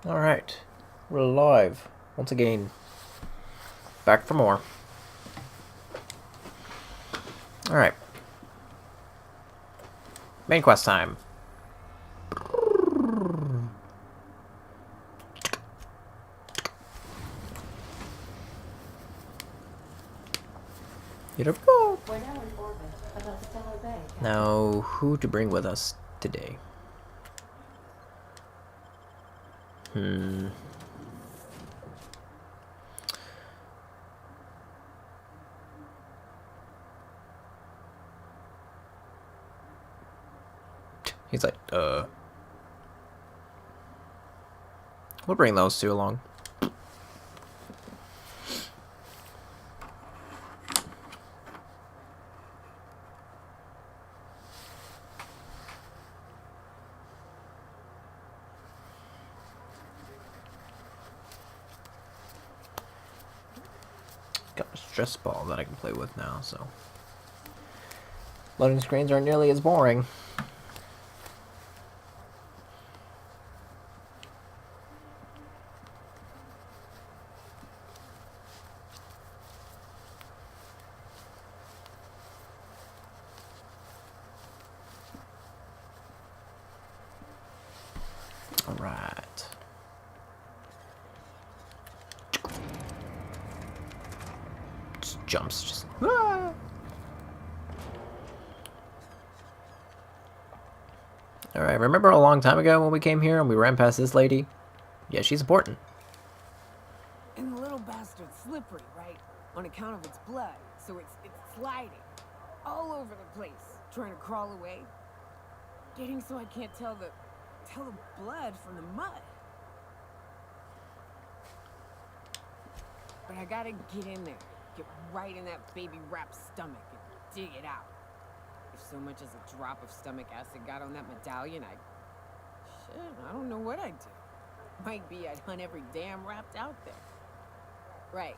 Alright, we're live. Once again, back for more. Alright. Main quest time. Here we go. We're now in orbit above Stellar Bay. Now, who to bring with us today? He's like, We'll bring those two along. Got a stress ball that I can play with now, so. Loading screens aren't nearly as boring. Alright. Just jumps, just. Ah! Alright, remember a long time ago when we came here and we ran past this lady? Yeah, she's important. And the little bastard's slippery, right? On account of its blood. So it's sliding. All over the place. Trying to crawl away. Getting so I can't tell the blood from the mud. But I gotta get in there. Get right in that baby rap's stomach and dig it out. If so much as a drop of stomach acid got on that medallion, I don't know what I'd do. Might be I'd hunt every damn rapt out there. Right.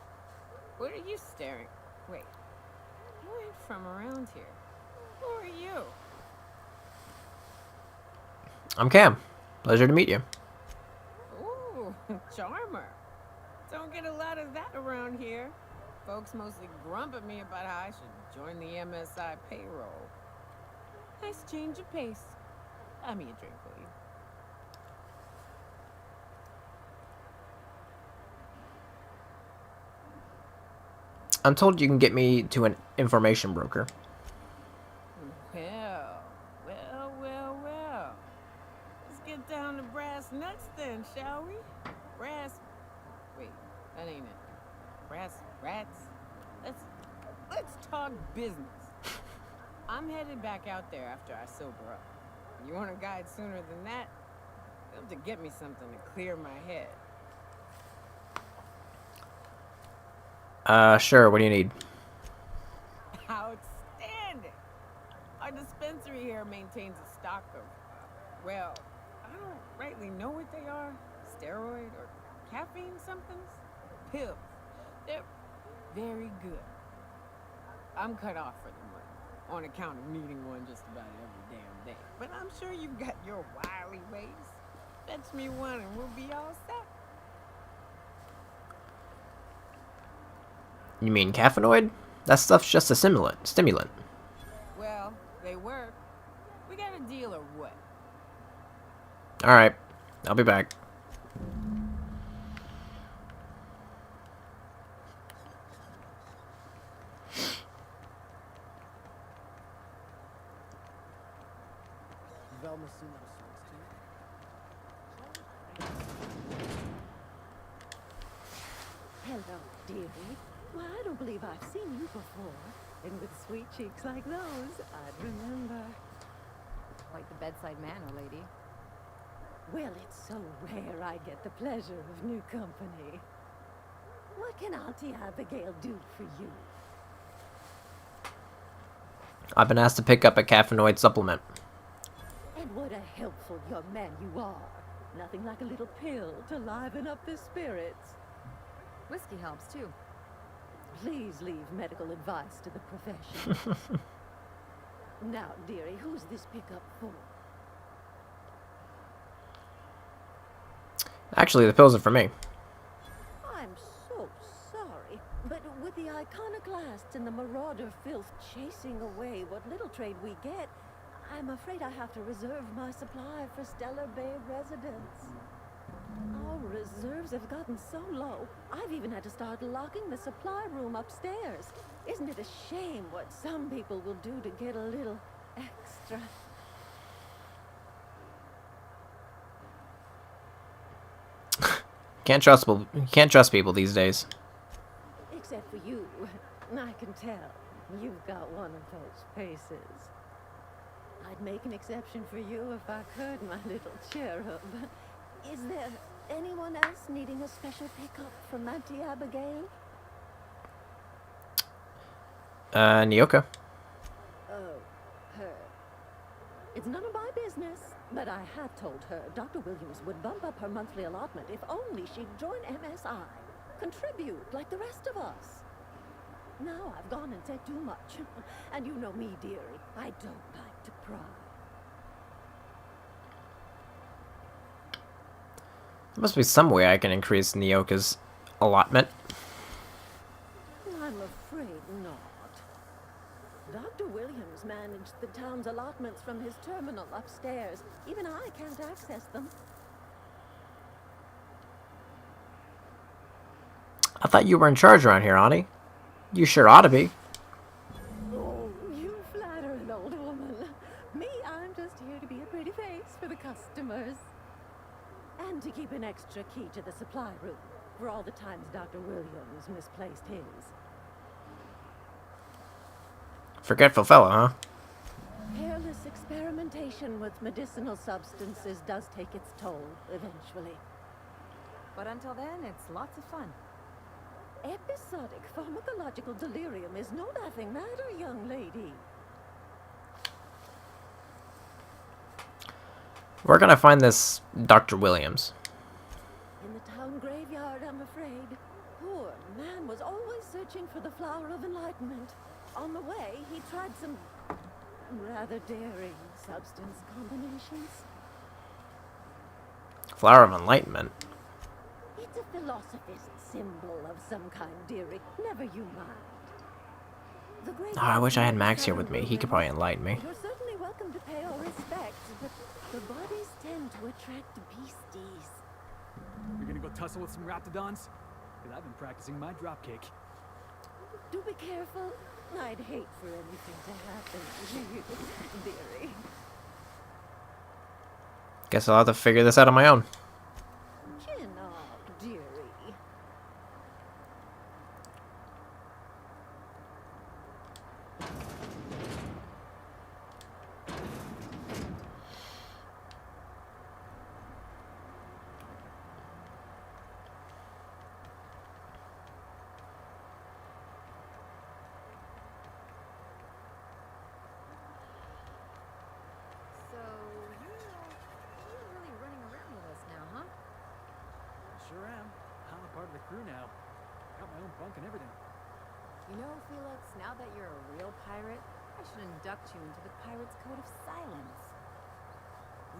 What are you staring? Wait. You ain't from around here. Who are you? I'm Cam. Pleasure to meet you. Ooh, charmer. Don't get a lot of that around here. Folks mostly grump at me about how I should join the MSI payroll. Nice change of pace. Buy me a drink, will you? I'm told you can get me to an information broker. Well. Let's get down to brass nuts then, shall we? Wait, that ain't it. Brass rats? Let's talk business. I'm headed back out there after I sober up. You want a guide sooner than that? You'll have to get me something to clear my head. Sure, what do you need? Outstanding! Our dispensary here maintains a stock of, well, I don't rightly know what they are. Steroid or caffeine somethings? Pills. They're very good. I'm cut off for the money, on account of needing one just about every damn day. But I'm sure you've got your wily ways. Fetch me one and we'll be all set. You mean caffeinoid? That stuff's just a stimulant. Well, they work. We got a deal or what? Alright, I'll be back. Velma seen those sorts too? Hello, dearie. Well, I don't believe I've seen you before. And with sweet cheeks like those, I'd remember. Quite the bedside manner, lady. Well, it's so rare I get the pleasure of new company. What can Auntie Abigail do for you? I've been asked to pick up a caffeinoid supplement. And what a helpful young man you are. Nothing like a little pill to liven up the spirits. Whiskey helps, too. Please leave medical advice to the profession. Now, dearie, who's this pickup for? Actually, the pills are for me. I'm so sorry, but with the iconoclasts and the marauder filth chasing away what little trade we get, I'm afraid I have to reserve my supply for Stellar Bay residents. Our reserves have gotten so low, I've even had to start locking the supply room upstairs. Isn't it a shame what some people will do to get a little extra? Can't trust people these days. Except for you. I can tell. You've got one of those faces. I'd make an exception for you if I could, my little cherub. Is there anyone else needing a special pickup from Auntie Abigail? Nyoka. Oh, her. It's none of my business, but I had told her Dr. Williams would bump up her monthly allotment if only she'd join MSI. Contribute like the rest of us. Now I've gone and said too much. And you know me, dearie. I don't like to pry. There must be some way I can increase Nyoka's allotment. I'm afraid not. Dr. Williams managed the town's allotments from his terminal upstairs. Even I can't access them. I thought you were in charge around here, Ani. You sure ought to be. Oh, you flatter an old woman. Me, I'm just here to be a pretty face for the customers. And to keep an extra key to the supply room for all the times Dr. Williams misplaced his. Forgetful fella, huh? Careless experimentation with medicinal substances does take its toll eventually. But until then, it's lots of fun. Episodic pharmacological delirium is no laughing matter, young lady. Where can I find this Dr. Williams? In the town graveyard, I'm afraid. Poor man was always searching for the flower of enlightenment. On the way, he tried some rather daring substance combinations. Flower of Enlightenment. It's a philosophist symbol of some kind, dearie. Never you mind. The Oh, I wish I had Max here with me. He could probably enlighten me. You're certainly welcome to pay our respects, but the bodies tend to attract beasties. You're gonna go tussle with some raptidons? Because I've been practicing my dropkick. Do be careful. I'd hate for anything to happen to you, dearie. Guess I'll have to figure this out on my own. Chin up, dearie. So, you're really running around with us now, huh? I sure am. I'm a part of the crew now. Got my own bunk and everything. You know, Felix, now that you're a real pirate, I should induct you into the Pirate's Code of Silence.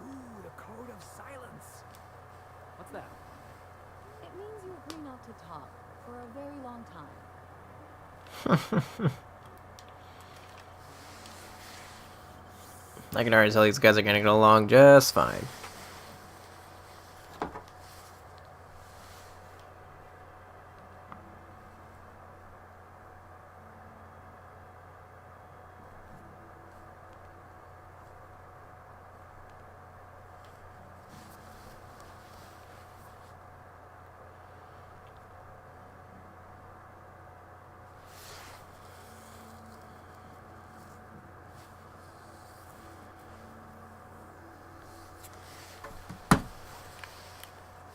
Ooh, the Code of Silence. What's that? It means you agree not to talk for a very long time. I can already tell these guys are gonna get along just fine.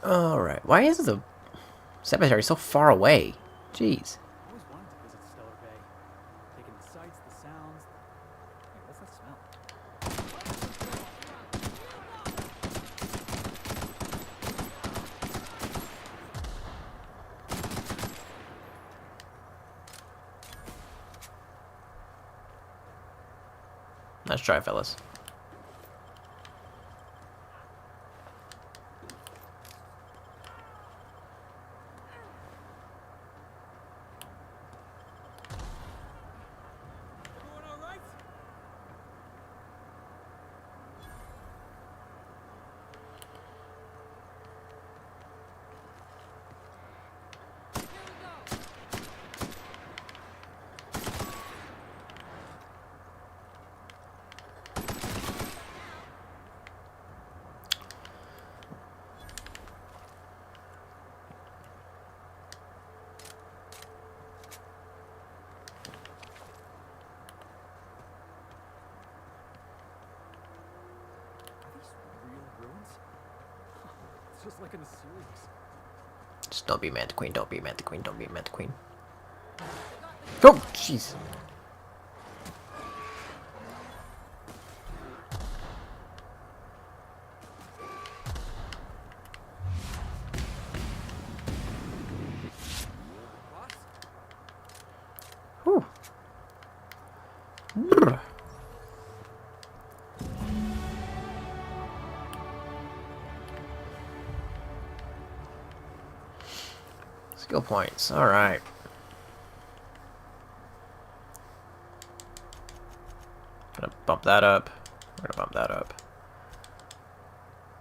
Alright, why is the cemetery so far away? Jeez. I always wanted to visit Stellar Bay. Taking the sights, the sounds. Hey, what's that smell? Let's try, fellas. just like in the series. Just don't be Manta Queen, don't be Manta Queen, don't be Manta Queen. Oh, jeez. Whew. Brr. Skill points, alright. Gonna bump that up. We're gonna bump that up.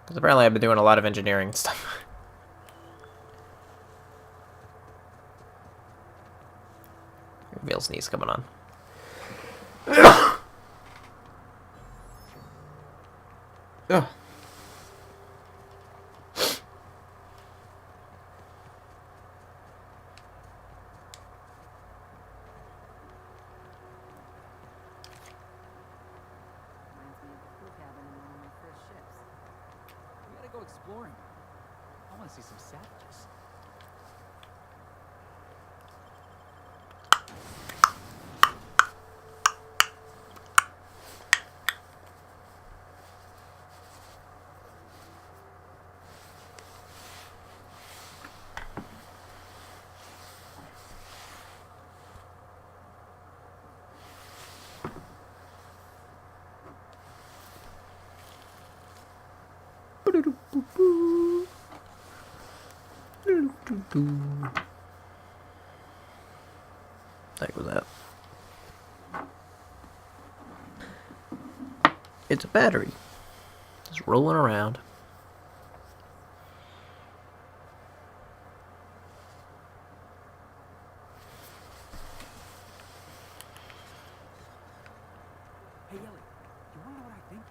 Because apparently I've been doing a lot of engineering and stuff. Real sneeze coming on. Ugh. Reminds me of the crew cabin in one of my first ships. We gotta go exploring. I want to see some savages. Heck was that? It's a battery. Just rolling around. Hey, Ellie, you wanna know what I think?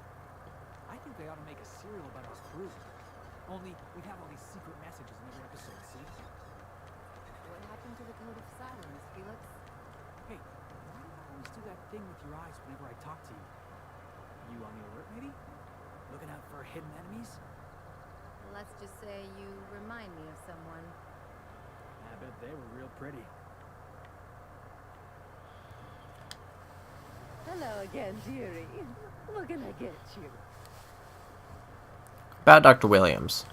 I think they ought to make a serial about our crew. Only we'd have all these secret messages in every episode, see? What happened to the Code of Silence, Felix? Hey, why do you always do that thing with your eyes whenever I talk to you? You on the alert, maybe? Looking out for hidden enemies? Let's just say you remind me of someone. I bet they were real pretty. Hello again, dearie. What can I get you? About Dr. Williams.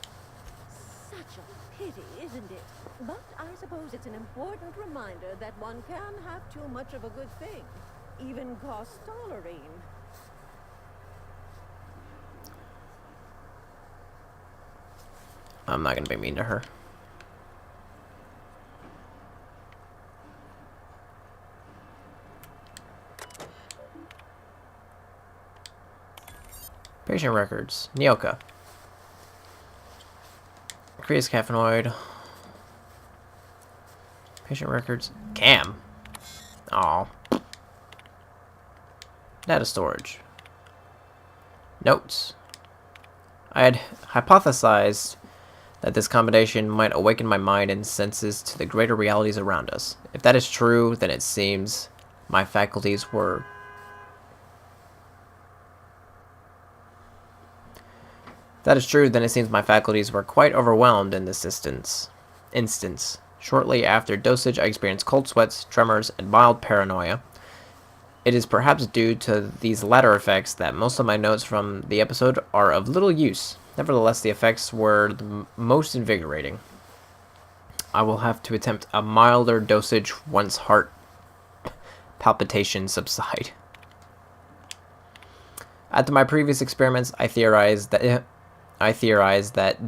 Such a pity, isn't it? But I suppose it's an important reminder that one can have too much of a good thing. Even cost tolerine. I'm not gonna be mean to her. Patient records. Nyoka. Increased caffeinoid. Patient records. Cam. Aw. Data storage. Notes. I had hypothesized that this combination might awaken my mind and senses to the greater realities around us. If that is true, then it seems my faculties were... If that is true, then it seems my faculties were quite overwhelmed in this instance. Shortly after dosage, I experienced cold sweats, tremors, and mild paranoia. It is perhaps due to these latter effects that most of my notes from the episode are of little use. Nevertheless, the effects were the most invigorating. I will have to attempt a milder dosage once heart palpitations subside. After my previous experiments, I theorized that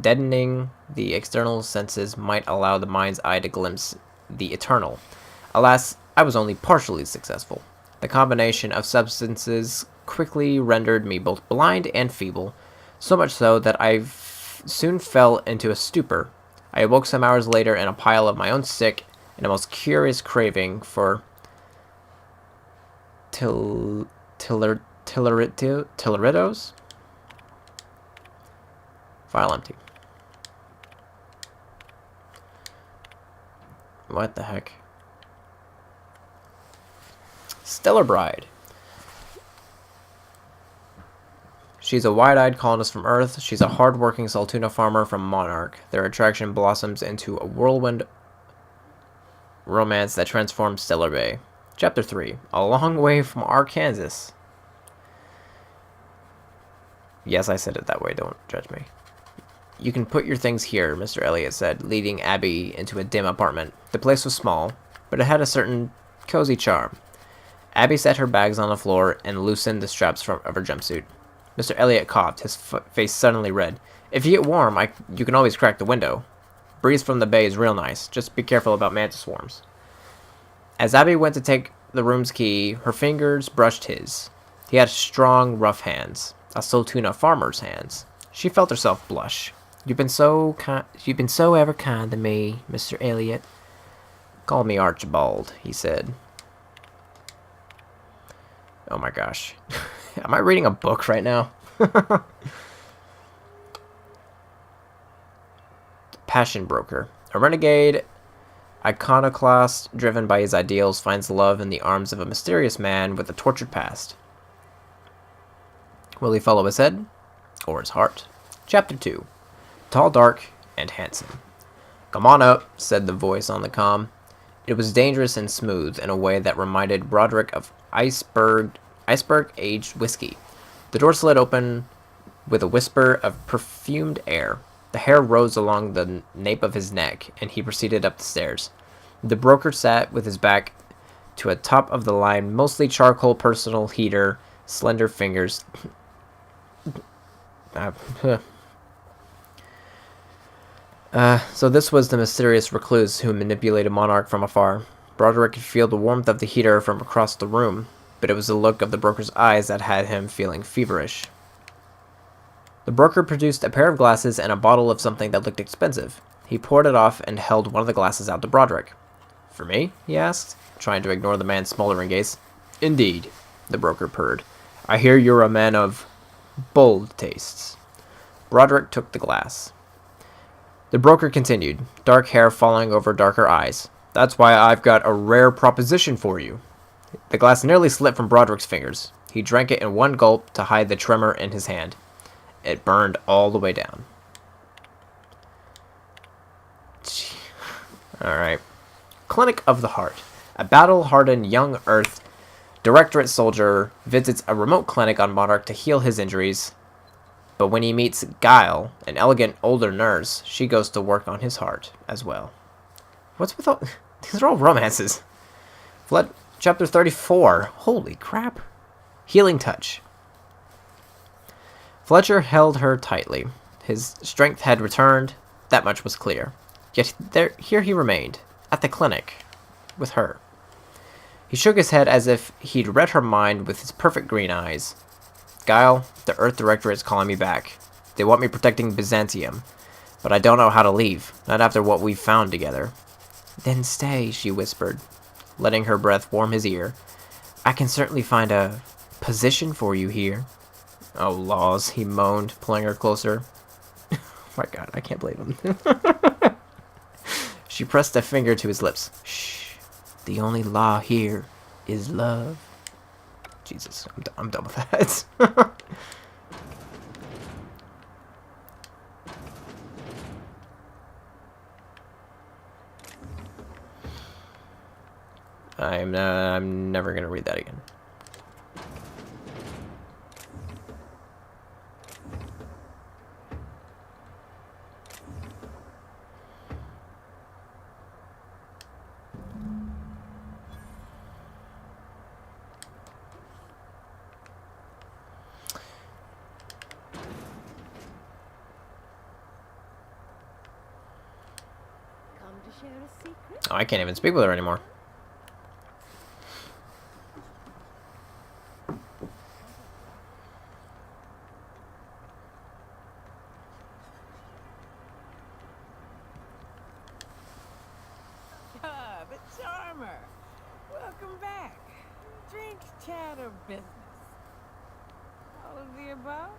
deadening the external senses might allow the mind's eye to glimpse the eternal. Alas, I was only partially successful. The combination of substances quickly rendered me both blind and feeble, so much so that I soon fell into a stupor. I awoke some hours later in a pile of my own sick and a most curious craving for Tilleritos? File empty. What the heck? Stellar Bride. She's a wide-eyed colonist from Earth. She's a hard-working Saltuna farmer from Monarch. Their attraction blossoms into a whirlwind romance that transforms Stellar Bay. Chapter 3. A long way from Arkansas. Yes, I said it that way. Don't judge me. You can put your things here, Mr. Elliot said, leading Abby into a dim apartment. The place was small, but it had a certain cozy charm. Abby set her bags on the floor and loosened the straps of her jumpsuit. Mr. Elliot coughed, his face suddenly red. If you get warm, you can always crack the window. Breeze from the bay is real nice. Just be careful about mantis swarms. As Abby went to take the room's key, her fingers brushed his. He had strong, rough hands. A Saltuna farmer's hands. She felt herself blush. You've been so ever kind to me, Mr. Elliot. Call me Archibald, he said. Oh my gosh. Am I reading a book right now? Passion Broker. A renegade iconoclast driven by his ideals finds love in the arms of a mysterious man with a tortured past. Will he follow his head or his heart? Chapter 2. Tall, dark, and handsome. Come on up, said the voice on the comm. It was dangerous and smooth in a way that reminded Broderick of iceberg-aged whiskey. The door slid open with a whisper of perfumed air. The hair rose along the nape of his neck, and he proceeded up the stairs. The broker sat with his back to a top-of-the-line, mostly charcoal personal heater, slender fingers. So this was the mysterious recluse who manipulated Monarch from afar. Broderick could feel the warmth of the heater from across the room, but it was the look of the broker's eyes that had him feeling feverish. The broker produced a pair of glasses and a bottle of something that looked expensive. He poured it off and held one of the glasses out to Broderick. For me? He asked, trying to ignore the man's smoldering gaze. Indeed, the broker purred. I hear you're a man of bold tastes. Broderick took the glass. The broker continued, dark hair falling over darker eyes. That's why I've got a rare proposition for you. The glass nearly slipped from Broderick's fingers. He drank it in one gulp to hide the tremor in his hand. It burned all the way down. Alright. Clinic of the Heart. A battle-hardened young Earth Directorate soldier visits a remote clinic on Monarch to heal his injuries. But when he meets Guile, an elegant older nurse, she goes to work on his heart as well. What's with all... These are all romances. Chapter 34. Holy crap. Healing Touch. Fletcher held her tightly. His strength had returned. That much was clear. Yet here he remained, at the clinic, with her. He shook his head as if he'd read her mind with his perfect green eyes. Guile, the Earth Directorate is calling me back. They want me protecting Byzantium, but I don't know how to leave, not after what we've found together. Then stay, she whispered, letting her breath warm his ear. I can certainly find a position for you here. Oh, laws, he moaned, pulling her closer. Oh my god, I can't believe him. She pressed a finger to his lips. Shh. The only law here is love. Jesus, I'm done with that. I'm never gonna read that again. Come to share a secret? Oh, I can't even speak with her anymore. Ah, the charmer. Welcome back. Drink, chat, or business? All of the above?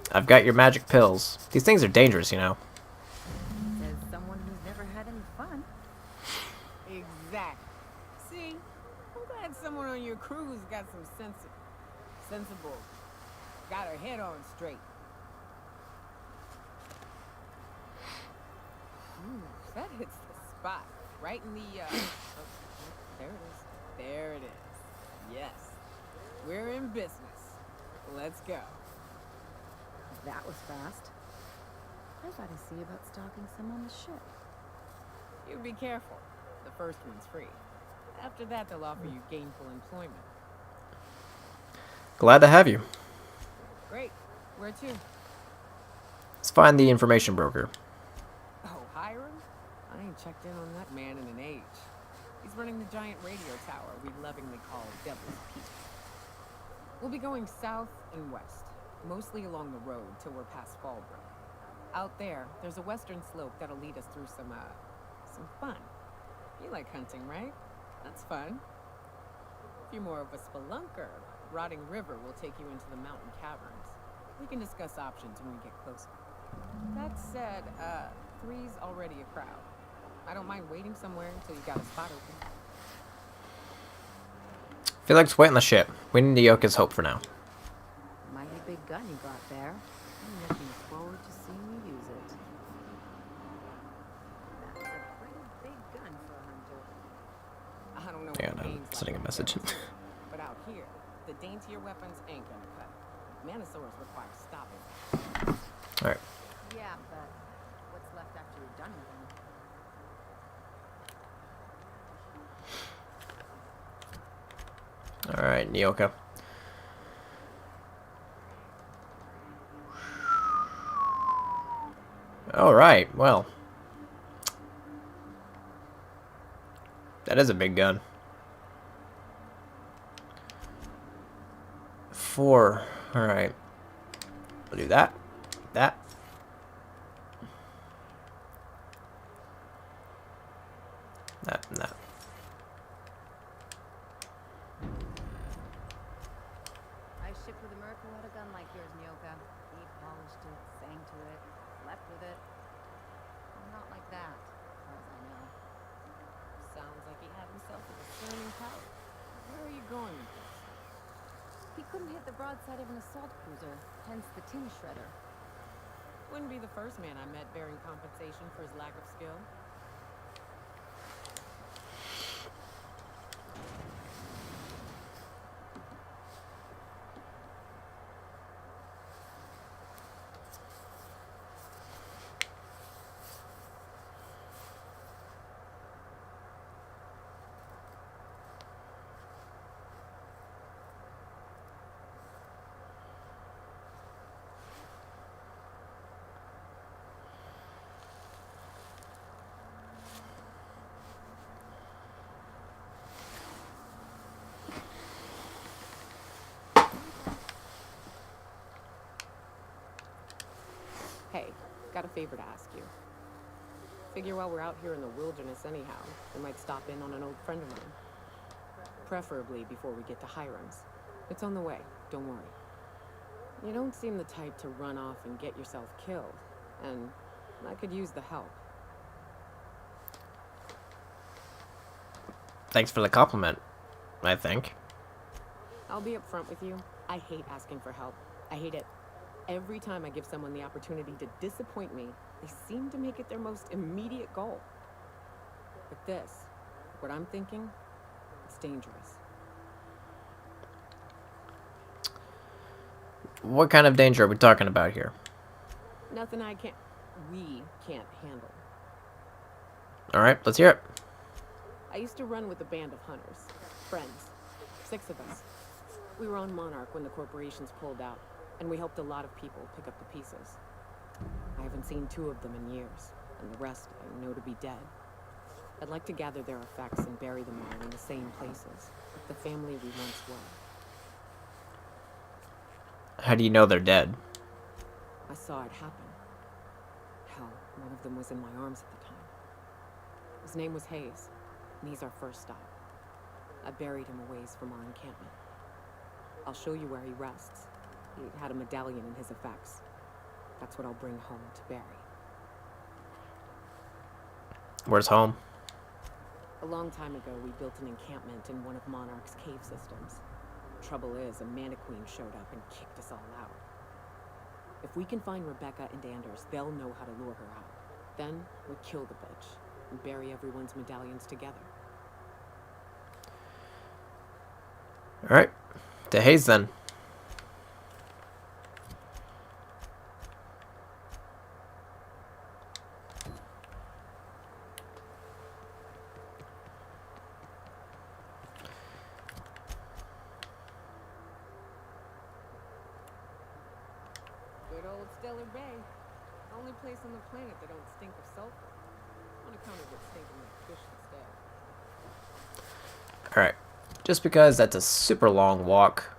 I've got your magic pills. These things are dangerous, you know. Says someone who's never had any fun. Exactly. See? I'm on your crew's got some sensible. Got her head on straight. Ooh, that hits the spot. Right in the, oh, there it is. There it is. Yes. We're in business. Let's go. That was fast. I gotta see about stalking some on the ship. You be careful. The first one's free. After that, they'll offer you gainful employment. Glad to have you. Great. Where to? Let's find the information broker. Oh, Hiram? I ain't checked in on that man in an age. He's running the giant radio tower we lovingly call Devil's Peak. We'll be going south and west, mostly along the road till we're past Fallbrook. Out there, there's a western slope that'll lead us through some fun. You like hunting, right? That's fun. If you're more of a spelunker, Rotting River will take you into the mountain caverns. We can discuss options when we get closer. That said, 3's already a crowd. I don't mind waiting somewhere until you got a spot open. Felix, wait on the ship. We need Nyoka's hope for now. Mighty big gun you got there. I'm looking forward to seeing you use it. That's a pretty big gun for a hunter. I don't know Yeah, what no, game's sending a like message. theirs, but out here, the daintier weapons ain't gonna cut it. Manosaurs require stopping. Alright. Yeah, but what's left after you're done with them? Alright, Nyoka. Alright, well. That is a big gun. 4. Alright. We'll do that. That. That and that. I shipped with America had a gun like yours, Nyoka. He polished it, sang to it, slept with it. Not like that, as far as I know. Sounds like he had himself a discerning palate. Where are you going with this? He couldn't hit the broadside of an assault cruiser, hence the tin shredder. Wouldn't be the first man I met bearing compensation for his lack of skill. Hey, got a favor to ask you. Figure while we're out here in the wilderness anyhow, we might stop in on an old friend of mine. Preferably before we get to Hiram's. It's on the way, don't worry. You don't seem the type to run off and get yourself killed, and I could use the help. Thanks for the compliment, I think. I'll be upfront with you. I hate asking for help. I hate it. Every time I give someone the opportunity to disappoint me, they seem to make it their most immediate goal. But this, what I'm thinking, it's dangerous. What kind of danger are we talking about here? Nothing we can't handle. Alright, let's hear it. I used to run with a band of hunters. Friends. 6 of us. We were on Monarch when the corporations pulled out, and we helped a lot of people pick up the pieces. I haven't seen 2 of them in years, and the rest I know to be dead. I'd like to gather their effects and bury them all in the same places, like the family we once were. How do you know they're dead? I saw it happen. Hell, one of them was in my arms at the time. His name was Hayes, and he's our first stop. I buried him a ways from our encampment. I'll show you where he rests. He had a medallion in his effects. That's what I'll bring home to Barry. Where's home? A long time ago, we built an encampment in one of Monarch's cave systems. Trouble is, Amanda Queen showed up and kicked us all out. If we can find Rebecca and Anders, they'll know how to lure her out. Then, we kill the bitch and bury everyone's medallions together. Alright. To Hayes then. Good old Stellar Bay. Only place on the planet that don't stink of sulfur. On account of it stinking like fish instead. Alright. Just because that's a super long walk,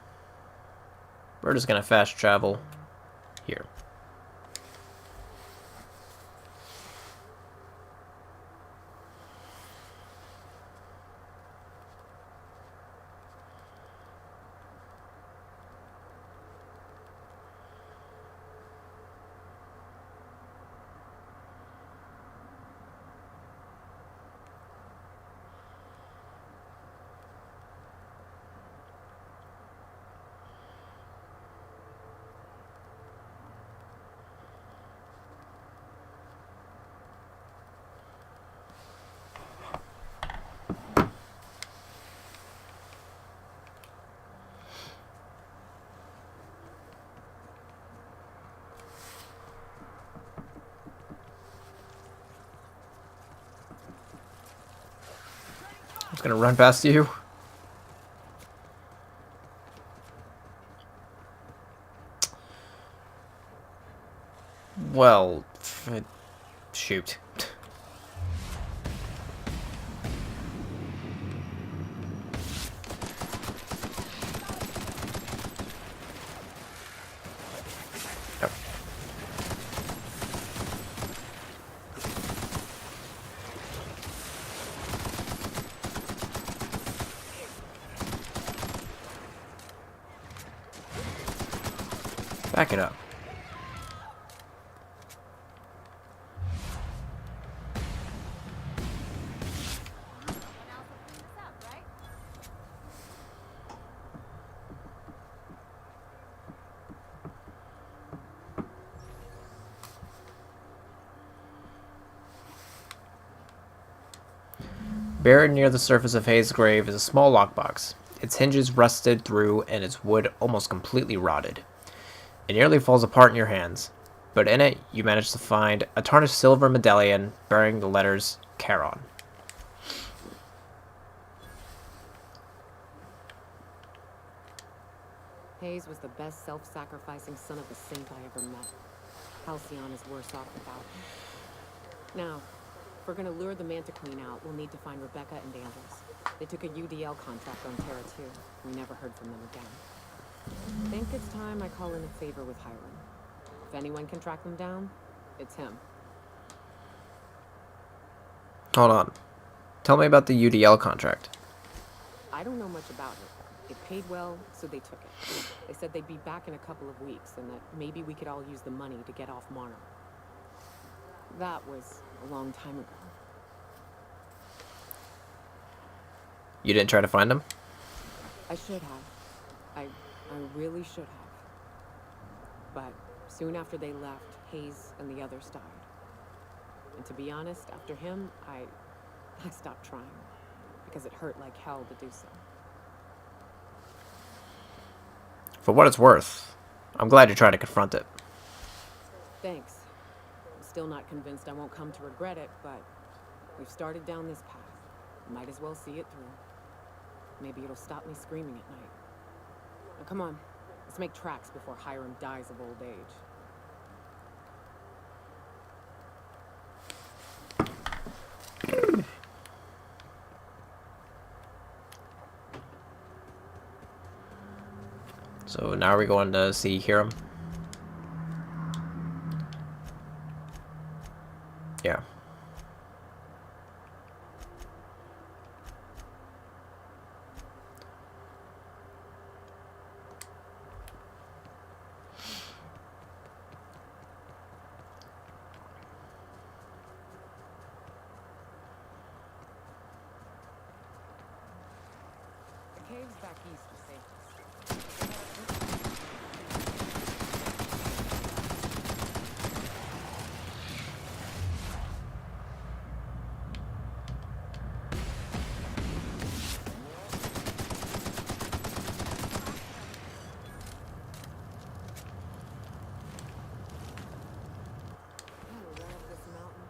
we're just gonna fast travel here. I'm just gonna run past you. Well, shoot. Yep. Back it up. Buried near the surface of Hayes' grave is a small lockbox. Its hinges rusted through and its wood almost completely rotted. It nearly falls apart in your hands, but in it you manage to find a tarnished silver medallion bearing the letters Charon. Hayes was the best self-sacrificing son of a saint I ever met. Halcyon is worse off without him. Now, if we're gonna lure the Manta Queen out, we'll need to find Rebecca and Anders. They took a UDL contract on Terra 2. We never heard from them again. I think it's time I call in a favor with Hiram. If anyone can track them down, it's him. Hold on. Tell me about the UDL contract. I don't know much about it. It paid well, so they took it. They said they'd be back in a couple of weeks, and that maybe we could all use the money to get off Monarch. That was a long time ago. You didn't try to find him? I should have. I really should have. But soon after they left, Hayes and the others died. And to be honest, after him, I stopped trying. Because it hurt like hell to do so. For what it's worth, I'm glad you tried to confront it. Thanks. I'm still not convinced I won't come to regret it, but we've started down this path. Might as well see it through. Maybe it'll stop me screaming at night. Now come on, let's make tracks before Hiram dies of old age. So now are we going to see Hiram? Yeah. caves back east are safest. I love this mountain.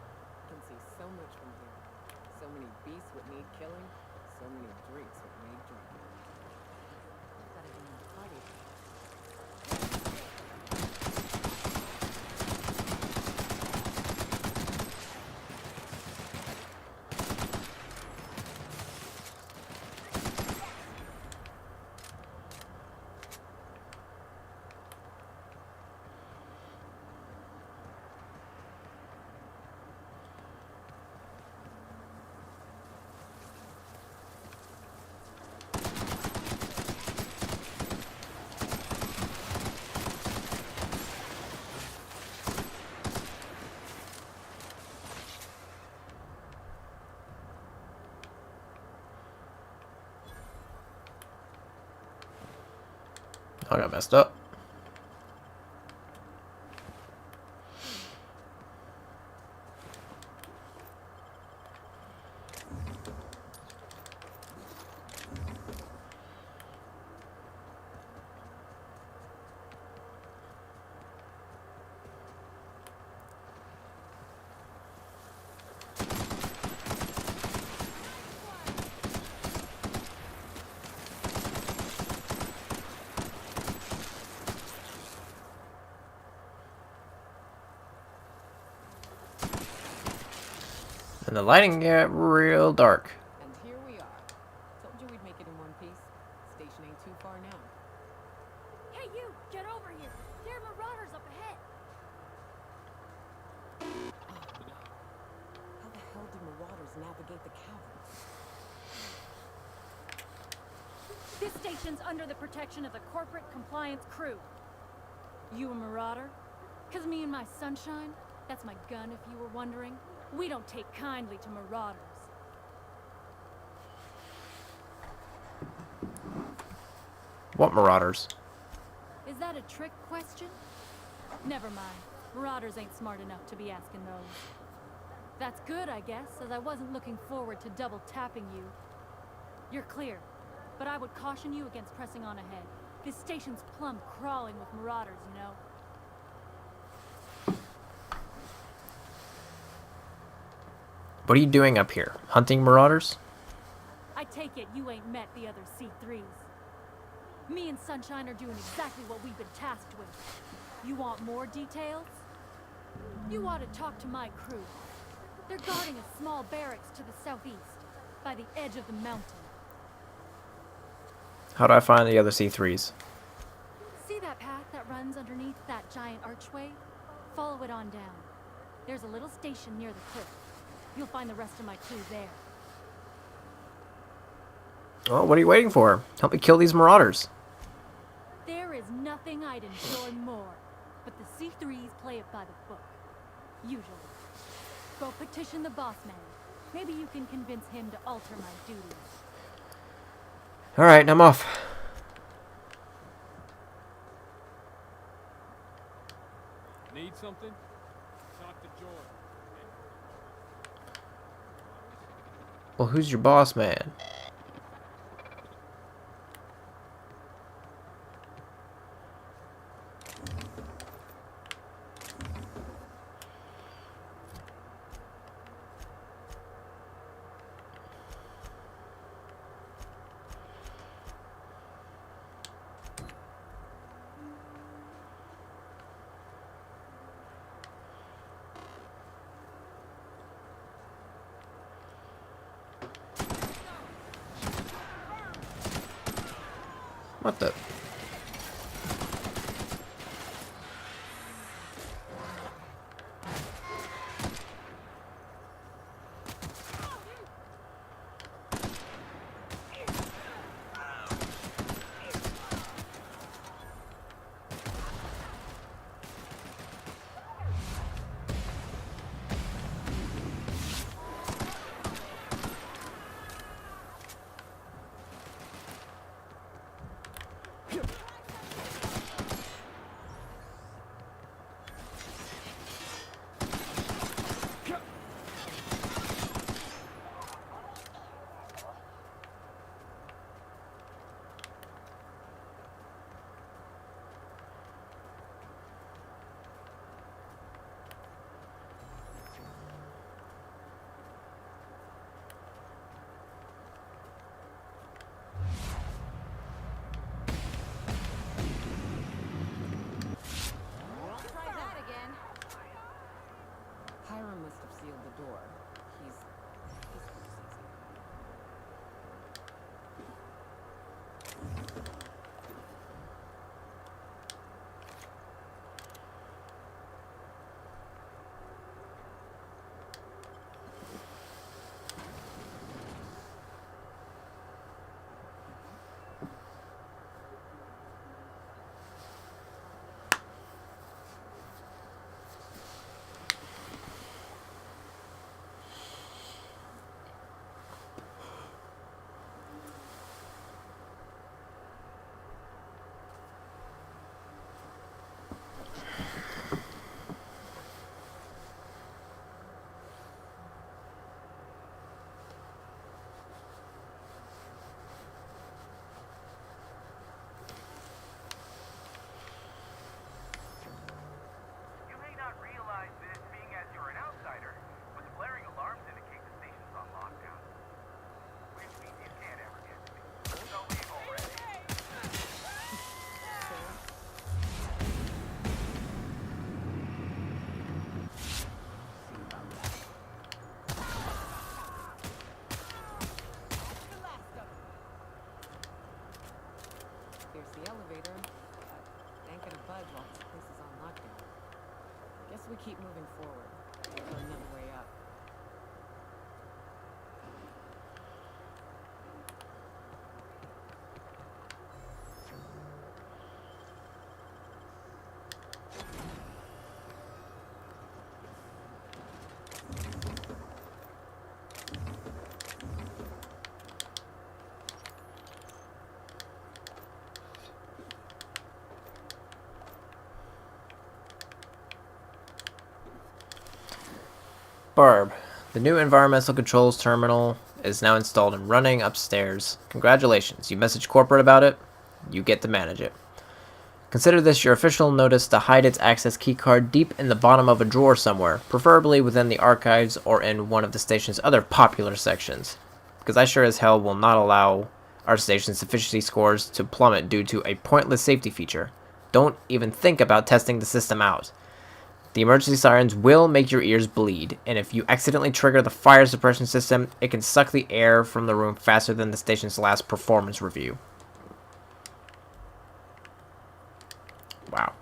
Can see so much from here. So many beasts would need killing. So many drinks would need drinking. Gotta be more party. I got messed up. And the lighting got real dark. And here we are. Told you we'd make it in one piece. Station ain't too far now. Hey, you! Get over here! There are marauders up ahead! Oh no. How the hell did marauders navigate the caverns? This station's under the protection of the Corporate Compliance Crew. You a marauder? 'Cause me and my sunshine, that's my gun if you were wondering, we don't take kindly to marauders. What marauders? Is that a trick question? Never mind. Marauders ain't smart enough to be asking those. That's good, I guess, as I wasn't looking forward to double tapping you. You're clear, but I would caution you against pressing on ahead. This station's plumb crawling with marauders, you know. What are you doing up here? Hunting marauders? I take it you ain't met the other C3s. Me and Sunshine are doing exactly what we've been tasked with. You want more details? You ought to talk to my crew. They're guarding a small barracks to the southeast, by the edge of the mountain. How do I find the other C3s? See that path that runs underneath that giant archway? Follow it on down. There's a little station near the cliff. You'll find the rest of my crew there. Oh, what are you waiting for? Help me kill these marauders. There is nothing I'd enjoy more, but the C3s play it by the book. Usually. Go petition the boss man. Maybe you can convince him to alter my duties. Alright, I'm off. Need something? Talk to George. Well, who's your boss man? What the? must have sealed the door. He's pretty sensitive. You may not realize this, being as you're an outsider, but the blaring alarms indicate the station's on lockdown. Which means you can't ever get to me. So leave already. Here's the elevator. Ain't gonna budge while this place is on lockdown. Guess we keep moving forward. For another way up. Barb, the new environmental controls terminal is now installed and running upstairs. Congratulations. You message corporate about it. You get to manage it. Consider this your official notice to hide its access keycard deep in the bottom of a drawer somewhere, preferably within the archives or in one of the station's other popular sections. Because I sure as hell will not allow our station's efficiency scores to plummet due to a pointless safety feature. Don't even think about testing the system out. The emergency sirens will make your ears bleed, and if you accidentally trigger the fire suppression system, it can suck the air from the room faster than the station's last performance review. Wow.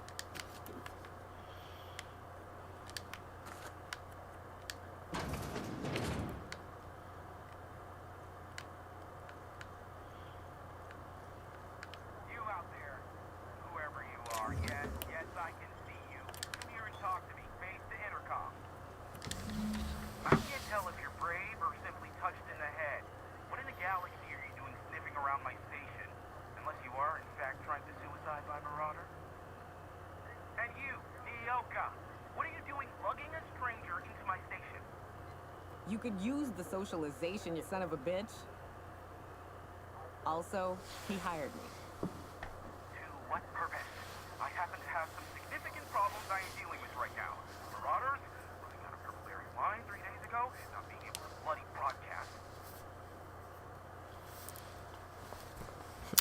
You out there, whoever you are, yes, I can see you. Come here and talk to me, face the intercom. I can't tell if you're brave or simply touched in the head. What in the galaxy are you doing sniffing around my station? Unless you are, in fact, trying to suicide by Marauder? And you, Nyoka, what are you doing lugging a stranger into my station? You could use the socialization, you son of a bitch. Also, he hired me. To what purpose? I happen to have some significant problems I am dealing with right now. Marauders, running out of purple berry wine 3 days ago, not being able to bloody broadcast.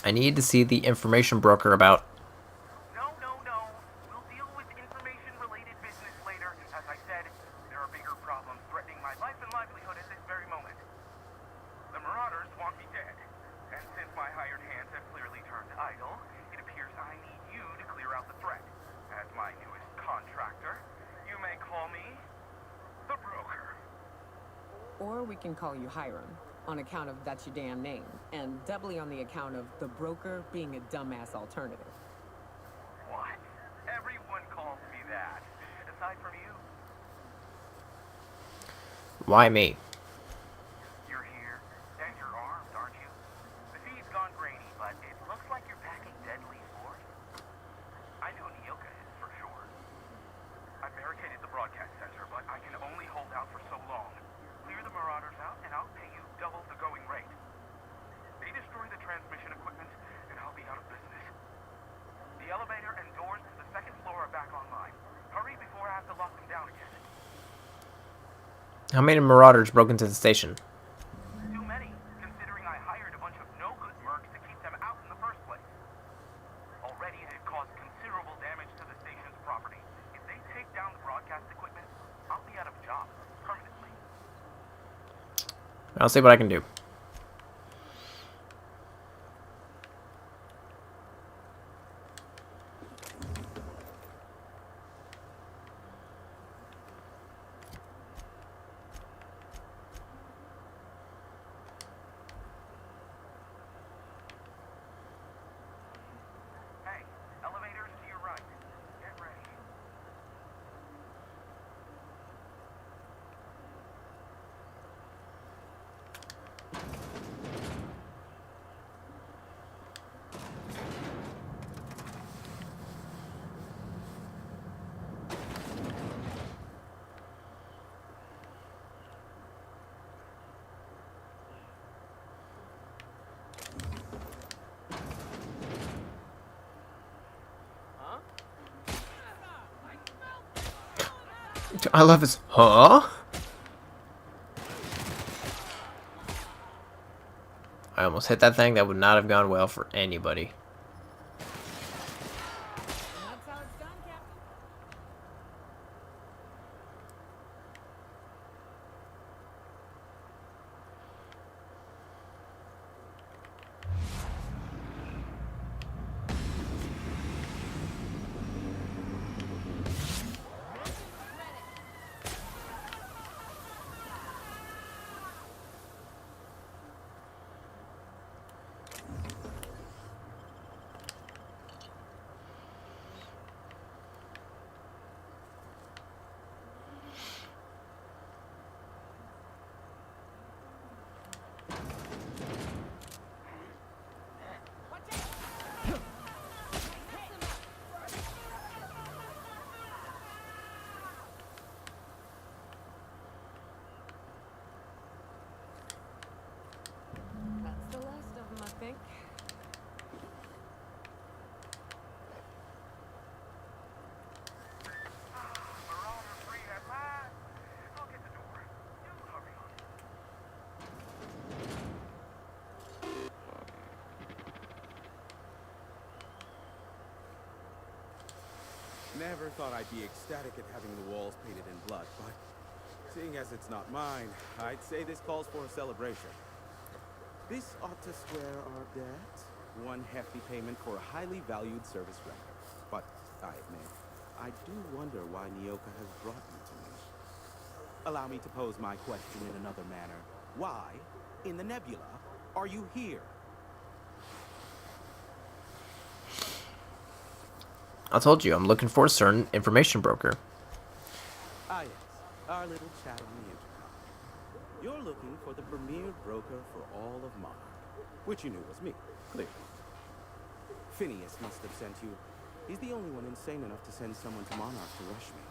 I need to see the information broker about... No. We'll deal with information-related business later. As I said, there are bigger problems threatening my life and livelihood at this very moment. The Marauders want me dead. And since my hired hands have clearly turned idle, it appears I need you to clear out the threat. As my newest contractor, you may call me the Broker. Or we can call you Hiram, on account of that's your damn name, and doubly on the account of the broker being a dumbass alternative. What? Everyone calls me that. Aside from you. Why me? You're here, and you're armed, aren't you? The feed's gone grainy, but it looks like you're packing deadly force. I know Nyoka is, for sure. I've barricaded the broadcast center, but I can only hold out for so long. Clear the Marauders out, and I'll pay you double the going rate. They destroy the transmission equipment, and I'll be out of business. The elevator and doors to the second floor are back online. Hurry before I have to lock them down again. How many marauders broke into the station? Too many, considering I hired a bunch of no-good mercs to keep them out in the first place. Already they've caused considerable damage to the station's property. If they take down the broadcast equipment, I'll be out of a job. I'll see what I can do. Hey, elevators to your right. Get ready. I love his huh? I almost hit that thing. That would not have gone well for anybody. And that's how it's done, Captain. That's the last of them, I think. Marauder free at last. I'll get the door. You hurry. Never thought I'd be ecstatic at having the walls painted in blood, but seeing as it's not mine, I'd say this calls for a celebration. This ought to square our debt. One hefty payment for a highly valued service record. But I admit, I do wonder why Nyoka has brought you to me. Allow me to pose my question in another manner. Why, in the nebula, are you here? I told you, I'm looking for a certain information broker. Ah yes, our little chat on the intercom. You're looking for the premier broker for all of Monarch, which you knew was me, clearly. Phineas must have sent you. He's the only one insane enough to send someone to Monarch to rush me.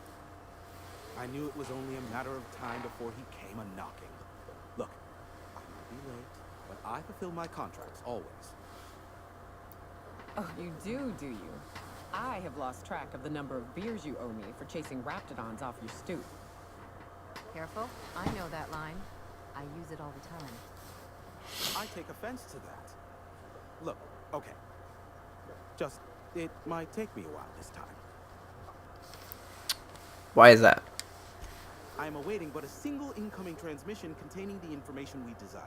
I knew it was only a matter of time before he came a-knocking. Look, I might be late, but I fulfill my contracts, always. Oh, you do you? I have lost track of the number of beers you owe me for chasing raptidons off your stoop. Careful. I know that line. I use it all the time. I take offense to that. Look, okay. Just, it might take me a while this time. Why is that? I am awaiting but a single incoming transmission containing the information we desire.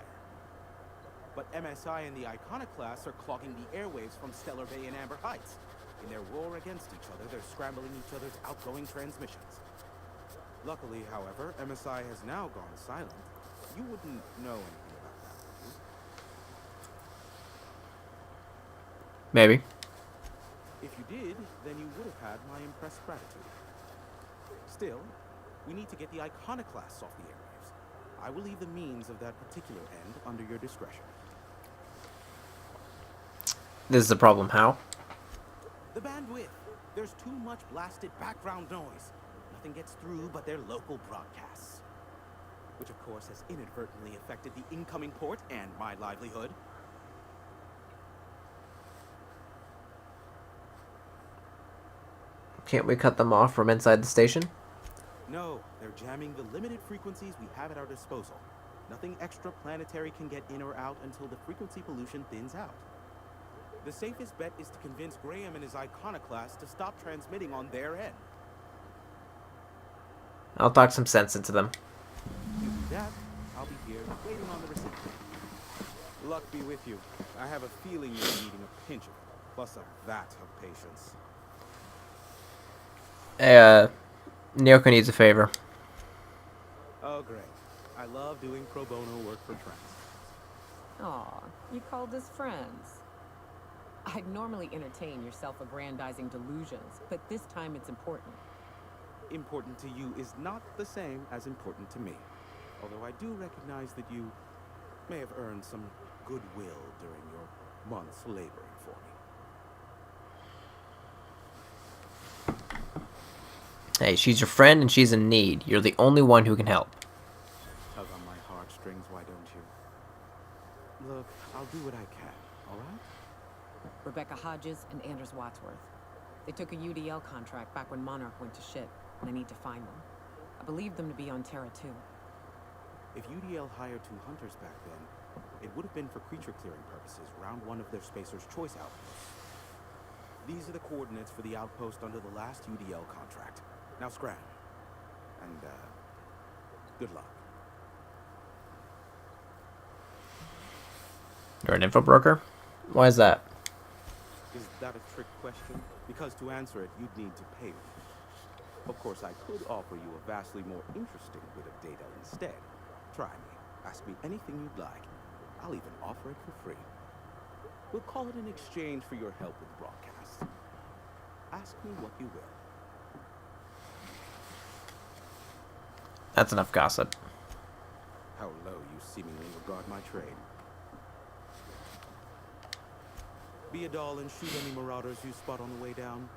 But MSI and the Iconoclasts are clogging the airwaves from Stellar Bay and Amber Heights. In their war against each other, they're scrambling each other's outgoing transmissions. Luckily, however, MSI has now gone silent. You wouldn't know anything about that, would you? Maybe. If you did, then you would have had my impressed gratitude. Still, we need to get the Iconoclasts off the airwaves. I will leave the means of that particular end under your discretion. This is the problem. How? The bandwidth. There's too much blasted background noise. Nothing gets through but their local broadcasts. Which of course has inadvertently affected the incoming port and my livelihood. Can't we cut them off from inside the station? No, they're jamming the limited frequencies we have at our disposal. Nothing extraplanetary can get in or out until the frequency pollution thins out. The safest bet is to convince Graham and his Iconoclast to stop transmitting on their end. I'll talk some sense into them. You do that, I'll be here, waiting on the recipient. Luck be with you. I have a feeling you're needing a pinch of it, plus a vat of patience. Nyoka needs a favor. Oh, great. I love doing pro bono work for friends. Aw, you called us friends. I'd normally entertain your self-aggrandizing delusions, but this time it's important. Important to you is not the same as important to me. Although I do recognize that you may have earned some goodwill during your months laboring for me. Hey, she's your friend and she's in need. You're the only one who can help. Tug on my heartstrings, why don't you? Look, I'll do what I can, alright? Rebecca Hodges and Anders Wadsworth. They took a UDL contract back when Monarch went to shit, and I need to find them. I believe them to be on Terra too. If UDL hired 2 hunters back then, it would have been for creature clearing purposes, round 1 of their Spacer's Choice outposts. These are the coordinates for the outpost under the last UDL contract. Now scram. And, good luck. You're an info broker? Why is that? Is that a trick question? Because to answer it, you'd need to pay me. Of course, I could offer you a vastly more interesting bit of data instead. Try me. Ask me anything you'd like. I'll even offer it for free. We'll call it an exchange for your help with broadcasts. Ask me what you will. That's enough gossip. How low you seemingly regard my trade. Be a doll and shoot any marauders you spot on the way down.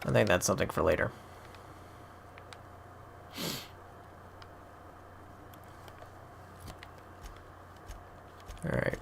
I think that's something for later. Alright.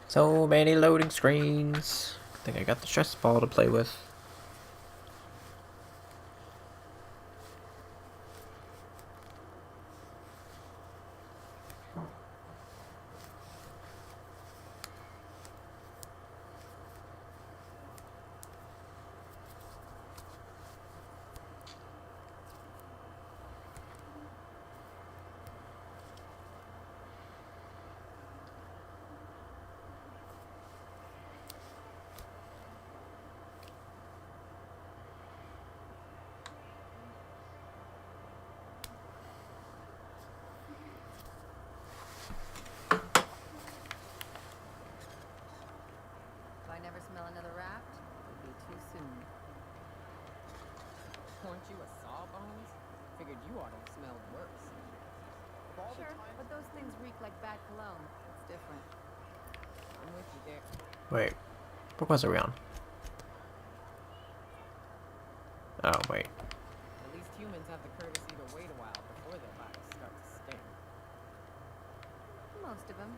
So many loading screens. I think I got the stress ball to play with. If I never smell another raft, it'll be too soon. Weren't you a sawbones? Figured you ought to have smelled worse. Sure, but those things reek like bad cologne. It's different. I'm with you there. Wait, what quest are we on? Oh, wait. At least humans have the courtesy to wait a while before their bodies start to stink. Most of them.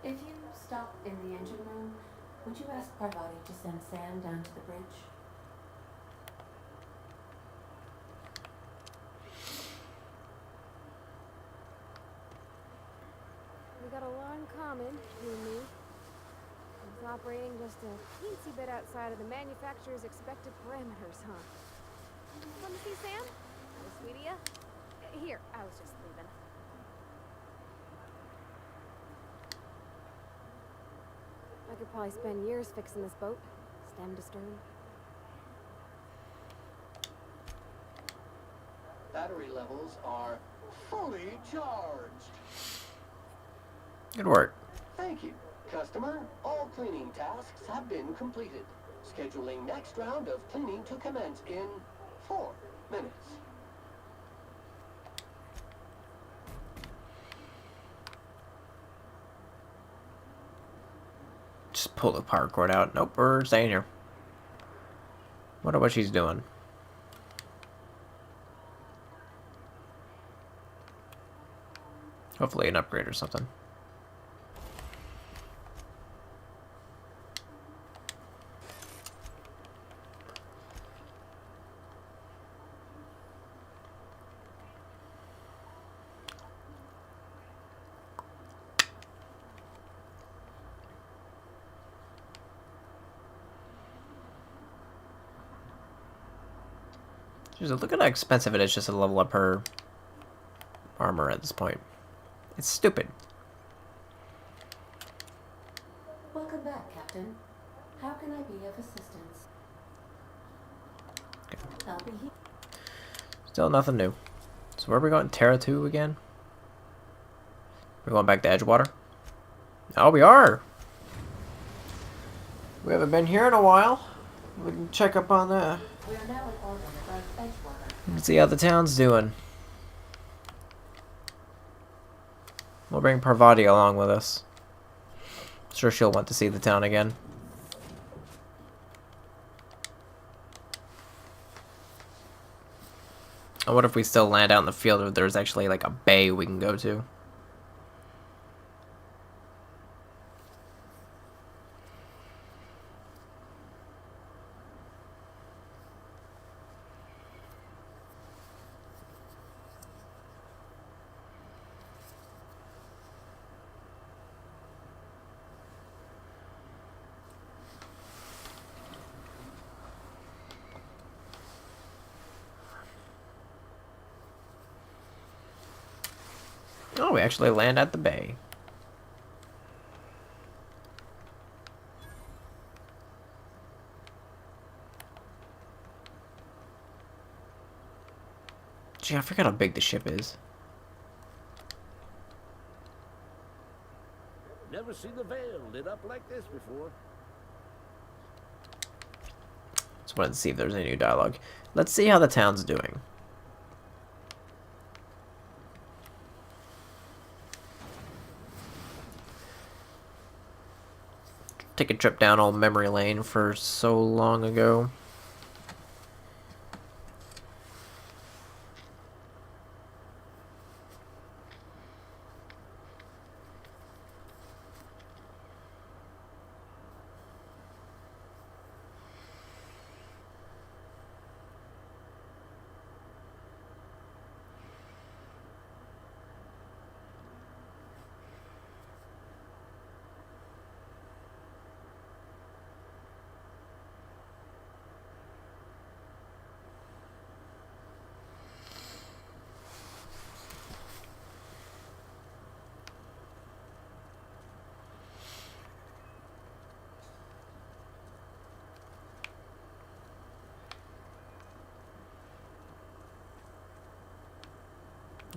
If you stop in the engine room, would you ask Parvati to send Sam down to the bridge? We got a lot in common, you and me. It's operating just a teensy bit outside of the manufacturer's expected parameters, huh? Want to see Sam? That was sweet of ya. Here, I was just leaving. I could probably spend years fixing this boat, stem to stern. Battery levels are fully charged. Good work. Thank you, customer. All cleaning tasks have been completed. Scheduling next round of cleaning to commence in 4 minutes. Just pull the power cord out. Nope, we're staying here. Wonder what she's doing. Hopefully an upgrade or something. Jeez, look at how expensive it is just to level up her armor at this point. It's stupid. Welcome back, Captain. How can I be of assistance? Okay. I'll be here. Still nothing new. So where are we going? Terra 2 again? We're going back to Edgewater? Oh, we are! We haven't been here in a while. We can check up on that. We are now in orbit above Edgewater. Let's see how the town's doing. We'll bring Parvati along with us. Sure, she'll want to see the town again. I wonder if we still land out in the field or there's actually like a bay we can go to. Oh, we actually land at the bay. Gee, I forgot how big the ship is. Never seen the Vale lit up like this before. Just wanted to see if there's any new dialogue. Let's see how the town's doing. Take a trip down old memory lane for so long ago.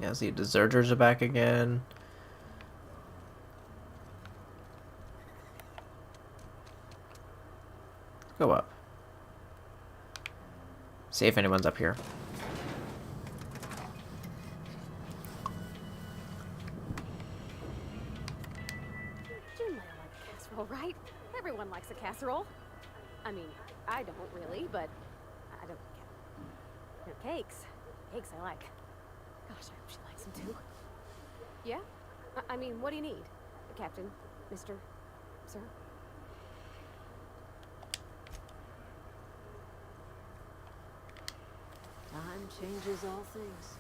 Yeah, see, deserters are back again. Go up. See if anyone's up here. You know I like casserole, right? Everyone likes a casserole. I mean, I don't really, but I don't. You know, cakes. Cakes I like. Gosh, I hope she likes them too. Yeah? I mean, what do you need? Captain? Mr. Sir? Time changes all things.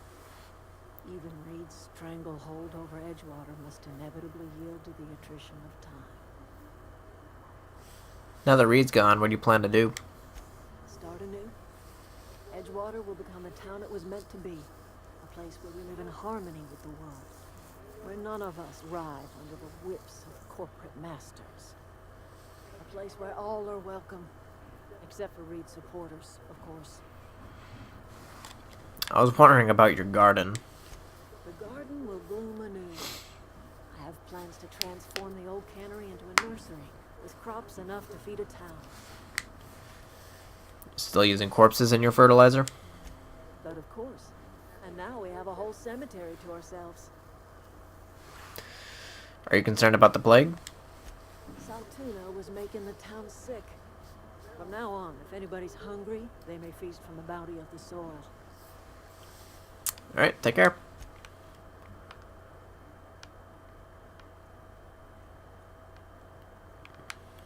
Even Reed's stranglehold over Edgewater must inevitably yield to the attrition of time. Now that Reed's gone, what do you plan to do? Start anew. Edgewater will become the town it was meant to be. A place where we live in harmony with the world. Where none of us writhe under the whips of corporate masters. A place where all are welcome. Except for Reed's supporters, of course. I was wondering about your garden. The garden will bloom anew. I have plans to transform the old cannery into a nursery, with crops enough to feed a town. Still using corpses in your fertilizer? But of course. And now we have a whole cemetery to ourselves. Are you concerned about the plague? Saltuna was making the town sick. From now on, if anybody's hungry, they may feast from the bounty of the soil. Alright, take care.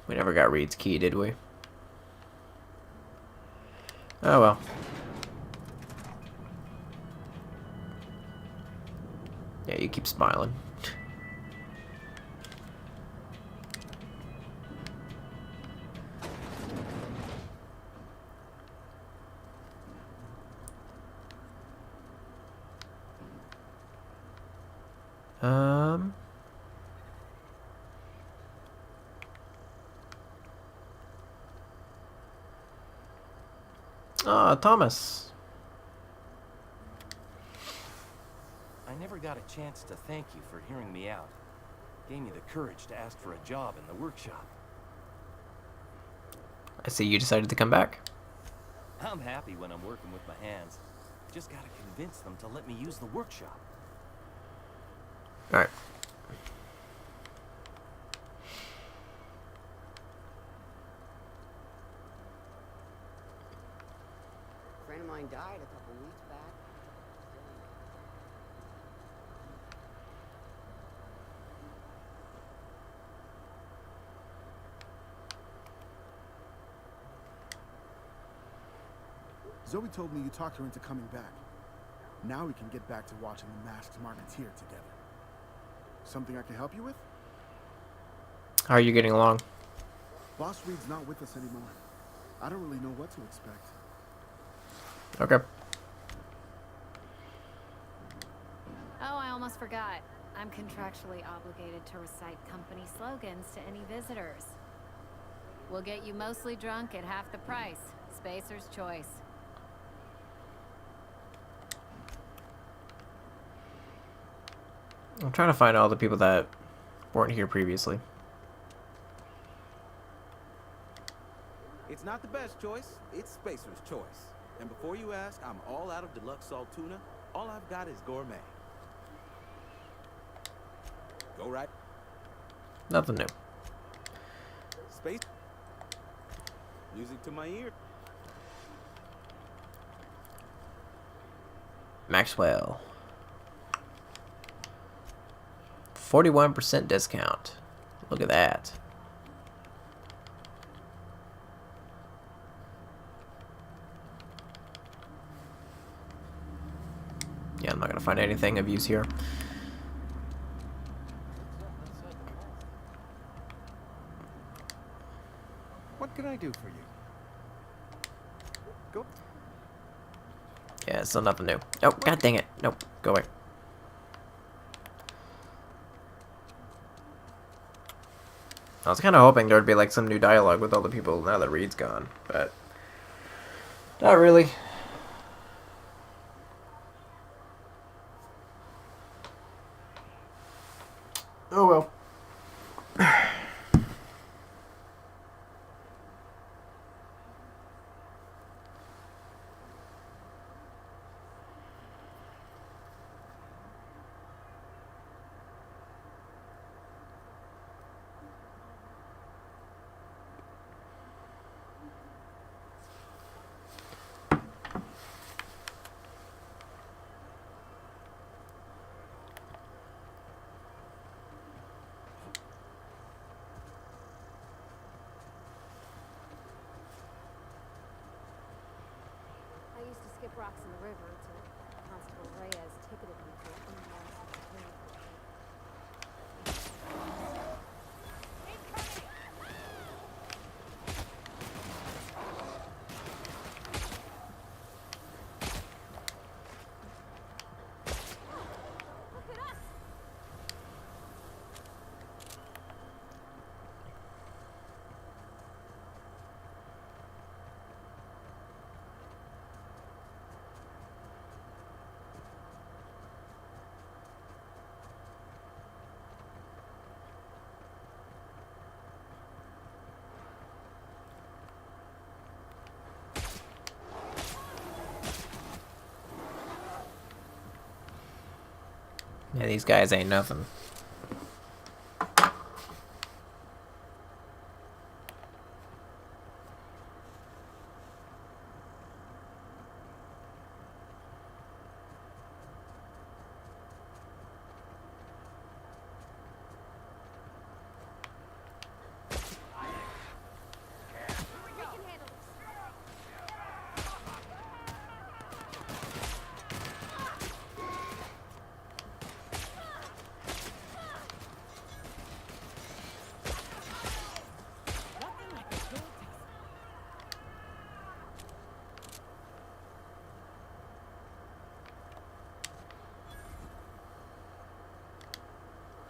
We never got Reed's key, did we? Oh well. Yeah, you keep smiling. Thomas. I never got a chance to thank you for hearing me out. Gave me the courage to ask for a job in the workshop. I see you decided to come back. I'm happy when I'm working with my hands. Just gotta convince them to let me use the workshop. Alright. A friend of mine died a couple weeks back. Zoe told me you talked her into coming back. Now we can get back to watching the Masked Marketeer together. Something I can help you with? How are you getting along? Boss Reed's not with us anymore. I don't really know what to expect. Okay. Oh, I almost forgot. I'm contractually obligated to recite company slogans to any visitors. We'll get you mostly drunk at half the price. Spacer's choice. I'm trying to find all the people that weren't here previously. It's not the best choice, it's Spacer's choice. And before you ask, I'm all out of deluxe salt tuna. All I've got is gourmet. Go right. Nothing new. Space. Music to my ear. Maxwell. 41% discount. Look at that. Yeah, I'm not gonna find anything of use here. What can I do for you? Go. Yeah, still nothing new. Oh, god dang it. Nope, go away. I was kind of hoping there would be like some new dialogue with all the people now that Reed's gone, but not really. rocks in the river till Constable Reyes ticketed me for Yeah, these guys ain't nothing.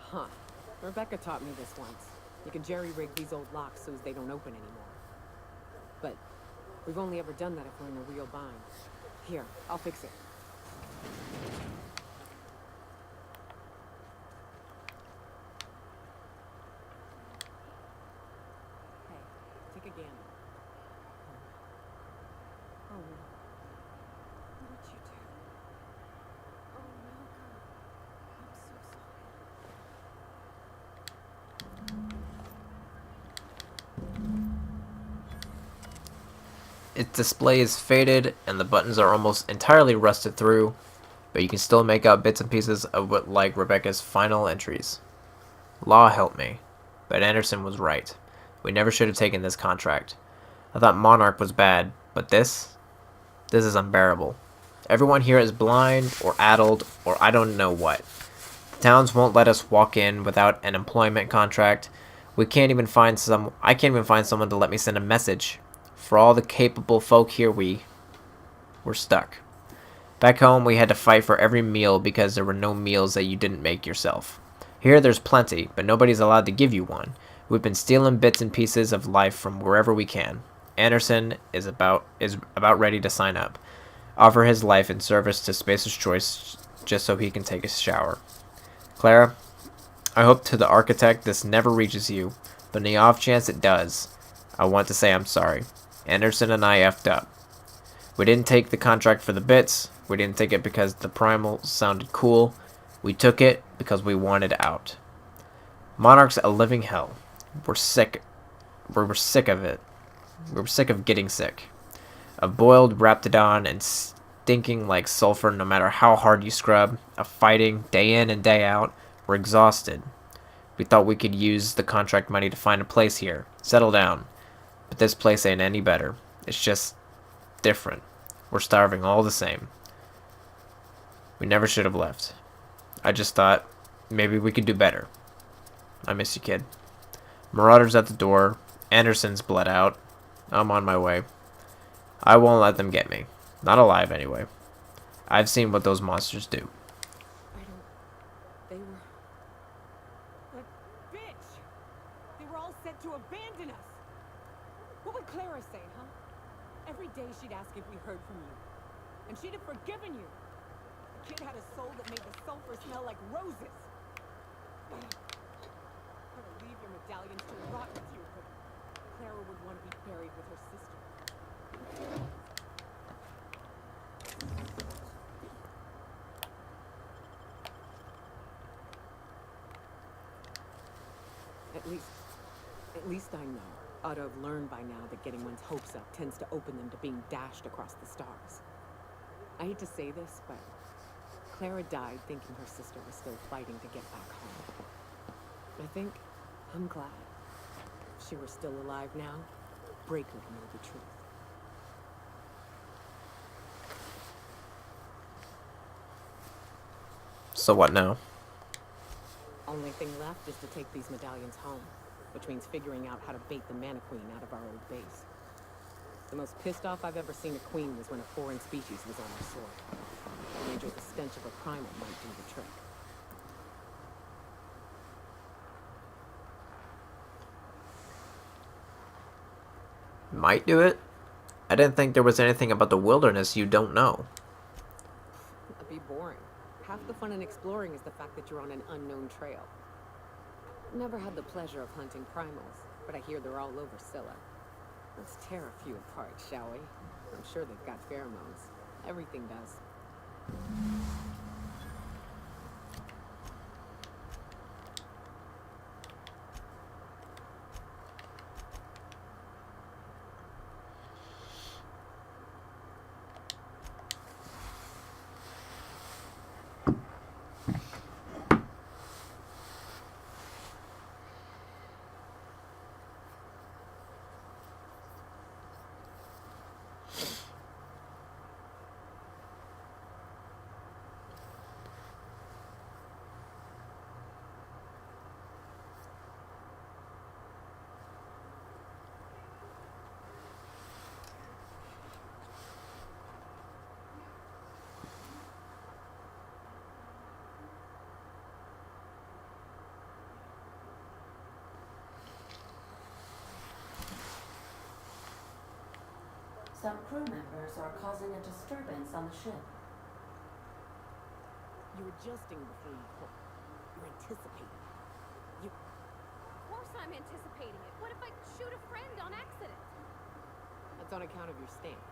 Huh. Rebecca taught me this once. You can jerry-rig these old locks so as they don't open anymore. But we've only ever done that if we're in a real bind. Here, I'll fix it. Hey, take a gander. Oh no. What did you do? Oh no, girl. I'm so sorry. Its display is faded and the buttons are almost entirely rusted through, but you can still make out bits and pieces of what like Rebecca's final entries. Law help me, but Anderson was right. We never should have taken this contract. I thought Monarch was bad, but this is unbearable. Everyone here is blind or addled or I don't know what. The towns won't let us walk in without an employment contract. I can't even find someone to let me send a message. For all the capable folk here, we're stuck. Back home, we had to fight for every meal because there were no meals that you didn't make yourself. Here, there's plenty, but nobody's allowed to give you one. We've been stealing bits and pieces of life from wherever we can. Anderson is about ready to sign up. Offer his life in service to Spacer's Choice just so he can take a shower. Clara, I hope to the architect this never reaches you, but in the off chance it does, I want to say I'm sorry. Anderson and I effed up. We didn't take the contract for the bits. We didn't take it because the primal sounded cool. We took it because we wanted out. Monarch's a living hell. We're sick. We're sick of it. We're sick of getting sick. Of boiled Raptidon and stinking like sulfur no matter how hard you scrub. Of fighting day in and day out. We're exhausted. We thought we could use the contract money to find a place here. Settle down. But this place ain't any better. It's just different. We're starving all the same. We never should have left. I just thought maybe we could do better. I miss you, kid. Marauders at the door. Anderson's bled out. I'm on my way. I won't let them get me. Not alive, anyway. I've seen what those monsters do. They were... But, bitch! They were all set to abandon us! What would Clara say, huh? Every day she'd ask if we heard from you. And she'd have forgiven you. The kid had a soul that made the sulfur smell like roses. Better leave your medallions to rot with you, but Clara would want to be buried with her sister. At least I know. Ought to have learned by now that getting one's hopes up tends to open them to being dashed across the stars. I hate to say this, but Clara died thinking her sister was still fighting to get back home. I think I'm glad. If she were still alive now, Breaker would know the truth. So what now? Only thing left is to take these medallions home, which means figuring out how to bait the Mana Queen out of our old base. The most pissed off I've ever seen a queen was when a foreign species was on our soil. I wager the stench of a primal might do the trick. Might do it? I didn't think there was anything about the wilderness you don't know. That'd be boring. Half the fun in exploring is the fact that you're on an unknown trail. Never had the pleasure of hunting primals, but I hear they're all over Scylla. Let's tear a few apart, shall we? I'm sure they've got pheromones. Everything does. Some crew members are causing a disturbance on the ship. You're adjusting before you hook. You're anticipating. Of course I'm anticipating it. What if I shoot a friend on accident? That's on account of your stance.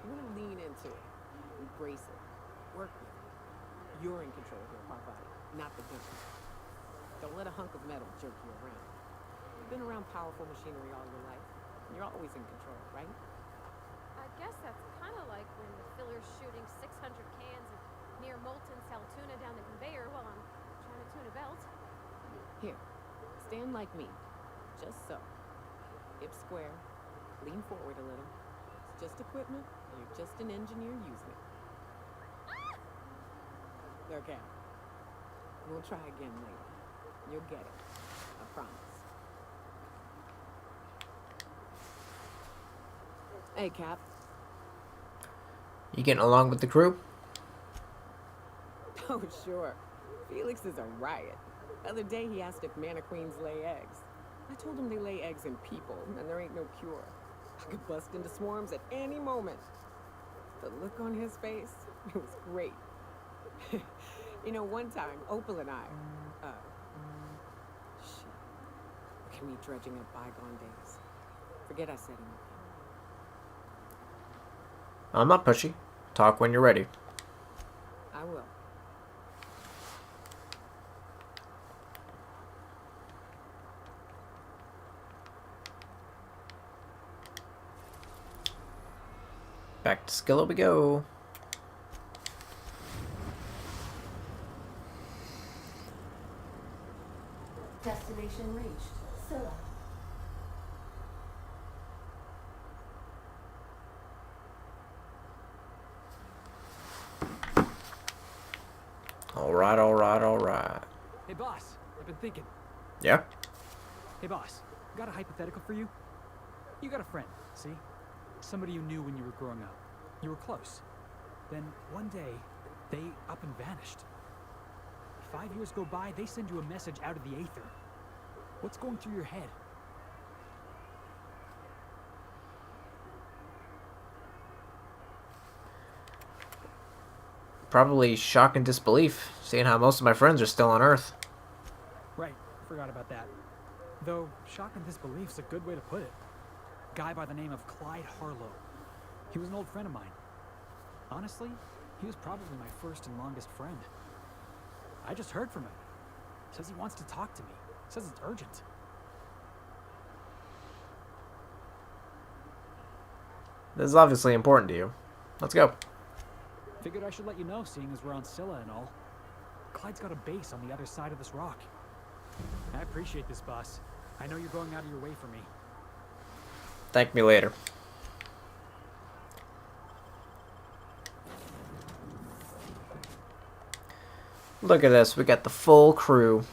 You want to lean into it. Embrace it. Work with it. You're in control of your hard body, not the gun. Don't let a hunk of metal jerk you around. You've been around powerful machinery all your life. You're always in control, right? I guess that's kind of like when the filler's shooting 600 cans of near molten sal tuna down the conveyor while I'm trying to tune a belt. Here, stand like me. Just so. Hips square. Lean forward a little. It's just equipment, and you're just an engineer using it. Okay. We'll try again later. You'll get it. I promise. Hey, Cap. You getting along with the crew? Oh, sure. Felix is a riot. The other day he asked if Mana Queens lay eggs. I told him they lay eggs in people, and there ain't no cure. I could bust into swarms at any moment. The look on his face, it was great. You know, one time, Opal and I, shit. Look at me dredging up bygone days. Forget I said anything. I'm not pushy. Talk when you're ready. I will. Back to Scylla we go. Destination reached. Scylla. Alright, alright, alright. Hey, boss. I've been thinking. Yeah? Hey, boss. Got a hypothetical for you? You got a friend, see? Somebody you knew when you were growing up. You were close. Then, one day, they up and vanished. 5 years go by, they send you a message out of the aether. What's going through your head? Probably shock and disbelief, seeing how most of my friends are still on Earth. Right, forgot about that. Though, shock and disbelief's a good way to put it. Guy by the name of Clyde Harlow. He was an old friend of mine. Honestly, he was probably my first and longest friend. I just heard from him. Says he wants to talk to me. Says it's urgent. This is obviously important to you. Let's go. Figured I should let you know, seeing as we're on Scylla and all. Clyde's got a base on the other side of this rock. I appreciate this, boss. I know you're going out of your way for me. Thank me later. Look at this. We got the full crew.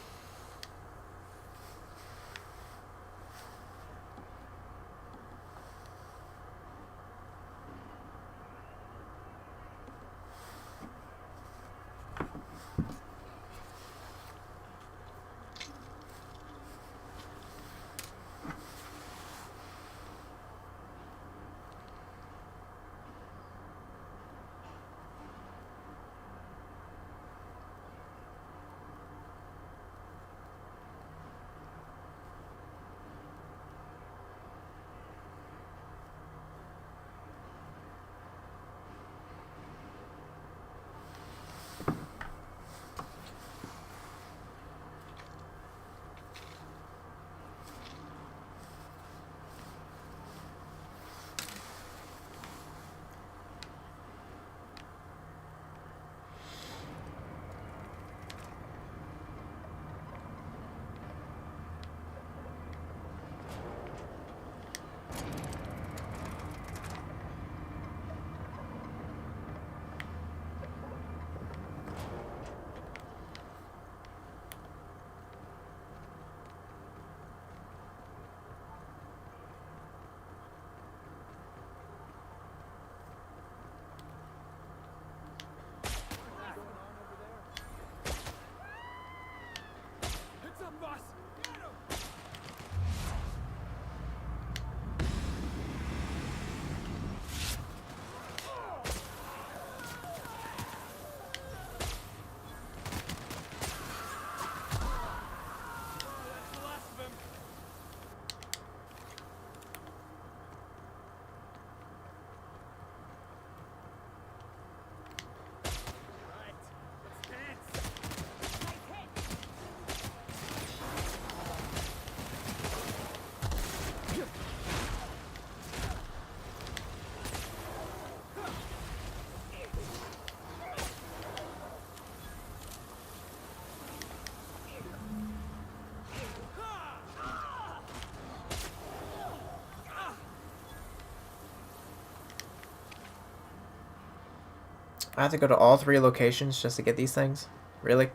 I have to go to all 3 locations just to get these things? Really?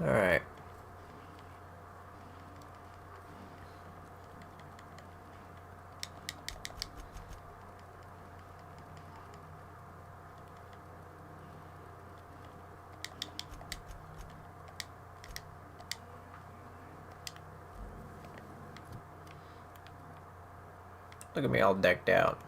Alright. Look at me all decked out.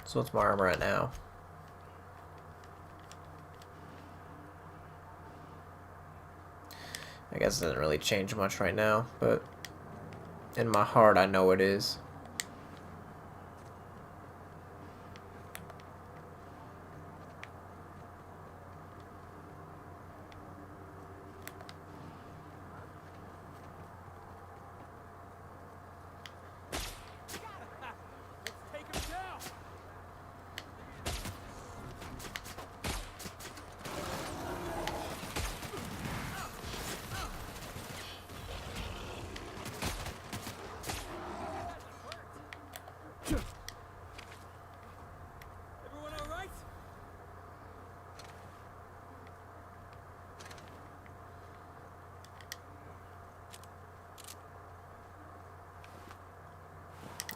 So what's my armor at now? I guess it doesn't really change much right now, but in my heart I know it is.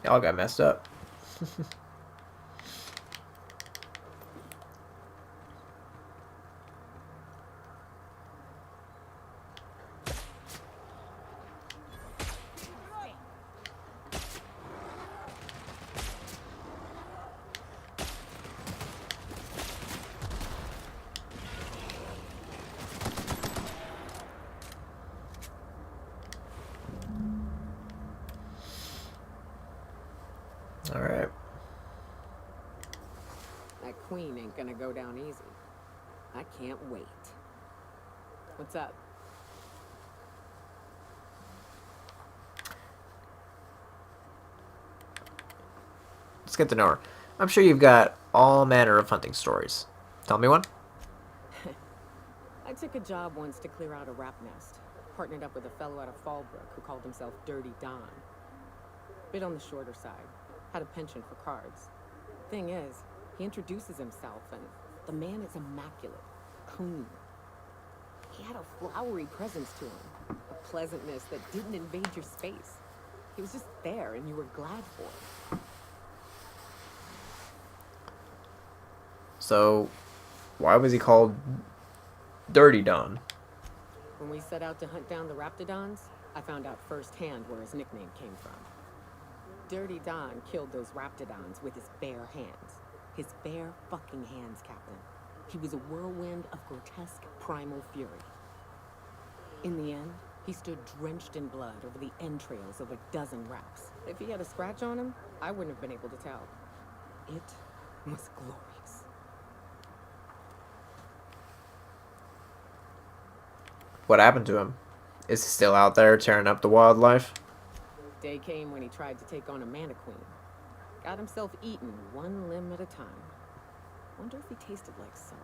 Y'all got messed up. Alright. That queen ain't gonna go down easy. I can't wait. What's up? Let's get to know her. I'm sure you've got all manner of hunting stories. Tell me one. I took a job once to clear out a rap nest. Partnered up with a fellow out of Fallbrook who called himself Dirty Don. Bit on the shorter side. Had a penchant for cards. Thing is, he introduces himself and the man is immaculate. Clean. He had a flowery presence to him. A pleasantness that didn't invade your space. He was just there and you were glad for him. So, why was he called Dirty Don? When we set out to hunt down the Raptidons, I found out firsthand where his nickname came from. Dirty Don killed those Raptidons with his bare hands. His bare fucking hands, Captain. He was a whirlwind of grotesque primal fury. In the end, he stood drenched in blood over the entrails of a dozen raps. If he had a scratch on him, I wouldn't have been able to tell. It was glorious. What happened to him? Is he still out there tearing up the wildlife? Day came when he tried to take on a Mantiqueen. Got himself eaten one limb at a time. Wonder if he tasted like soap.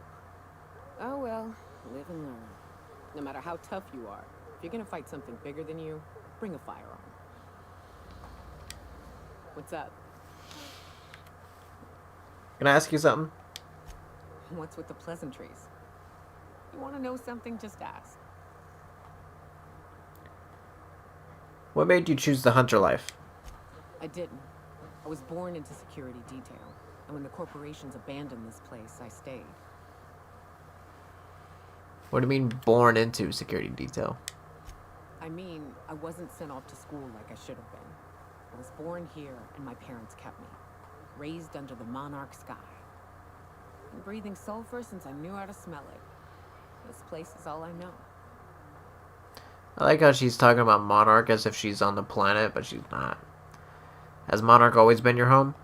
Oh well, live and learn. No matter how tough you are, if you're gonna fight something bigger than you, bring a firearm. What's up? Can I ask you something? What's with the pleasantries? You wanna know something, just ask. What made you choose the hunter life? I didn't. I was born into security detail, and when the corporations abandoned this place, I stayed. What do you mean born into security detail? I mean, I wasn't sent off to school like I should have been. I was born here, and my parents kept me. Raised under the monarch sky. Been breathing sulfur since I knew how to smell it. This place is all I know. I like how she's talking about Monarch as if she's on the planet, but she's not. Has Monarch always been your home?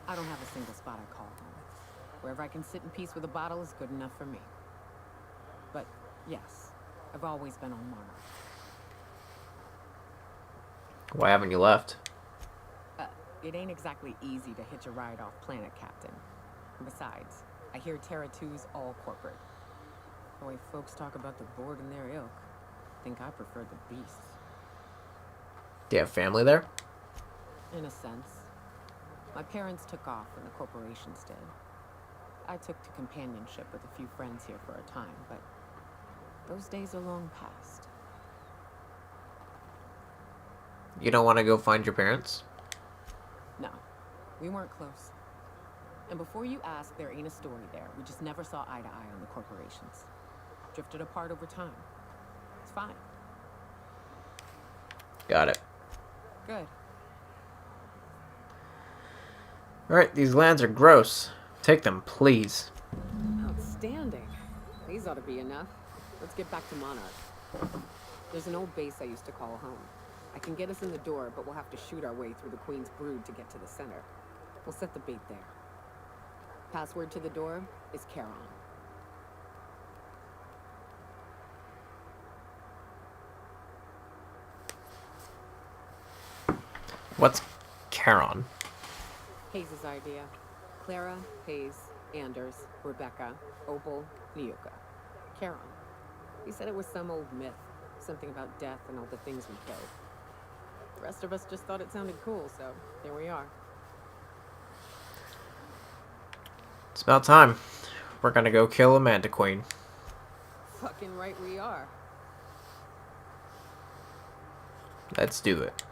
I don't have a single spot I call home. Wherever I can sit in peace with a bottle is good enough for me. But, yes, I've always been on Monarch. Why haven't you left? It ain't exactly easy to hitch a ride off planet, Captain. And besides, I hear Terra 2's all corporate. The way folks talk about the board and their ilk, I think I prefer the beasts. Do you have family there? In a sense. My parents took off when the corporations did. I took to companionship with a few friends here for a time, but those days are long past. You don't want to go find your parents? No, we weren't close. And before you ask, there ain't a story there. We just never saw eye to eye on the corporations. Drifted apart over time. It's fine. Got it. Good. Alright, these lands are gross. Take them, please. Outstanding. These ought to be enough. Let's get back to Monarch. There's an old base I used to call home. I can get us in the door, but we'll have to shoot our way through the Queen's Brood to get to the center. We'll set the bait there. Password to the door is Charon. What's Charon? Hayes' idea. Clara, Hayes, Anders, Rebecca, Opal, Niuka. Charon. He said it was some old myth. Something about death and all the things we killed. The rest of us just thought it sounded cool, so here we are. It's about time. We're gonna go kill a Mantiqueen. Fucking right we are. Let's do it.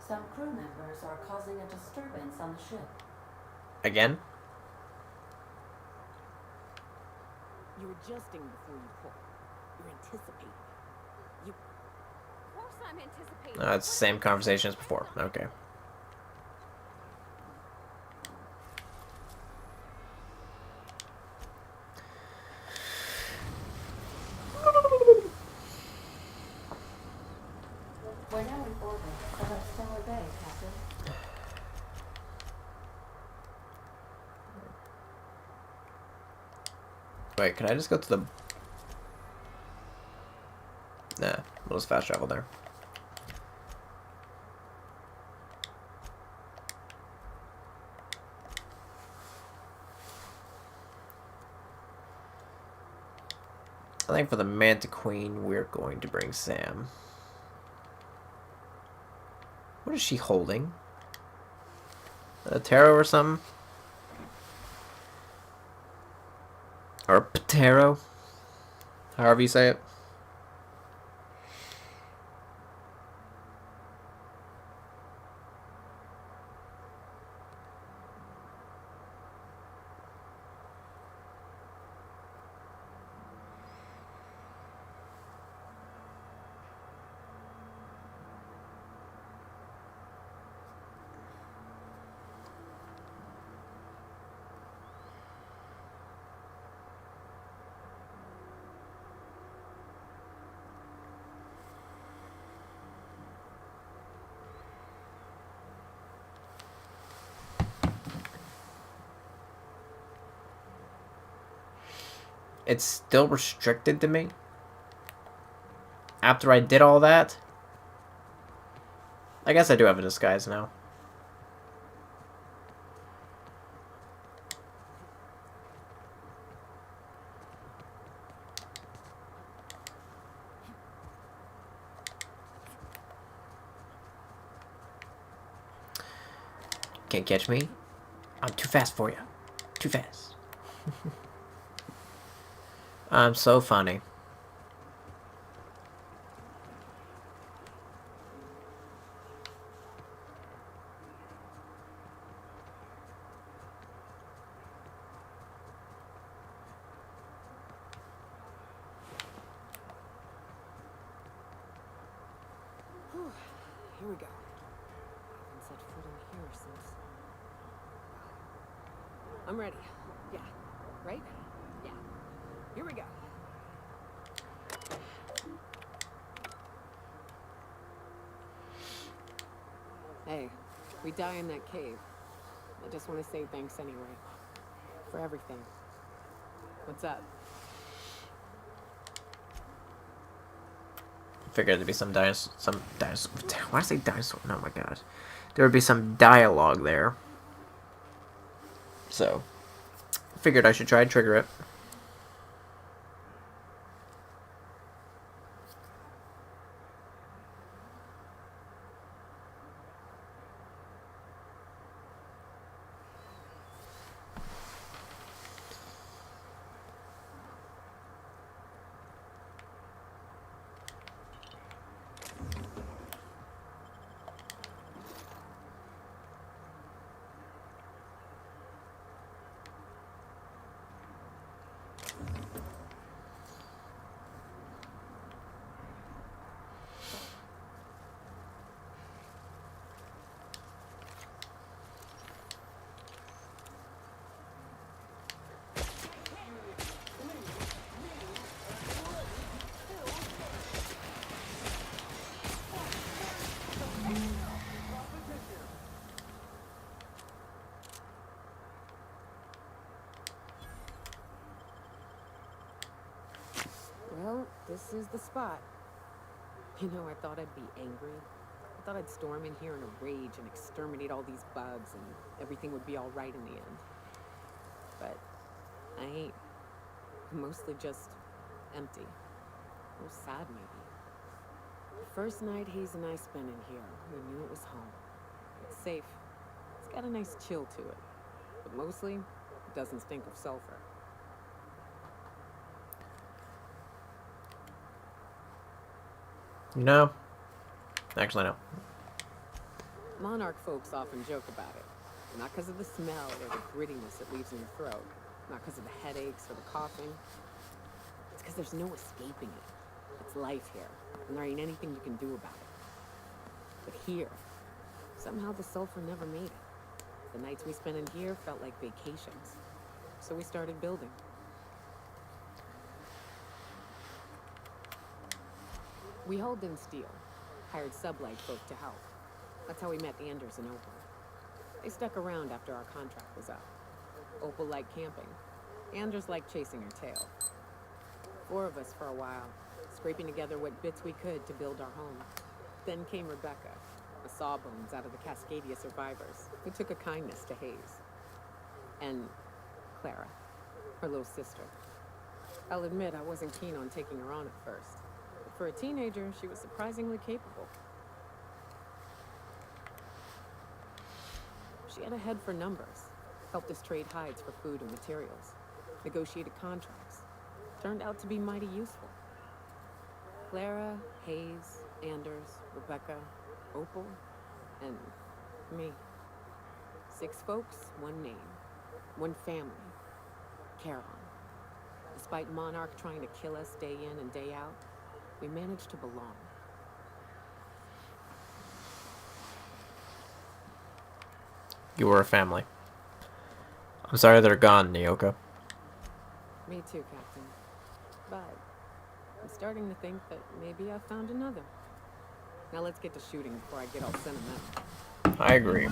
Some crew members are causing a disturbance on the ship. Again? You're adjusting before you pull. You're anticipating. Of course I'm anticipating. It's the same conversation as before. Okay. We're now in orbit above Stellar Bay, Captain. Wait, can I just go to the... Nah, we'll just fast travel there. I think for the Manta Queen, we're going to bring Sam. What is she holding? A tarot or something? Or a patero? However you say it. It's still restricted to me? After I did all that? I guess I do have a disguise now. Can't catch me. I'm too fast for you. Too fast. I'm so funny. Whew. Here we go. I haven't set foot in here since... I'm ready. Yeah. Right? Yeah. Here we go. Hey, we die in that cave. I just want to say thanks anyway. For everything. What's up? Figured there'd be some dinosaur. Why did I say dinosaur? Oh my god. There would be some dialogue there. So, figured I should try and trigger it. Well, this is the spot. You know, I thought I'd be angry. I thought I'd storm in here in a rage and exterminate all these bugs and everything would be all right in the end. But I ain't. I'm mostly just empty. Or sad, maybe. The first night Hayes and I spent in here, we knew it was home. It's safe. It's got a nice chill to it. But mostly, it doesn't stink of sulfur. No. Actually, no. Monarch folks often joke about it. Not because of the smell or the grittiness it leaves in your throat. Not because of the headaches or the coughing. It's because there's no escaping it. It's life here, and there ain't anything you can do about it. But here, somehow the sulfur never made it. The nights we spent in here felt like vacations. So we started building. We hauled in steel, hired sublight folk to help. That's how we met Anders and Opal. They stuck around after our contract was up. Opal liked camping. Anders liked chasing her tail. 4 of us for a while, scraping together what bits we could to build our home. Then came Rebecca, a sawbones out of the Cascadia survivors, who took a kindness to Hayes. And Clara, her little sister. I'll admit I wasn't keen on taking her on at first. But for a teenager, she was surprisingly capable. She had a head for numbers, helped us trade hides for food and materials, negotiated contracts. Turned out to be mighty useful. Clara, Hayes, Anders, Rebecca, Opal, and me. 6 folks, 1 name, 1 family, Charon. Despite Monarch trying to kill us day in and day out, we managed to belong. You were a family. I'm sorry they're gone, Nyoka. Me too, Captain. But I'm starting to think that maybe I found another. Now let's get to shooting before I get all sentimental. I agree.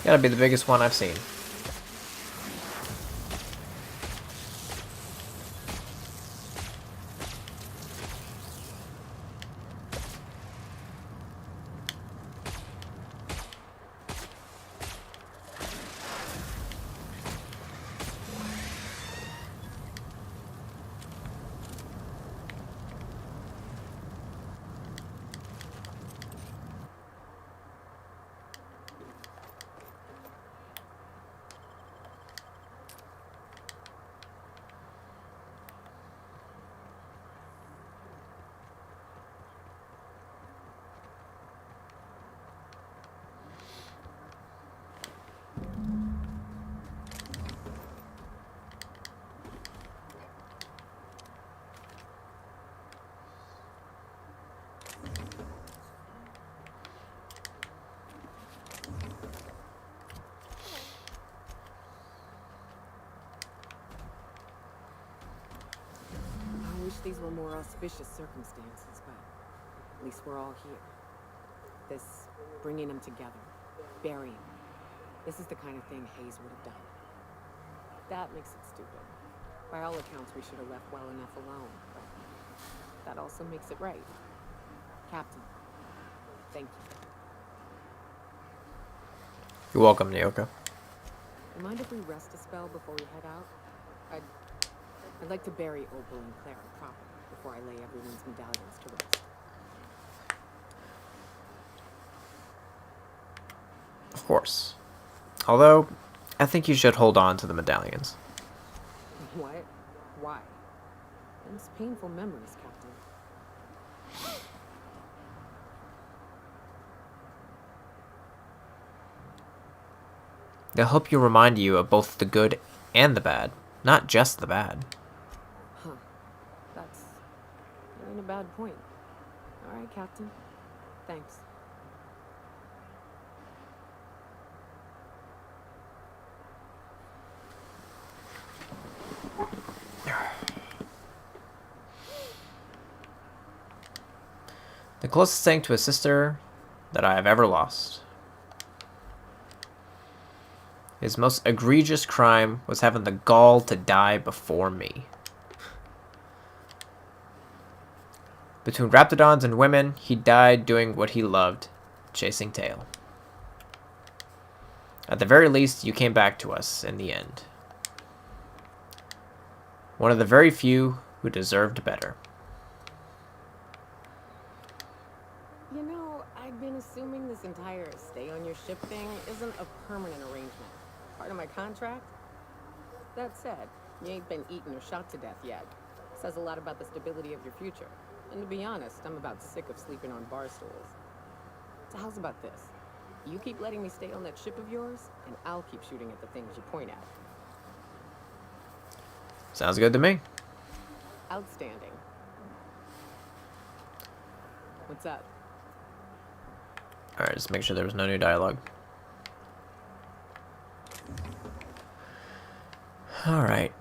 Gotta be the biggest one I've seen. These were more auspicious circumstances, but at least we're all here. This, bringing them together, burying them. This is the kind of thing Hayes would have done. That makes it stupid. By all accounts, we should have left well enough alone, but that also makes it right. Captain, thank you. You're welcome, Nyoka. Mind if we rest a spell before we head out? I'd like to bury Opal and Clara properly before I lay everyone's medallions to rest. Of course. Although, I think you should hold on to the medallions. What? Why? Those painful memories, Captain. They'll help you remind you of both the good and the bad, not just the bad. Huh. That's ain't a bad point. All right, Captain. Thanks. The closest thing to a sister that I have ever lost. His most egregious crime was having the gall to die before me. Between raptidons and women, he died doing what he loved, chasing tail. At the very least, you came back to us in the end. One of the very few who deserved better. You know, I've been assuming this entire stay on your ship thing isn't a permanent arrangement. Part of my contract? That said, you ain't been eaten or shot to death yet. Says a lot about the stability of your future. And to be honest, I'm about sick of sleeping on bar stools. So how's about this? You keep letting me stay on that ship of yours, and I'll keep shooting at the things you point at. Sounds good to me. Outstanding. What's up? Alright, just make sure there was no new dialogue. Alright.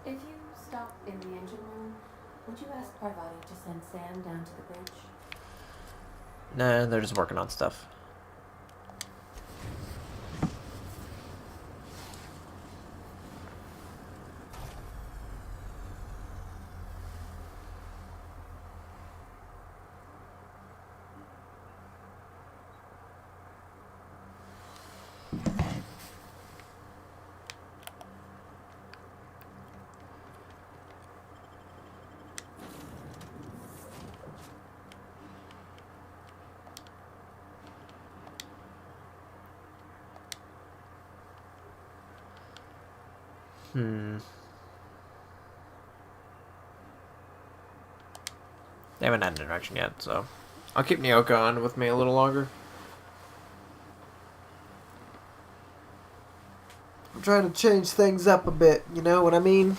If you stop in the engine room, would you ask Parvati to send Sam down to the bridge? Nah, they're just working on stuff. They haven't had an interaction yet, so I'll keep Nyoka on with me a little longer. I'm trying to change things up a bit, you know what I mean?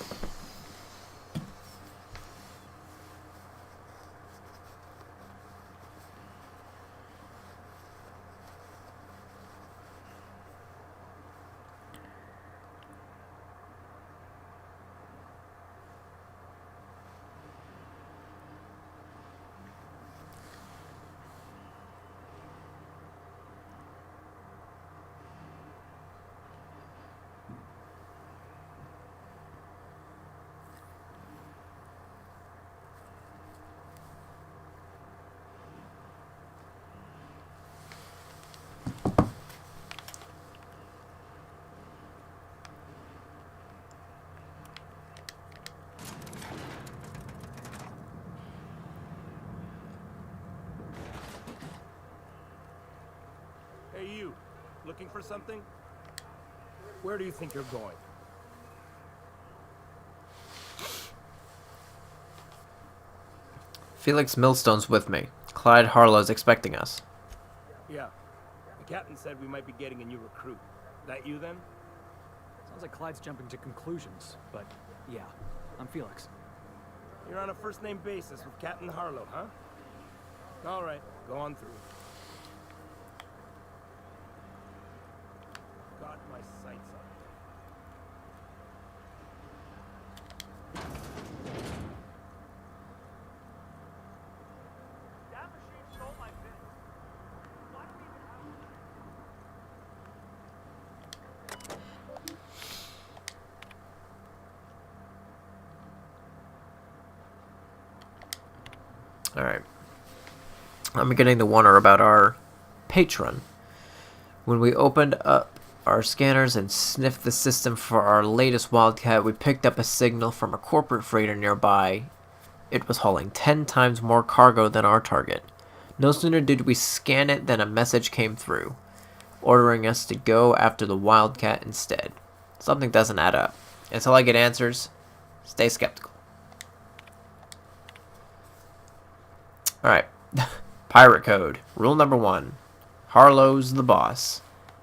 Hey, you. Looking for something? Where do you think you're going? Felix Millstone's with me. Clyde Harlow's expecting us. Yeah. The captain said we might be getting a new recruit. That you then? Sounds like Clyde's jumping to conclusions, but yeah, I'm Felix. You're on a first-name basis with Captain Harlow, huh? All right, go on through. Got my sights on. That machine stole my bit. Why do we even have Alright. I'm beginning to wonder about our patron. When we opened up our scanners and sniffed the system for our latest Wildcat, we picked up a signal from a corporate freighter nearby. It was hauling 10 times more cargo than our target. No sooner did we scan it than a message came through, ordering us to go after the Wildcat instead. Something doesn't add up. Until I get answers, stay skeptical. Alright. Pirate code. Rule number 1. Harlow's the boss.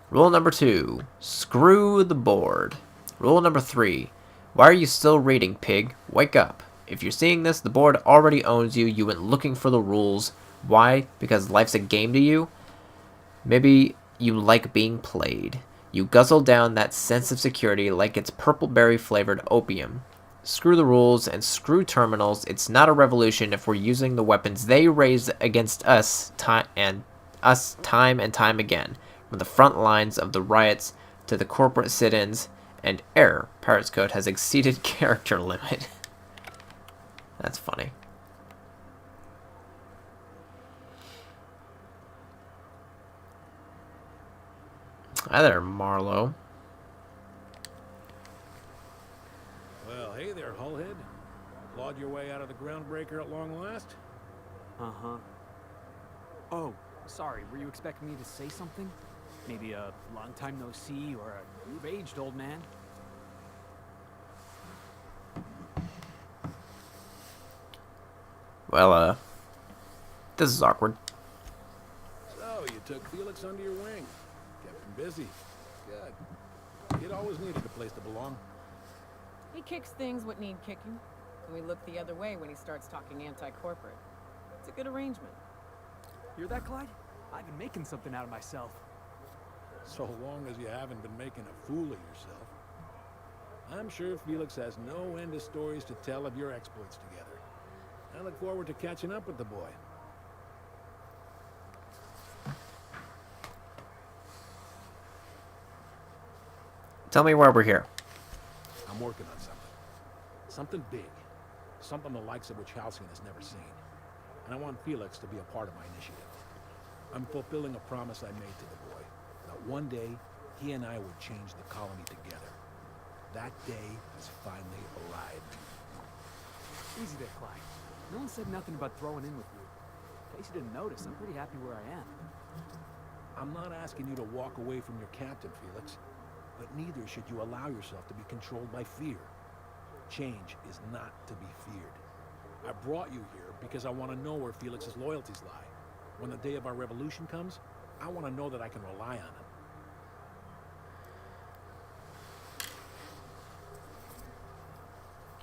Rule number 2. Screw the board. Rule number 3. Why are you still reading, pig? Wake up. If you're seeing this, the board already owns you. You went looking for the rules. Why? Because life's a game to you? Maybe you like being played. You guzzle down that sense of security like it's purple berry flavored opium. Screw the rules and screw terminals. It's not a revolution if we're using the weapons they raised against us time and time again, from the front lines of the riots to the corporate sit-ins. And error. Pirates Code has exceeded character limit. That's funny. Hi there, Marlowe. Well, hey there, Hullhead. Clawed your way out of the groundbreaker at long last? Uh-huh. Oh, sorry, were you expecting me to say something? Maybe a long time no see, or a you've aged, old man? Well, this is awkward. So, you took Felix under your wing. Kept him busy. Good. Kid always needed a place to belong. He kicks things what need kicking, and we look the other way when he starts talking anti-corporate. It's a good arrangement. Hear that, Clyde? I've been making something out of myself. So long as you haven't been making a fool of yourself. I'm sure Felix has no end of stories to tell of your exploits together. I look forward to catching up with the boy. Tell me why we're here. I'm working on something. Something big. Something the likes of which Halcyon has never seen. And I want Felix to be a part of my initiative. I'm fulfilling a promise I made to the boy. That one day, he and I would change the colony together. That day has finally arrived. Easy there, Clyde. No one said nothing about throwing in with you. In case you didn't notice, I'm pretty happy where I am. I'm not asking you to walk away from your captain, Felix. But neither should you allow yourself to be controlled by fear. Change is not to be feared. I brought you here because I want to know where Felix's loyalties lie. When the day of our revolution comes, I want to know that I can rely on him.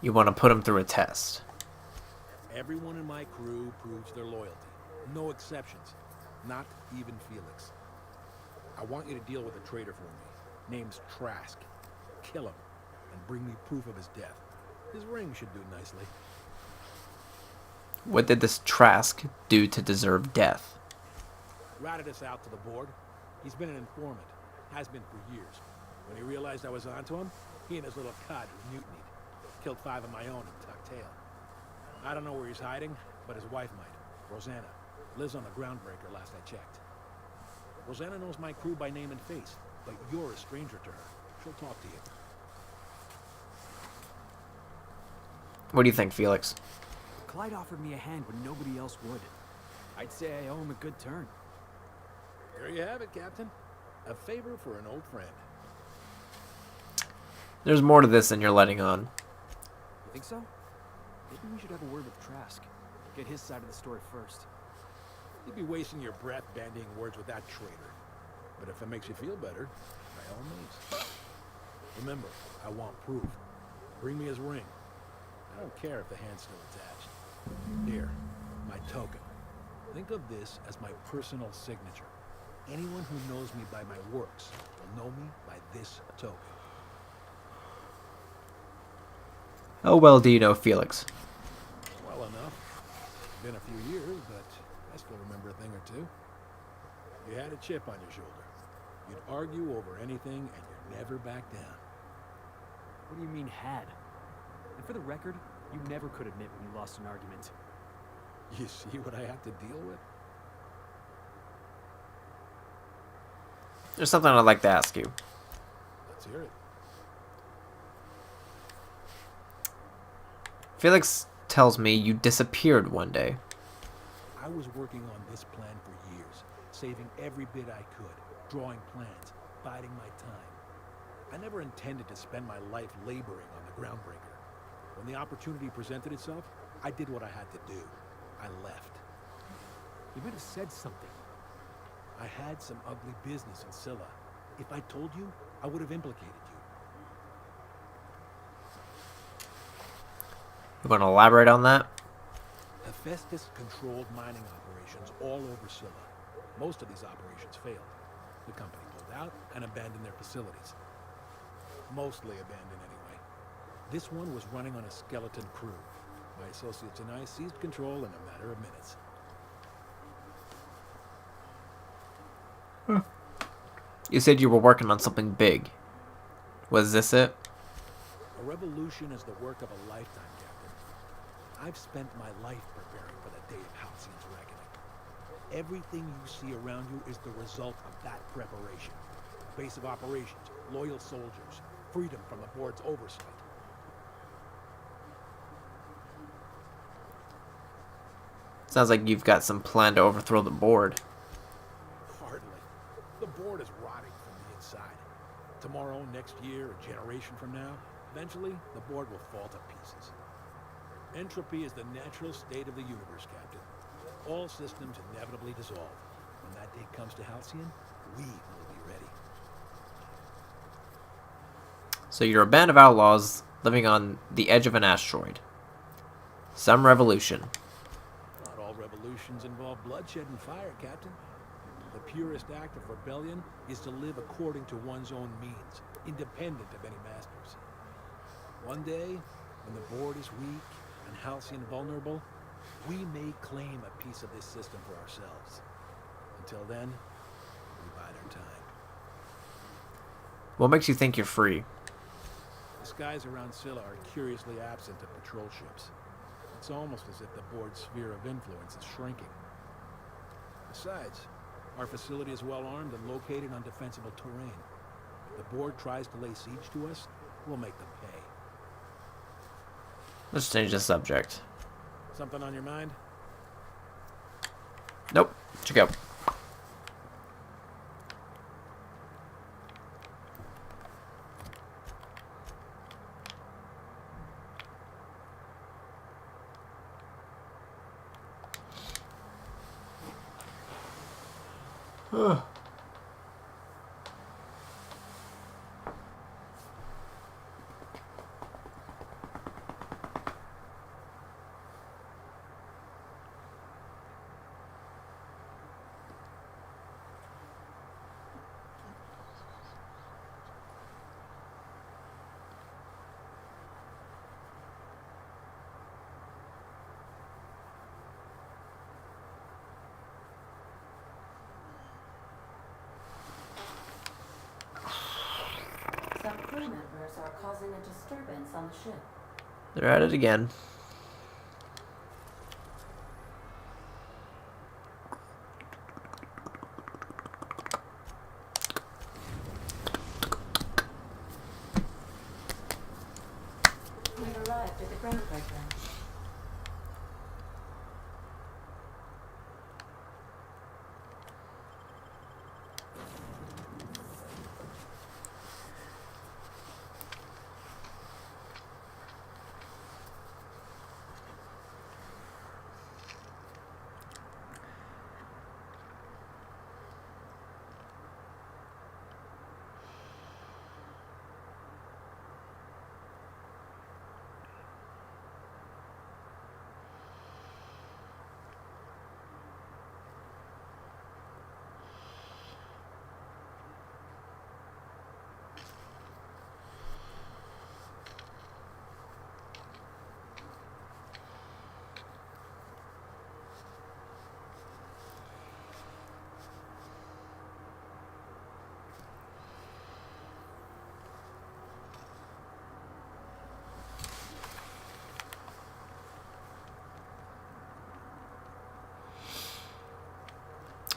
You want to put him through a test. Everyone in my crew proves their loyalty. No exceptions. Not even Felix. I want you to deal with a traitor for me. Name's Trask. Kill him, and bring me proof of his death. His ring should do nicely. What did this Trask do to deserve death? Ratted us out to the board. He's been an informant. Has been for years. When he realized I was onto him, he and his little cod mutinied. Killed 5 of my own and tucked tail. I don't know where he's hiding, but his wife might. Rosanna. Lives on the groundbreaker last I checked. Rosanna knows my crew by name and face, but you're a stranger to her. She'll talk to you. What do you think, Felix? Clyde offered me a hand when nobody else would. I'd say I owe him a good turn. There you have it, Captain. A favor for an old friend. There's more to this than you're letting on. You think so? Maybe we should have a word with Trask. Get his side of the story first. You'd be wasting your breath bandying words with that traitor. But if it makes you feel better, by all means. Remember, I want proof. Bring me his ring. I don't care if the hand's still attached. Here, my token. Think of this as my personal signature. Anyone who knows me by my works will know me by this token. How well do you know Felix? Well enough. Been a few years, but I still remember a thing or two. You had a chip on your shoulder. You'd argue over anything, and you'd never back down. What do you mean, had? And for the record, you never could admit when you lost an argument. You see what I have to deal with? There's something I'd like to ask you. Let's hear it. Felix tells me you disappeared one day. I was working on this plan for years, saving every bit I could, drawing plans, biding my time. I never intended to spend my life laboring on the Groundbreaker. When the opportunity presented itself, I did what I had to do. I left. You might have said something. I had some ugly business in Scylla. If I told you, I would have implicated you. You want to elaborate on that? Hephaestus controlled mining operations all over Scylla. Most of these operations failed. The company pulled out and abandoned their facilities. Mostly abandoned anyway. This one was running on a skeleton crew. My associates and I seized control in a matter of minutes. You said you were working on something big. Was this it? A revolution is the work of a lifetime, Captain. I've spent my life preparing for the day of Halcyon's reckoning. Everything you see around you is the result of that preparation. Base of operations, loyal soldiers, freedom from the board's oversight. Sounds like you've got some plan to overthrow the board. Hardly. The board is rotting from the inside. Tomorrow, next year, a generation from now, eventually the board will fall to pieces. Entropy is the natural state of the universe, Captain. All systems inevitably dissolve. When that day comes to Halcyon, we will be ready. So you're a band of outlaws living on the edge of an asteroid. Some revolution. Not all revolutions involve bloodshed and fire, Captain. The purest act of rebellion is to live according to one's own means, independent of any masters. One day, when the board is weak and Halcyon vulnerable, we may claim a piece of this system for ourselves. Until then, we bide our time. What makes you think you're free? The skies around Scylla are curiously absent of patrol ships. It's almost as if the board's sphere of influence is shrinking. Besides, our facility is well armed and located on defensible terrain. If the board tries to lay siege to us, we'll make them pay. Let's change the subject. Something on your mind? Nope. Check out. Some crew members are causing a disturbance on the ship. They're at it again. We've arrived at the Groundbreaker.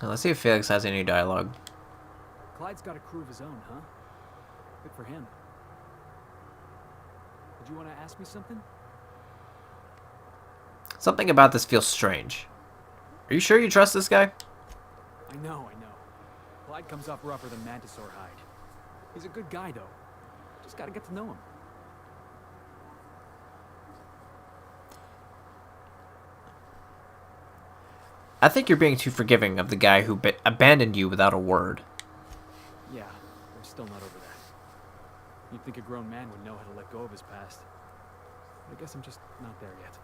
Now, let's see if Felix has any dialogue. Clyde's got a crew of his own, huh? Good for him. Did you want to ask me something? Something about this feels strange. Are you sure you trust this guy? I know. Clyde comes off rougher than Mantisaur hide. He's a good guy, though. Just gotta get to know him. I think you're being too forgiving of the guy who abandoned you without a word. Yeah, I'm still not over that. You'd think a grown man would know how to let go of his past. But I guess I'm just not there yet.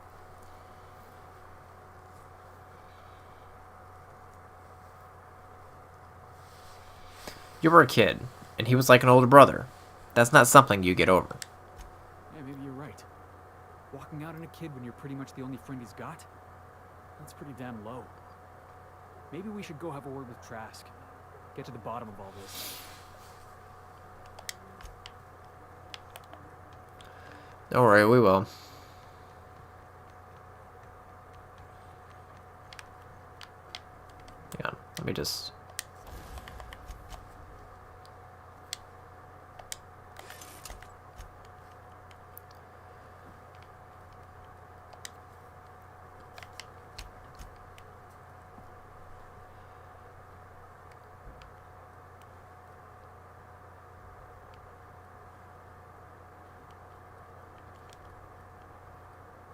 You were a kid, and he was like an older brother. That's not something you get over. Yeah, maybe you're right. Walking out on a kid when you're pretty much the only friend he's got? That's pretty damn low. Maybe we should go have a word with Trask. Get to the bottom of all this. Don't worry, we will. Hang on, let me just...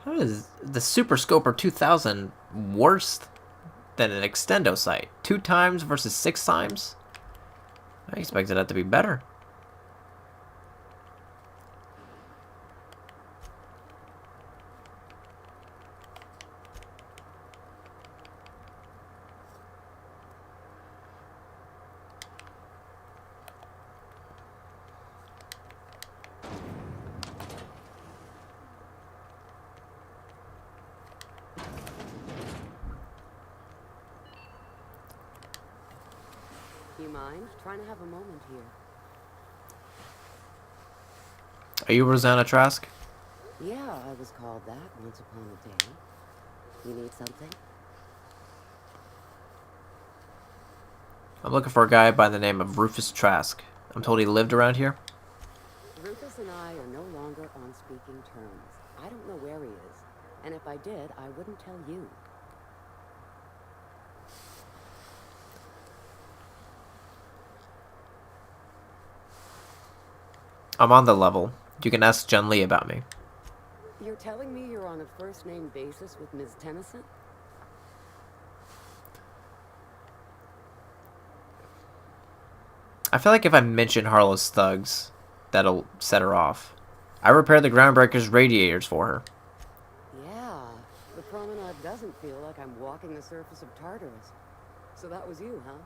How is the Super Scoper 2000 worse than an Extendo sight? 2 times versus 6 times? I expected that to be better. You mind? Trying to have a moment here. Are you Rosanna Trask? Yeah, I was called that once upon a day. You need something? I'm looking for a guy by the name of Rufus Trask. I'm told he lived around here. Rufus and I are no longer on speaking terms. I don't know where he is. And if I did, I wouldn't tell you. I'm on the level. You can ask Jun Lee about me. You're telling me you're on a first-name basis with Ms. Tennyson? I feel like if I mention Harlow's thugs, that'll set her off. I repaired the Groundbreaker's radiators for her. Yeah, the promenade doesn't feel like I'm walking the surface of Tartarus. So that was you, huh?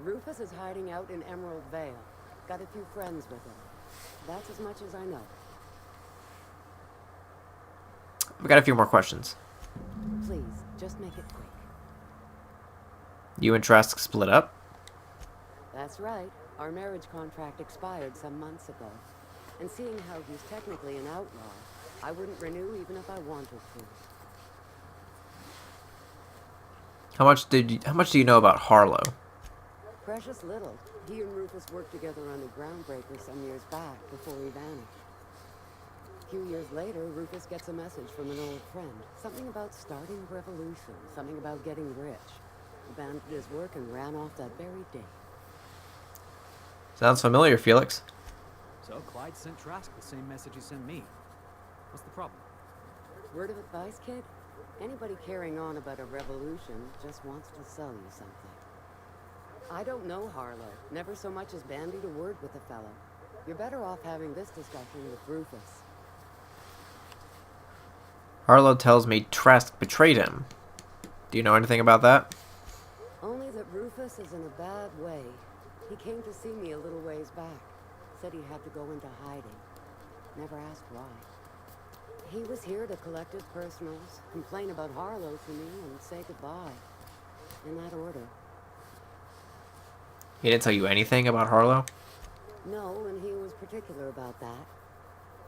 Rufus is hiding out in Emerald Vale. Got a few friends with him. That's as much as I know. We got a few more questions. Please, just make it quick. You and Trask split up? That's right. Our marriage contract expired some months ago. And seeing how he's technically an outlaw, I wouldn't renew even if I wanted to. How much do you know about Harlow? Precious little. He and Rufus worked together on the Groundbreaker some years back before he vanished. A few years later, Rufus gets a message from an old friend. Something about starting a revolution, something about getting rich. Abandoned his work and ran off that very day. Sounds familiar, Felix. So Clyde sent Trask the same message he sent me. What's the problem? Word of advice, kid? Anybody carrying on about a revolution just wants to sell you something. I don't know Harlow. Never so much as bandied a word with the fellow. You're better off having this discussion with Rufus. Harlow tells me Trask betrayed him. Do you know anything about that? Only that Rufus is in a bad way. He came to see me a little ways back. Said he had to go into hiding. Never asked why. He was here to collect his personals, complain about Harlow to me, and say goodbye. In that order. He didn't tell you anything about Harlow? No, and he was particular about that.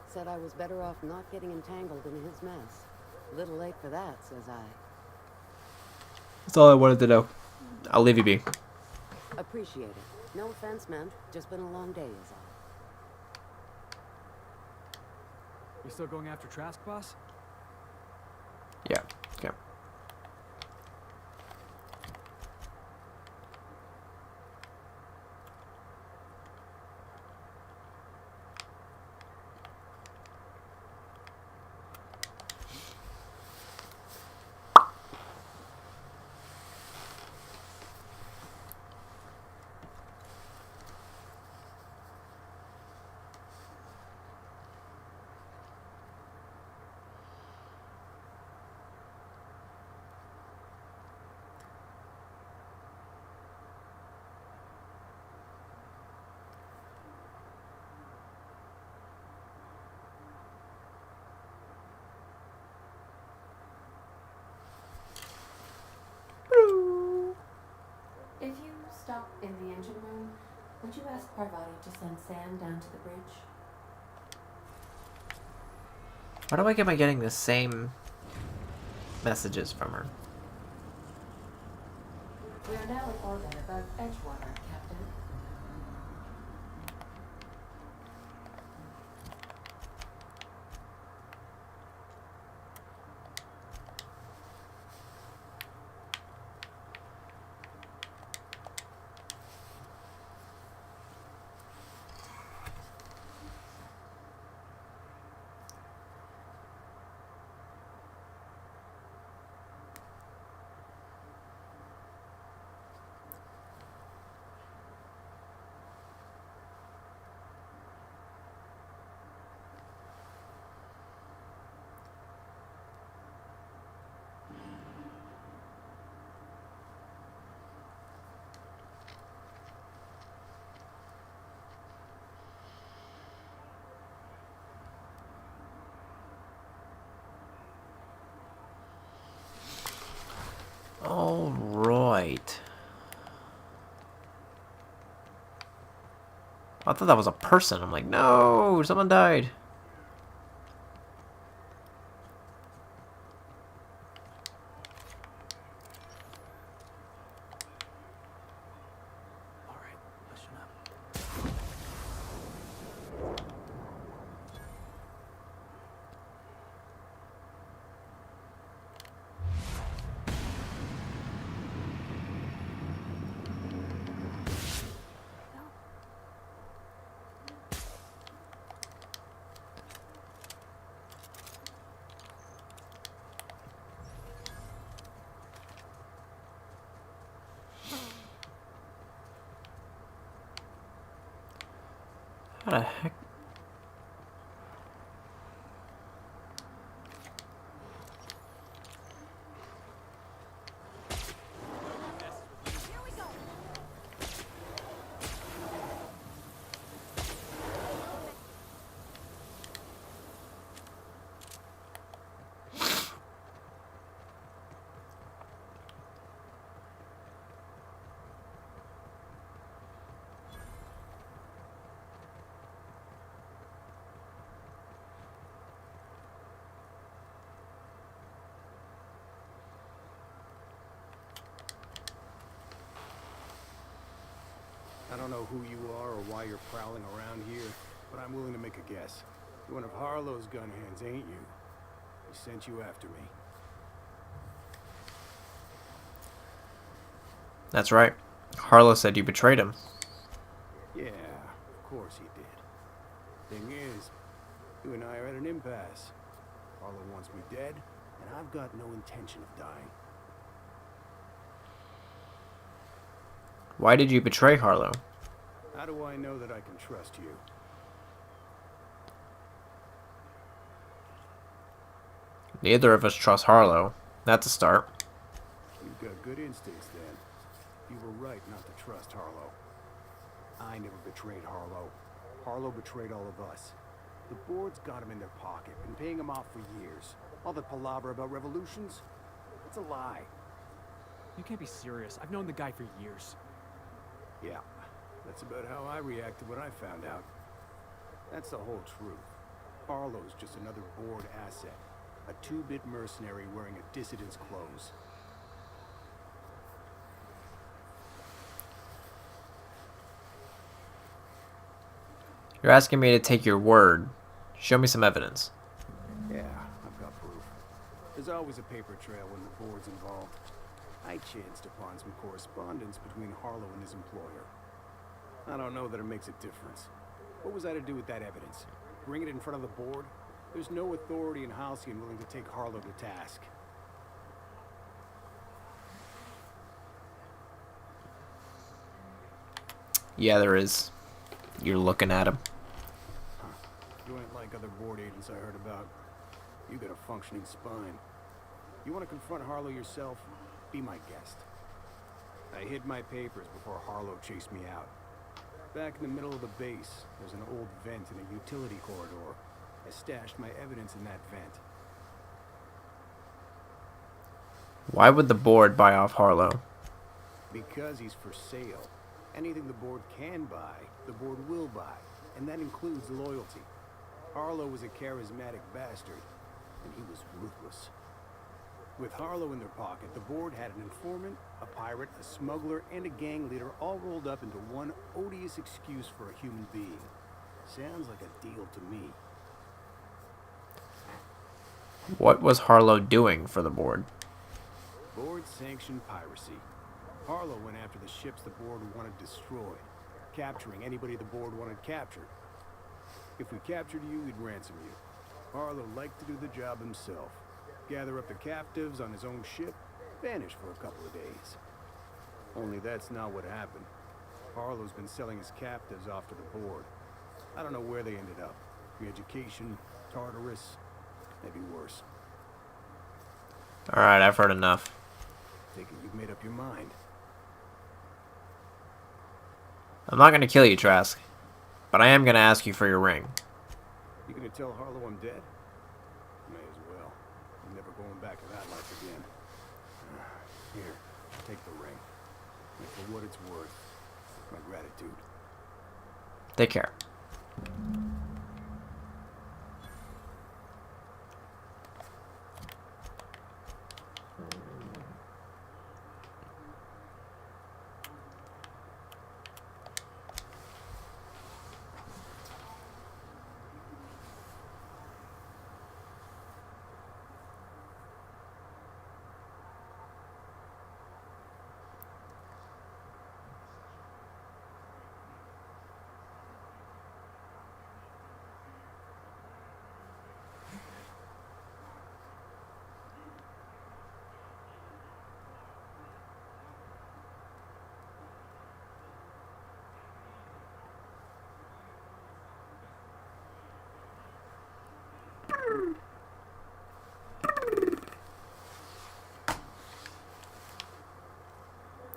Said I was better off not getting entangled in his mess. Little late for that, says I. That's all I wanted to know. I'll leave you be. Appreciate it. No offense, man. Just been a long day, is all. You still going after Trask, boss? Yeah. Okay. If you stop in the engine room, would you ask Parvati to send Sam down to the bridge? Why do I am I getting the same messages from her? We are now in orbit above Edgewater, Captain. All right. I thought that was a person. I'm like, no, someone died. How the heck? I don't know who you are or why you're prowling around here, but I'm willing to make a guess. You're one of Harlow's gun hands, ain't you? He sent you after me. That's right. Harlow said you betrayed him. Yeah, of course he did. Thing is, you and I are at an impasse. Harlow wants me dead, and I've got no intention of dying. Why did you betray Harlow? How do I know that I can trust you? Neither of us trust Harlow. That's a start. You've got good instincts then. You were right not to trust Harlow. I never betrayed Harlow. Harlow betrayed all of us. The board's got him in their pocket, been paying him off for years. All the palaver about revolutions, it's a lie. You can't be serious. I've known the guy for years. Yeah, that's about how I reacted when I found out. That's the whole truth. Harlow's just another board asset. A two-bit mercenary wearing a dissident's clothes. You're asking me to take your word. Show me some evidence. Yeah, I've got proof. There's always a paper trail when the board's involved. I chanced upon some correspondence between Harlow and his employer. I don't know that it makes a difference. What was I to do with that evidence? Bring it in front of the board? There's no authority in Halcyon willing to take Harlow to task. Yeah, there is. You're looking at him. Huh. You ain't like other board agents I heard about. You got a functioning spine. You want to confront Harlow yourself? Be my guest. I hid my papers before Harlow chased me out. Back in the middle of the base, there's an old vent in a utility corridor. I stashed my evidence in that vent. Why would the board buy off Harlow? Because he's for sale. Anything the board can buy, the board will buy. And that includes loyalty. Harlow was a charismatic bastard, and he was ruthless. With Harlow in their pocket, the board had an informant, a pirate, a smuggler, and a gang leader all rolled up into one odious excuse for a human being. Sounds like a deal to me. What was Harlow doing for the board? Board-sanctioned piracy. Harlow went after the ships the board wanted destroyed, capturing anybody the board wanted captured. If we captured you, we'd ransom you. Harlow liked to do the job himself. Gather up the captives on his own ship, vanish for a couple of days. Only that's not what happened. Harlow's been selling his captives off to the board. I don't know where they ended up. Re-education, Tartarus, maybe worse. Alright, I've heard enough. Take it you've made up your mind. I'm not gonna kill you, Trask. But I am gonna ask you for your ring. You gonna tell Harlow I'm dead? May as well. I'm never going back to that life again. Here, take the ring. And for what it's worth, my gratitude. Take care.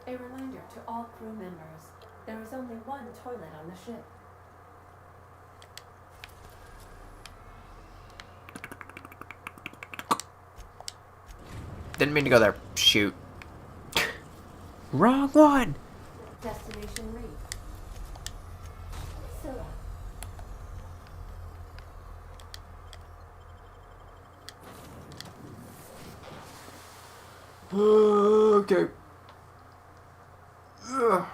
A reminder to all crew members, there is only one toilet on the ship. Didn't mean to go there. Shoot. Wrong one! Destination reached. Scylla. Okay. Ugh.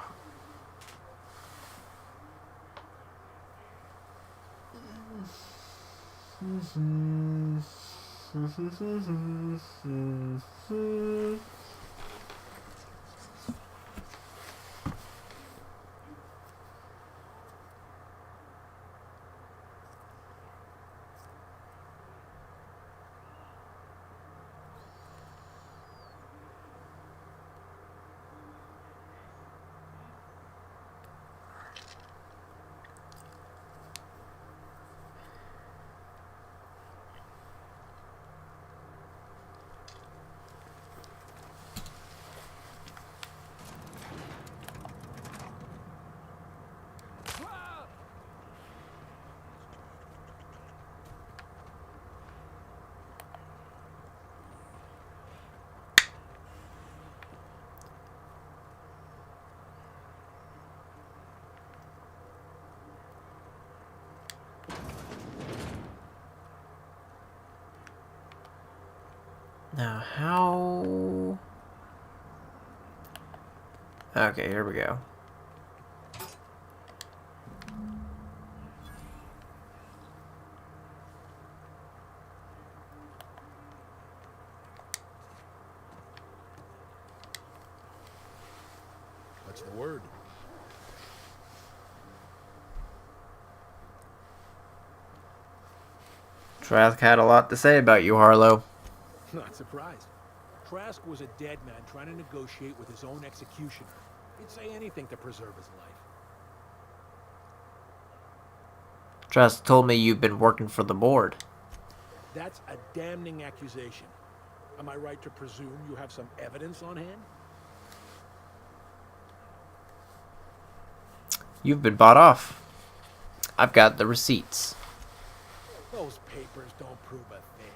Now, how... Okay, here we go. What's the word? Trask had a lot to say about you, Harlow. Not surprised. Trask was a dead man trying to negotiate with his own executioner. He'd say anything to preserve his life. Trask told me you've been working for the board. That's a damning accusation. Am I right to presume you have some evidence on hand? You've been bought off. I've got the receipts. Those papers don't prove a thing.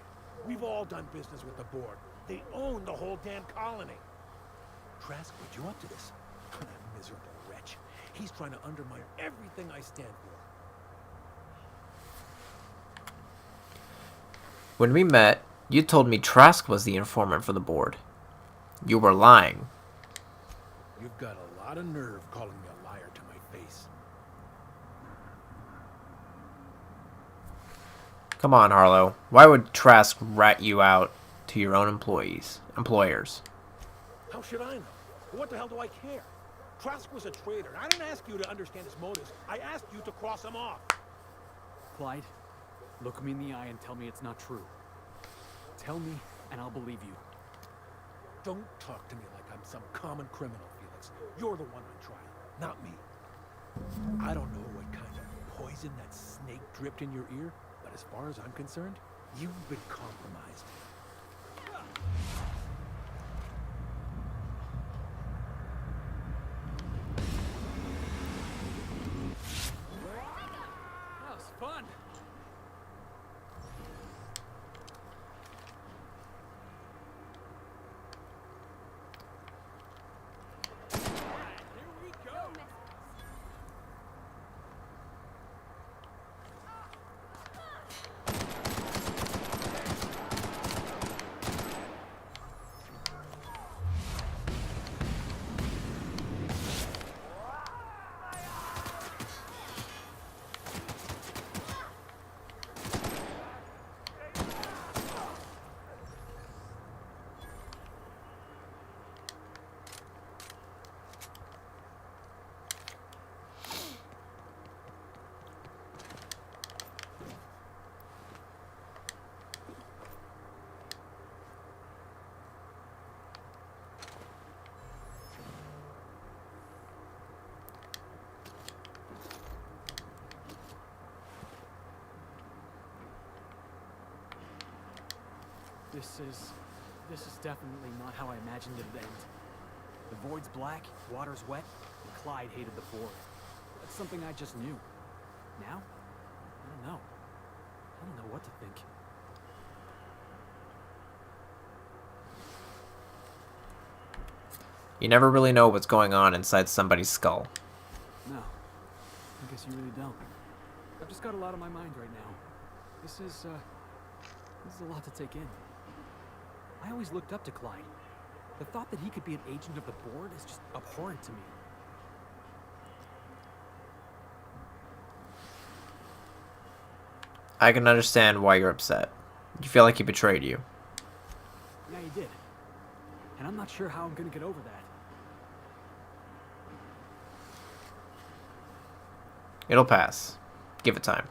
We've all done business with the board. They own the whole damn colony. Trask put you up to this. What a miserable wretch. He's trying to undermine everything I stand for. When we met, you told me Trask was the informant for the board. You were lying. You've got a lot of nerve calling me a liar to my face. Come on, Harlow. Why would Trask rat you out to your own employers? How should I know? What the hell do I care? Trask was a traitor. I didn't ask you to understand his motives. I asked you to cross him off. Clyde, look me in the eye and tell me it's not true. Tell me, and I'll believe you. Don't talk to me like I'm some common criminal, Felix. You're the one on trial, not me. I don't know what kind of poison that snake dripped in your ear, but as far as I'm concerned, you've been compromised. That was fun. This is definitely not how I imagined it'd end. The void's black, water's wet, and Clyde hated the board. That's something I just knew. Now? I don't know. I don't know what to think. You never really know what's going on inside somebody's skull. No. I guess you really don't. I've just got a lot on my mind right now. This is a lot to take in. I always looked up to Clyde. The thought that he could be an agent of the board is just abhorrent to me. I can understand why you're upset. You feel like he betrayed you. Yeah, he did. And I'm not sure how I'm gonna get over that. It'll pass. Give it time.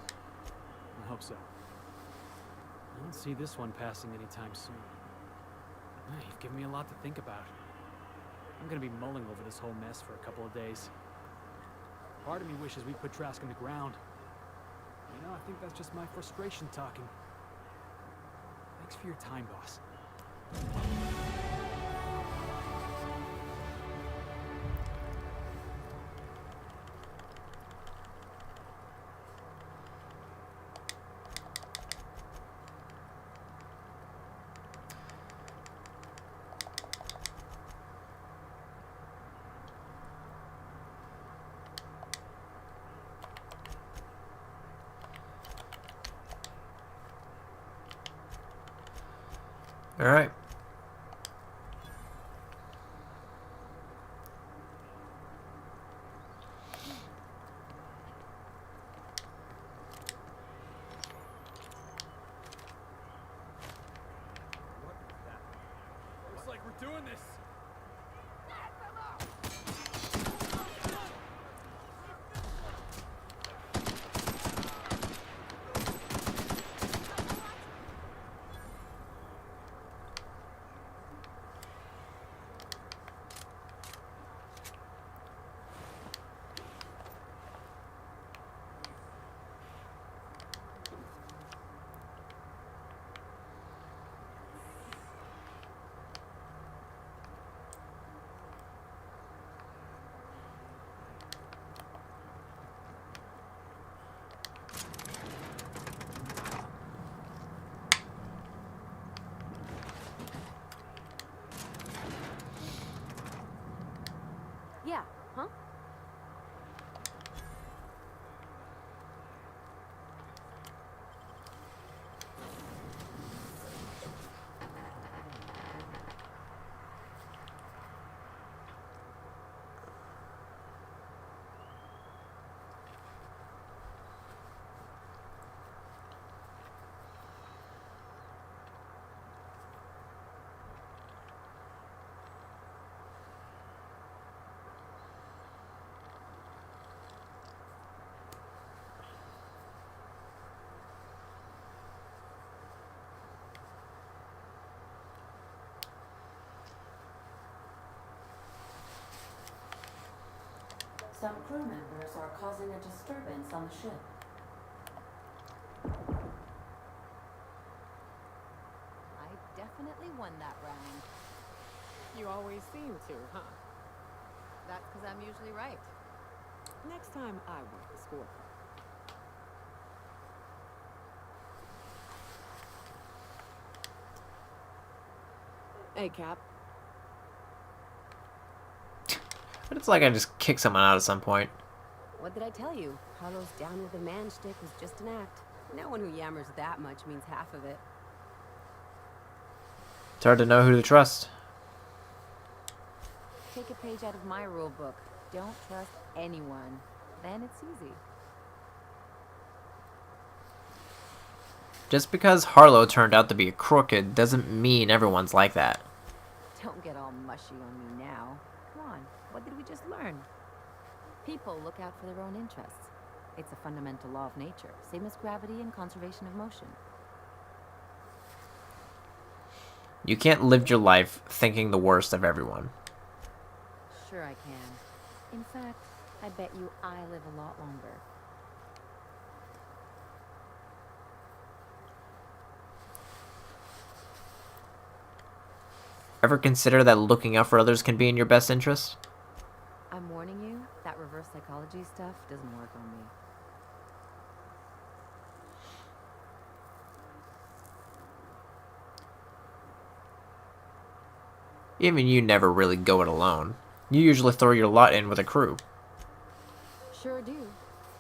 I hope so. I don't see this one passing anytime soon. You've given me a lot to think about. I'm gonna be mulling over this whole mess for a couple of days. Part of me wishes we put Trask in the ground. You know, I think that's just my frustration talking. Thanks for your time, boss. All right. Looks like we're doing this. huh? Some crew members are causing a disturbance on the ship. I definitely won that round. You always seem to, huh? That's because I'm usually right. Next time I work the score. Hey, Cap. But it's like I just kick someone out at some point. What did I tell you? Harlow's down with the man shtick was just an act. No one who yammers that much means half of it. It's hard to know who to trust. Take a page out of my rule book. Don't trust anyone. Then it's easy. Just because Harlow turned out to be a crooked doesn't mean everyone's like that. Don't get all mushy on me now. Come on, what did we just learn? People look out for their own interests. It's a fundamental law of nature, same as gravity and conservation of motion. You can't live your life thinking the worst of everyone. Sure I can. In fact, I bet you I live a lot longer. Ever consider that looking out for others can be in your best interest? I'm warning you, that reverse psychology stuff doesn't work on me. Even you never really go it alone. You usually throw your lot in with a crew. Sure do.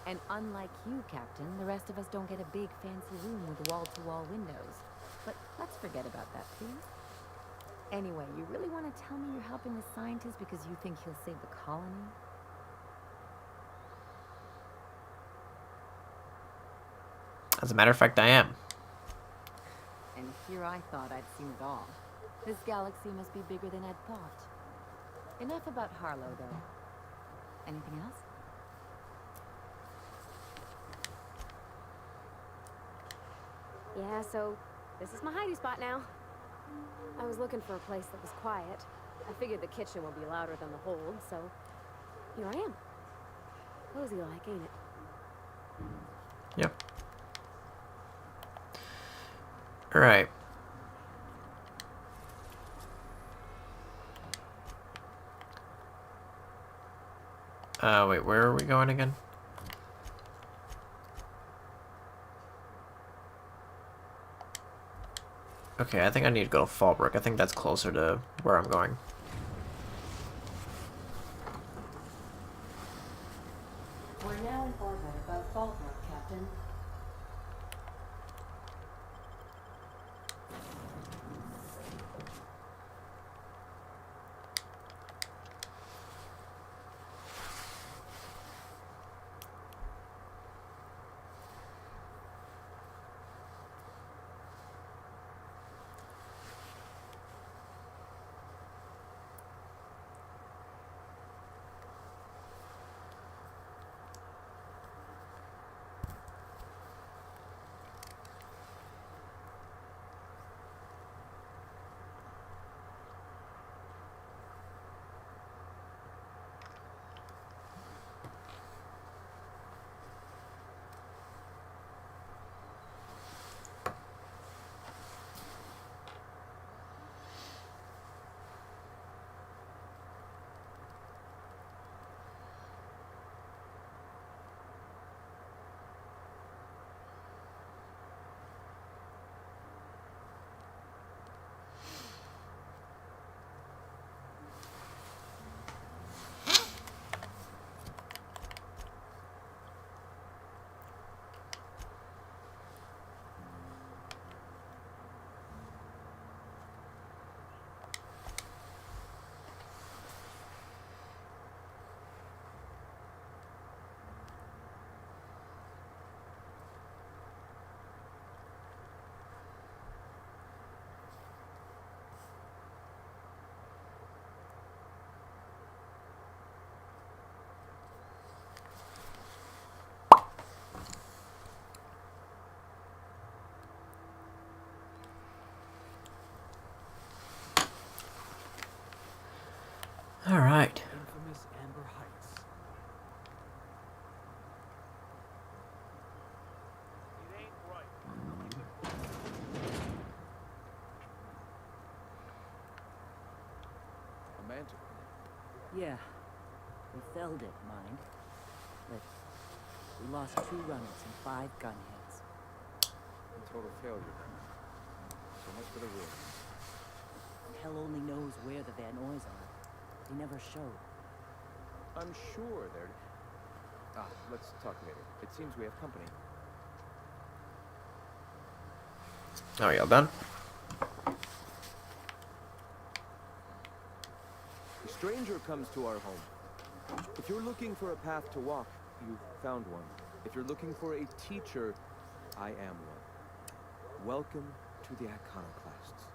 And unlike you, Captain, the rest of us don't get a big fancy room with wall-to-wall windows. But let's forget about that, please. Anyway, you really want to tell me you're helping the scientist because you think he'll save the colony? As a matter of fact, I am. And here I thought I'd seen it all. This galaxy must be bigger than I'd thought. Enough about Harlow, though. Anything else? Yeah, so this is my hiding spot now. I was looking for a place that was quiet. I figured the kitchen would be louder than the hold, so here I am. Cozy like, ain't it? Yep. Alright. Wait, where are we going again? Okay, I think I need to go to Fallbrook. I think that's closer to where I'm going. We're now in orbit above Fallbrook, Captain. All right. Infamous Amber Heights. A mantle. Yeah. We felled it, mind. But we lost 2 runners and 5 gunheads. A total failure then. So much for the ruin. Hell only knows where the Van Noys are. They never showed. I'm sure they're... let's talk later. It seems we have company. Are y'all done? A stranger comes to our home. If you're looking for a path to walk, you've found one. If you're looking for a teacher, I am one. Welcome to the Iconoclasts.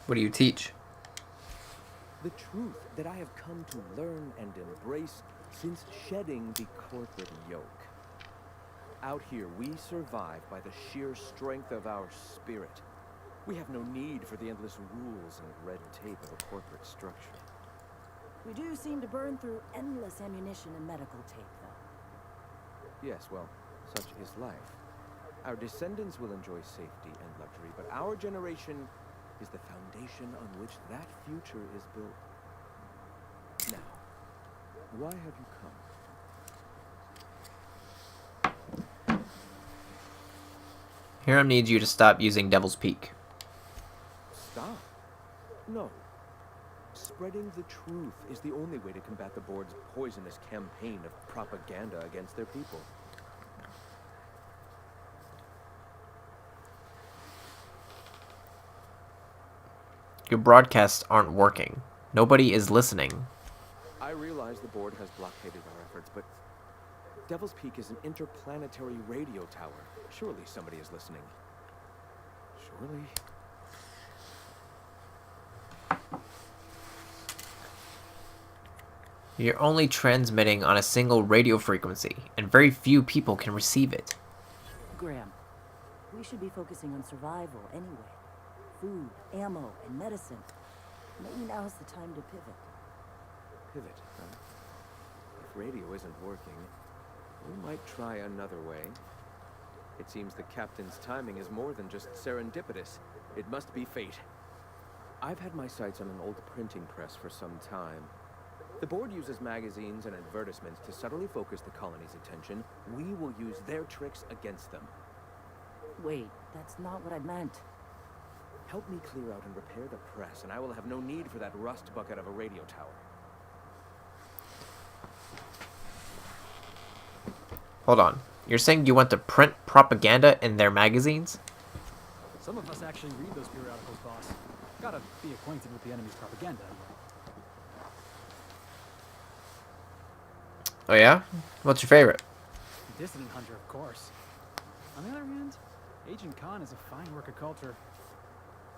What do you teach? The truth that I have come to learn and embrace since shedding the corporate yoke. Out here, we survive by the sheer strength of our spirit. We have no need for the endless rules and red tape of a corporate structure. We do seem to burn through endless ammunition and medical tape, though. Yes, well, such is life. Our descendants will enjoy safety and luxury, but our generation is the foundation on which that future is built. Now, why have you come? Hiram needs you to stop using Devil's Peak. Stop? No. Spreading the truth is the only way to combat the board's poisonous campaign of propaganda against their people. Your broadcasts aren't working. Nobody is listening. I realize the board has blockaded our efforts, but Devil's Peak is an interplanetary radio tower. Surely somebody is listening. Surely. You're only transmitting on a single radio frequency, and very few people can receive it. Graham, we should be focusing on survival anyway. Food, ammo, and medicine. Maybe now's the time to pivot. Pivot, huh? If radio isn't working, we might try another way. It seems the captain's timing is more than just serendipitous. It must be fate. I've had my sights on an old printing press for some time. The board uses magazines and advertisements to subtly focus the colony's attention. We will use their tricks against them. Wait, that's not what I meant. Help me clear out and repair the press, and I will have no need for that rust bucket of a radio tower. Hold on. You're saying you want to print propaganda in their magazines? Some of us actually read those periodicals, boss. Gotta be acquainted with the enemy's propaganda. Oh yeah? What's your favorite? Dissident Hunter, of course. On the other hand, Agent Khan is a fine work of culture.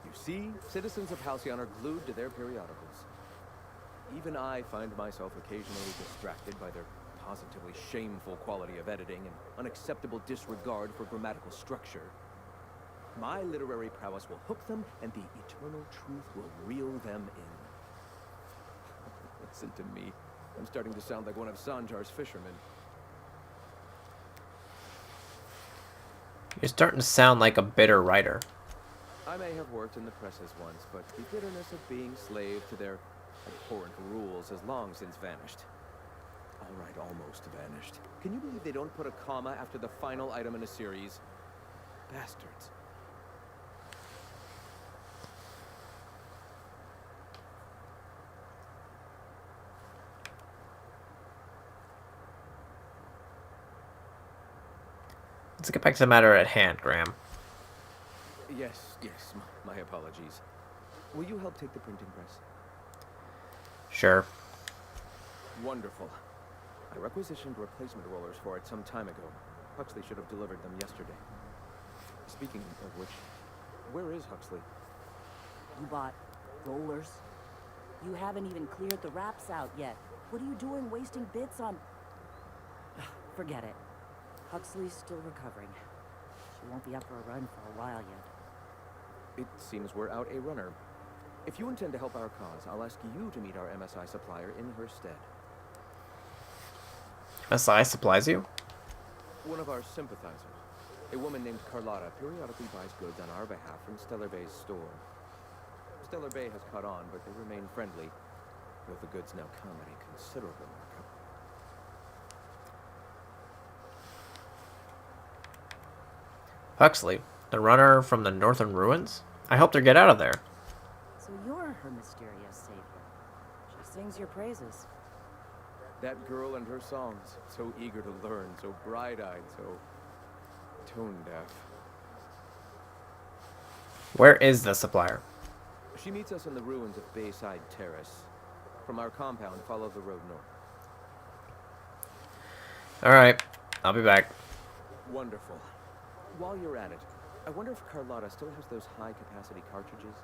You see, citizens of Halcyon are glued to their periodicals. Even I find myself occasionally distracted by their positively shameful quality of editing and unacceptable disregard for grammatical structure. My literary prowess will hook them, and the eternal truth will reel them in. Listen to me. I'm starting to sound like one of Sanjar's fishermen. You're starting to sound like a bitter writer. I may have worked in the presses once, but the bitterness of being slave to their abhorrent rules has long since vanished. All right, almost vanished. Can you believe they don't put a comma after the final item in a series? Bastards. Let's get back to the matter at hand, Graham. Yes, my apologies. Will you help take the printing press? Sure. Wonderful. I requisitioned replacement rollers for it some time ago. Huxley should have delivered them yesterday. Speaking of which, where is Huxley? You bought rollers? You haven't even cleared the wraps out yet. What are you doing wasting bits on... Forget it. Huxley's still recovering. We won't be up for a run for a while yet. It seems we're out a runner. If you intend to help our cause, I'll ask you to meet our MSI supplier in her stead. MSI supplies you? One of our sympathizers. A woman named Carlotta periodically buys goods on our behalf from Stellar Bay's store. Stellar Bay has caught on, but they remain friendly, though the goods now come at a considerable markup. Huxley, the runner from the Northern Ruins? I helped her get out of there. So you're her mysterious savior. She sings your praises. That girl and her songs, so eager to learn, so bright-eyed, so tone-deaf. Where is the supplier? She meets us in the ruins of Bayside Terrace. From our compound, follow the road north. Alright, I'll be back. Wonderful. While you're at it, I wonder if Carlotta still has those high-capacity cartridges?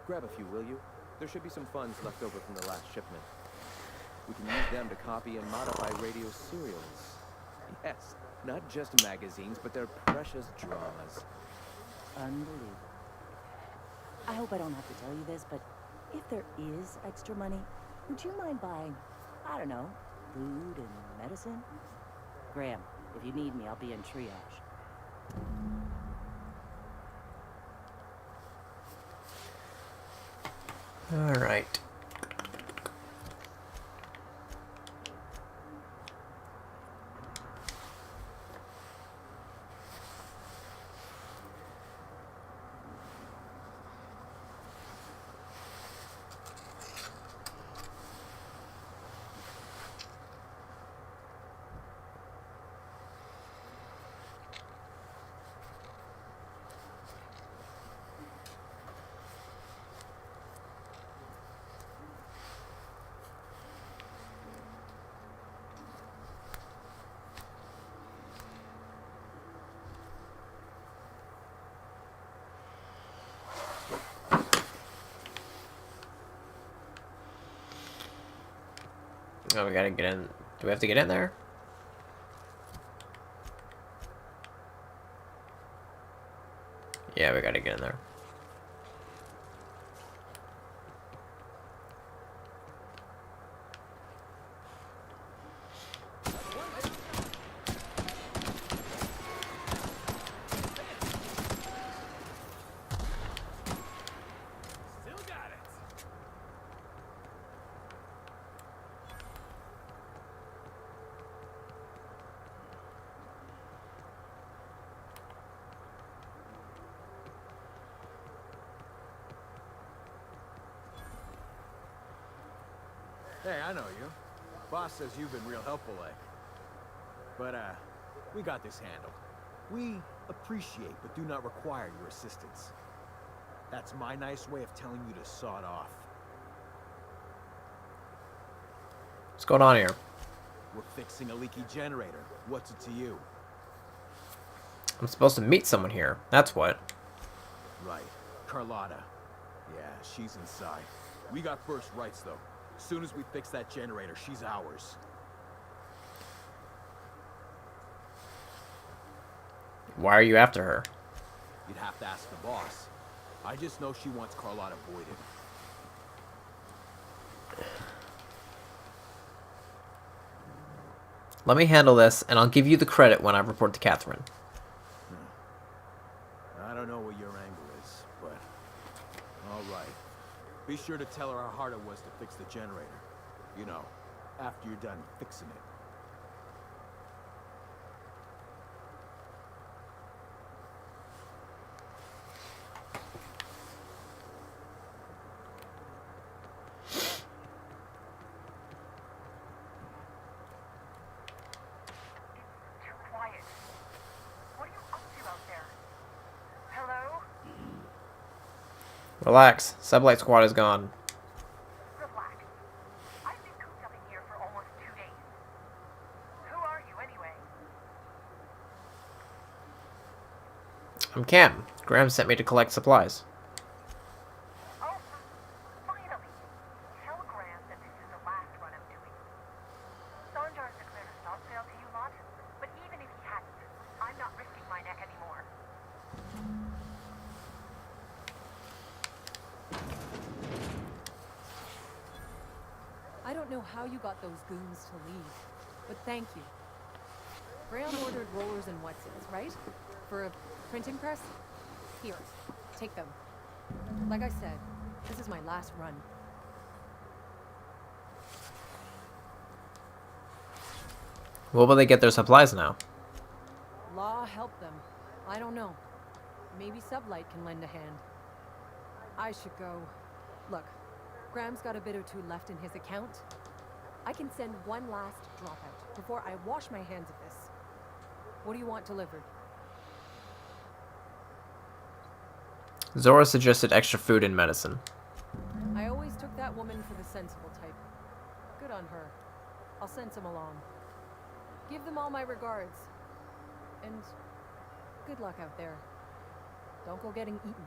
Grab a few, will you? There should be some funds left over from the last shipment. We can use them to copy and modify radio serials. Yes, not just magazines, but their precious dramas. Unbelievable. I hope I don't have to tell you this, but if there is extra money, would you mind buying, I don't know, food and medicine? Graham, if you need me, I'll be in triage. All right. Oh, we gotta get in. Do we have to get in there? Yeah, we gotta get in there. Hey, I know you. Boss says you've been real helpful, like. But, we got this handled. We appreciate but do not require your assistance. That's my nice way of telling you to sod off. What's going on here? We're fixing a leaky generator. What's it to you? I'm supposed to meet someone here. That's what. Right. Carlotta. Yeah, she's inside. We got first rights, though. As soon as we fix that generator, she's ours. Why are you after her? You'd have to ask the boss. I just know she wants Carlotta voided. Let me handle this, and I'll give you the credit when I report to Catherine. I don't know what your angle is, but... Alright. Be sure to tell her how hard it was to fix the generator. You know, after you're done fixing it. Relax. Sublight Squad is gone. Relax. I've been cooped up in here for almost 2 days. Who are you, anyway? I'm Cam. Graham sent me to collect supplies. Oh, finally. Tell Graham that this is the last run I'm doing. Sanjar's declared a stop sale to you lot, but even if he hadn't, I'm not risking my neck anymore. know how you got those goons to leave, but thank you. Graham ordered rollers and whatsits, right? For a printing press? Here, take them. Like I said, this is my last run. Where will they get their supplies now? Law help them. I don't know. Maybe Sublight can lend a hand. I should go. Look, Graham's got a bit or two left in his account. I can send one last dropout before I wash my hands of this. What do you want delivered? Zora suggested extra food and medicine. I always took that woman for the sensible type. Good on her. I'll send some along. Give them all my regards. And good luck out there. Don't go getting eaten.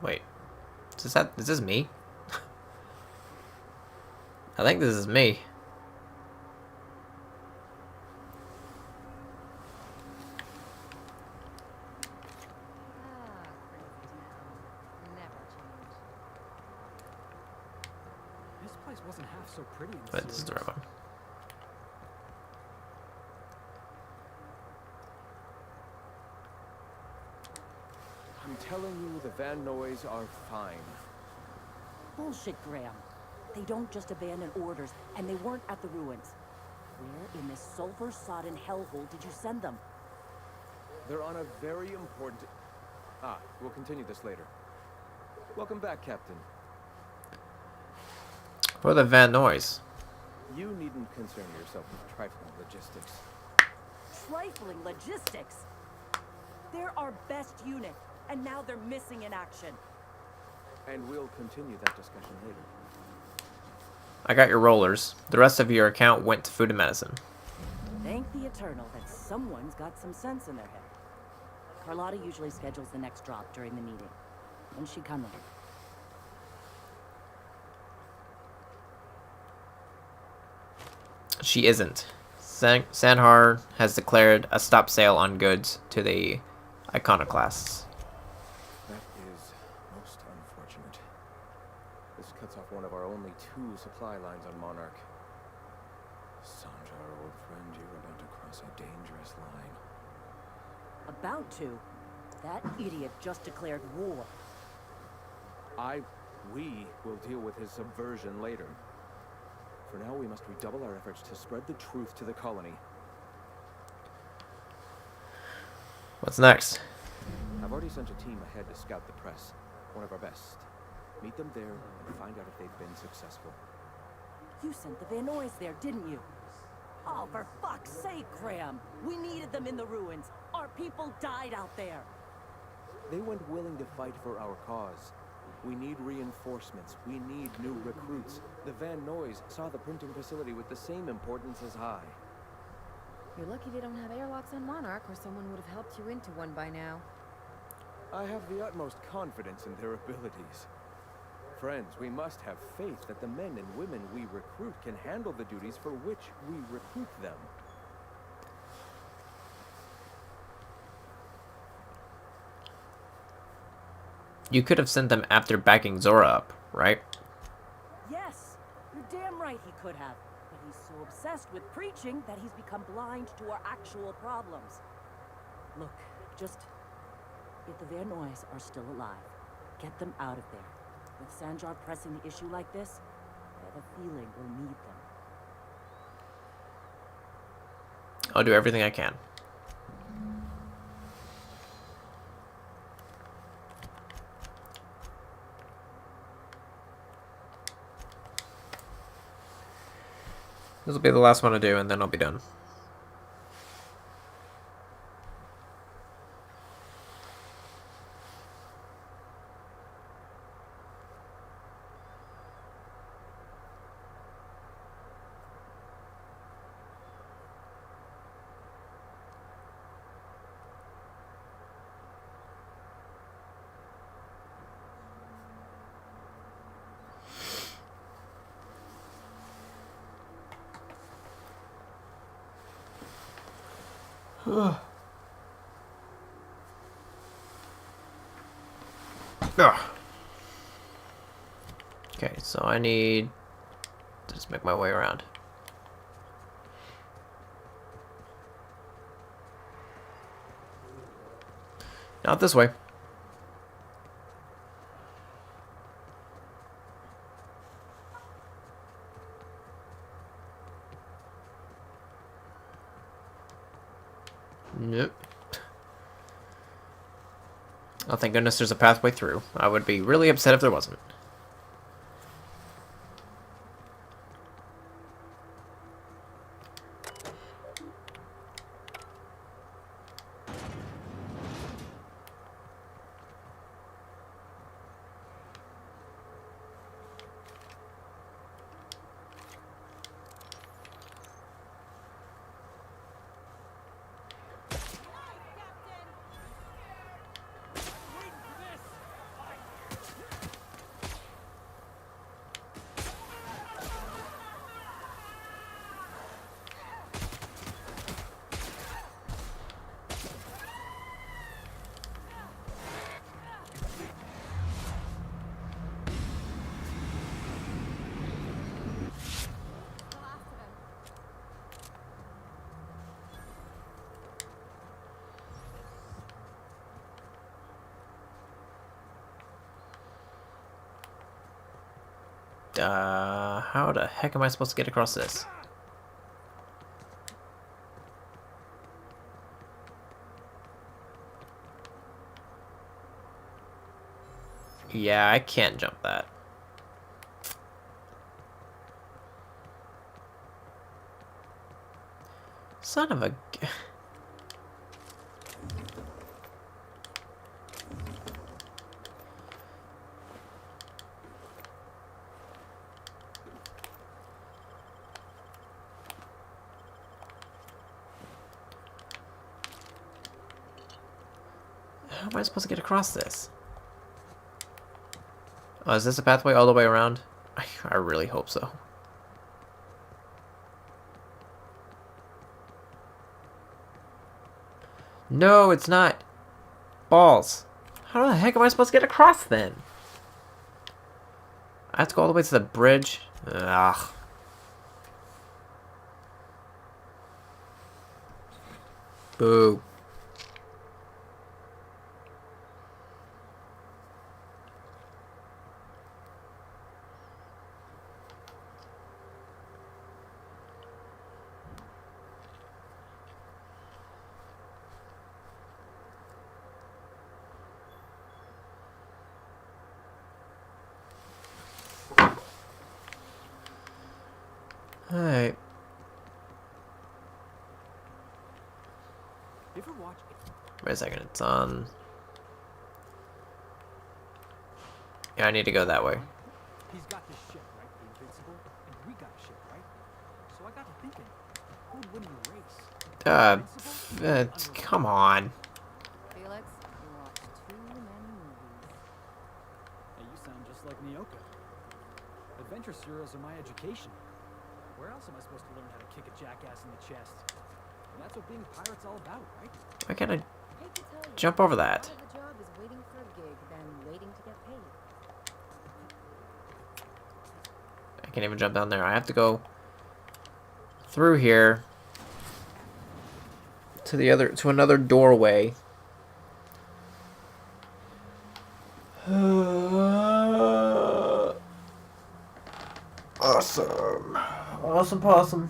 Wait, is this me? I think this is me. This place wasn't half so pretty. But this is the right one. I'm telling you, the Van Noys are fine. Bullshit, Graham. They don't just abandon orders, and they weren't at the ruins. Where in this sulfur-sodden hellhole did you send them? They're on a very important... we'll continue this later. Welcome back, Captain. What are the Van Noys? You needn't concern yourself with trifling logistics. Trifling logistics? They're our best unit, and now they're missing in action. And we'll continue that discussion later. I got your rollers. The rest of your account went to food and medicine. Thank the Eternal that someone's got some sense in their head. Carlotta usually schedules the next drop during the meeting. When's she coming? She isn't. Sandhar has declared a stop sale on goods to the iconoclasts. That is most unfortunate. This cuts off one of our only 2 supply lines on Monarch. Sandra, old friend, you're about to cross a dangerous line. About to? That idiot just declared war. We will deal with his subversion later. For now, we must redouble our efforts to spread the truth to the colony. What's next? I've already sent a team ahead to scout the press. One of our best. Meet them there and find out if they've been successful. You sent the Van Noys there, didn't you? Oh, for fuck's sake, Graham! We needed them in the ruins. Our people died out there. They went willing to fight for our cause. We need reinforcements. We need new recruits. The Van Noys saw the printing facility with the same importance as I. You're lucky they don't have airlocks on Monarch, or someone would have helped you into one by now. I have the utmost confidence in their abilities. Friends, we must have faith that the men and women we recruit can handle the duties for which we recruit them. You could have sent them after backing Zora up, right? Yes, you're damn right he could have. But he's so obsessed with preaching that he's become blind to our actual problems. Look, just... if the Van Noys are still alive, get them out of there. With Sanjar pressing the issue like this, I have a feeling we'll need them. I'll do everything I can. This will be the last one to do, and then I'll be done. Okay, so I need to just make my way around. Not this way. Nope. Oh, thank goodness there's a pathway through. I would be really upset if there wasn't. How the heck am I supposed to get across this? Yeah, I can't jump that. Son of a... How am I supposed to get across this? Oh, is this a pathway all the way around? I really hope so. No, it's not. Balls. How the heck am I supposed to get across then? I have to go all the way to the bridge? Ugh. Boo. Alright. Wait a second, it's on... Yeah, I need to go that way. He's got this ship, right? The Invincible, and we got a ship, right? So I got to thinking, who'd win the race? Come on. Felix, you watch too many movies. Hey, you sound just like Nyoka. Adventure serials are my education. Where else am I supposed to learn how to kick a jackass in the chest? And that's what being a pirate's all about, right? Why can't I jump over that? Part of the job is waiting for a gig, then waiting to get paid. I can't even jump down there. I have to go through here to another doorway. Awesome. Awesome possum.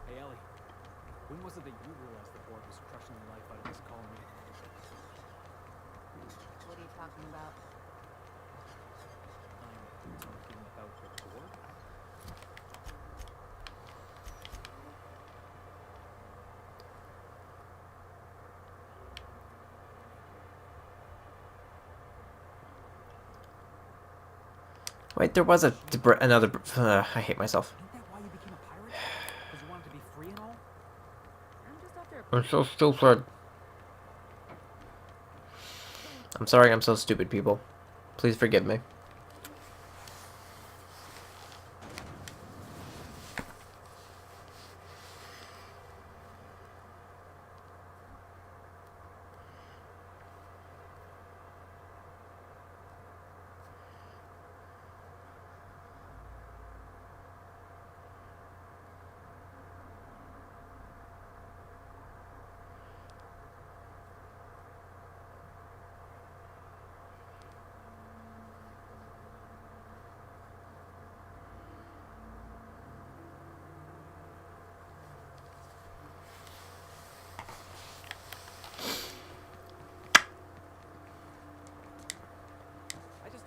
Hey, Ellie. When was it that you realized the Borg was crushing the life out of this colony? What are you talking about? I'm talking about the Borg? Wait, there was another. I hate myself. I'm so stupid. I'm sorry I'm so stupid, people. Please forgive me.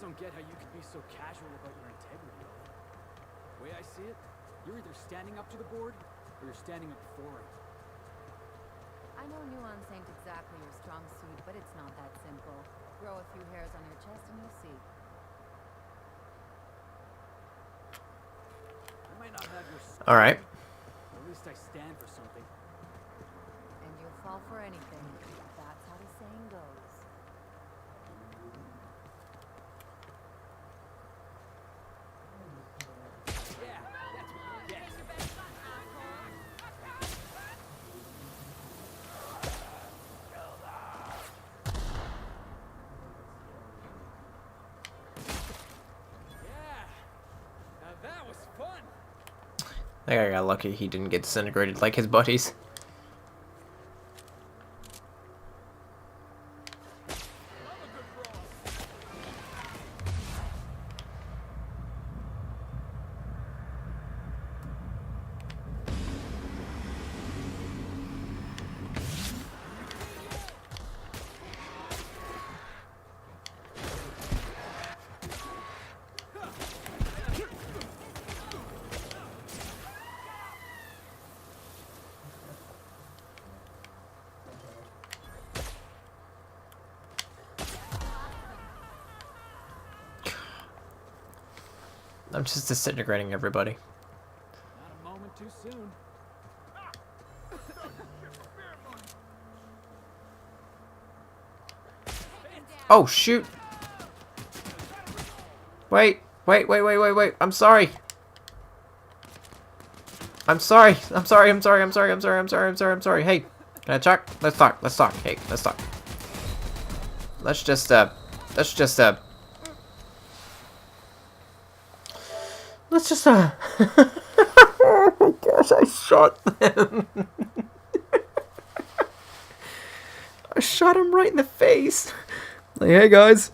Don't get how you could be so casual about your integrity, Ollie. The way I see it, you're either standing up to the board, or you're standing up for it. I know nuance ain't exactly your strong suit, but it's not that simple. Grow a few hairs on your chest and you'll see. I might not have your skill, all right. but at least I stand for something. And you'll fall for anything. That's how the saying goes. I think I got lucky he didn't get disintegrated like his buddies. I'm just disintegrating everybody. Not a moment too soon. Oh, shoot. Wait. I'm sorry. I'm sorry. Hey, can I talk? Let's talk. Hey, let's talk. Let's just oh my gosh, I shot them. I shot him right in the face. Like, hey guys.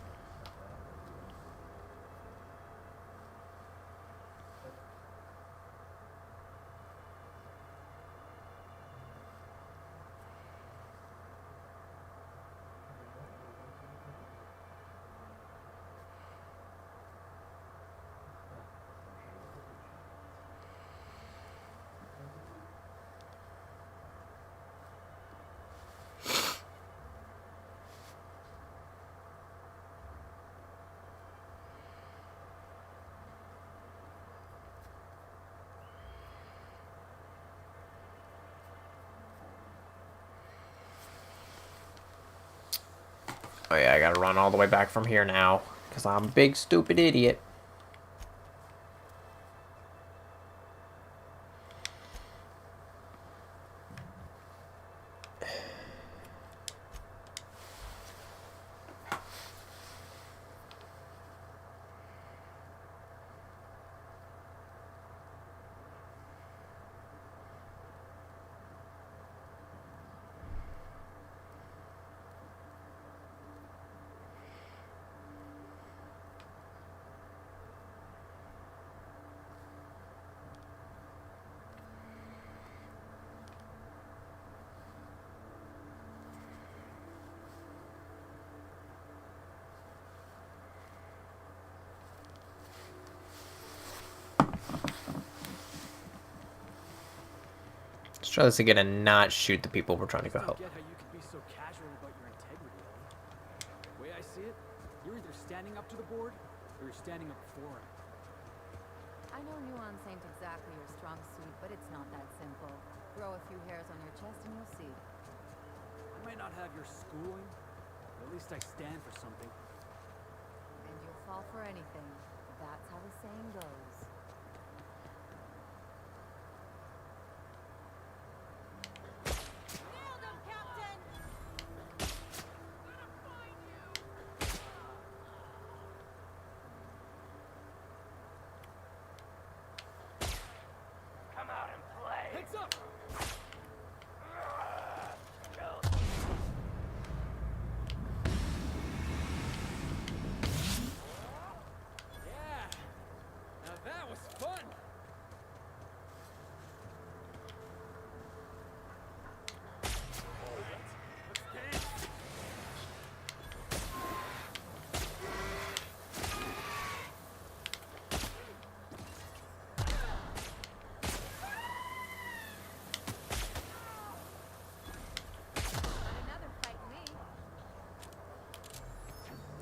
Oh yeah, I gotta run all the way back from here now, because I'm a big stupid idiot. Let's try this again and not shoot the people we're trying to go help. Get how you could be so casual about your integrity, Ollie. The way I see it, you're either standing up to the board, or you're standing up for it. I know nuance ain't exactly your strong suit, but it's not that simple. Grow a few hairs on your chest and you'll see. I might not have your schooling, but at least I stand for something. And you'll fall for anything. That's how the saying goes. Come out and play. Heads up! Yeah. Now that was fun. Let's dance.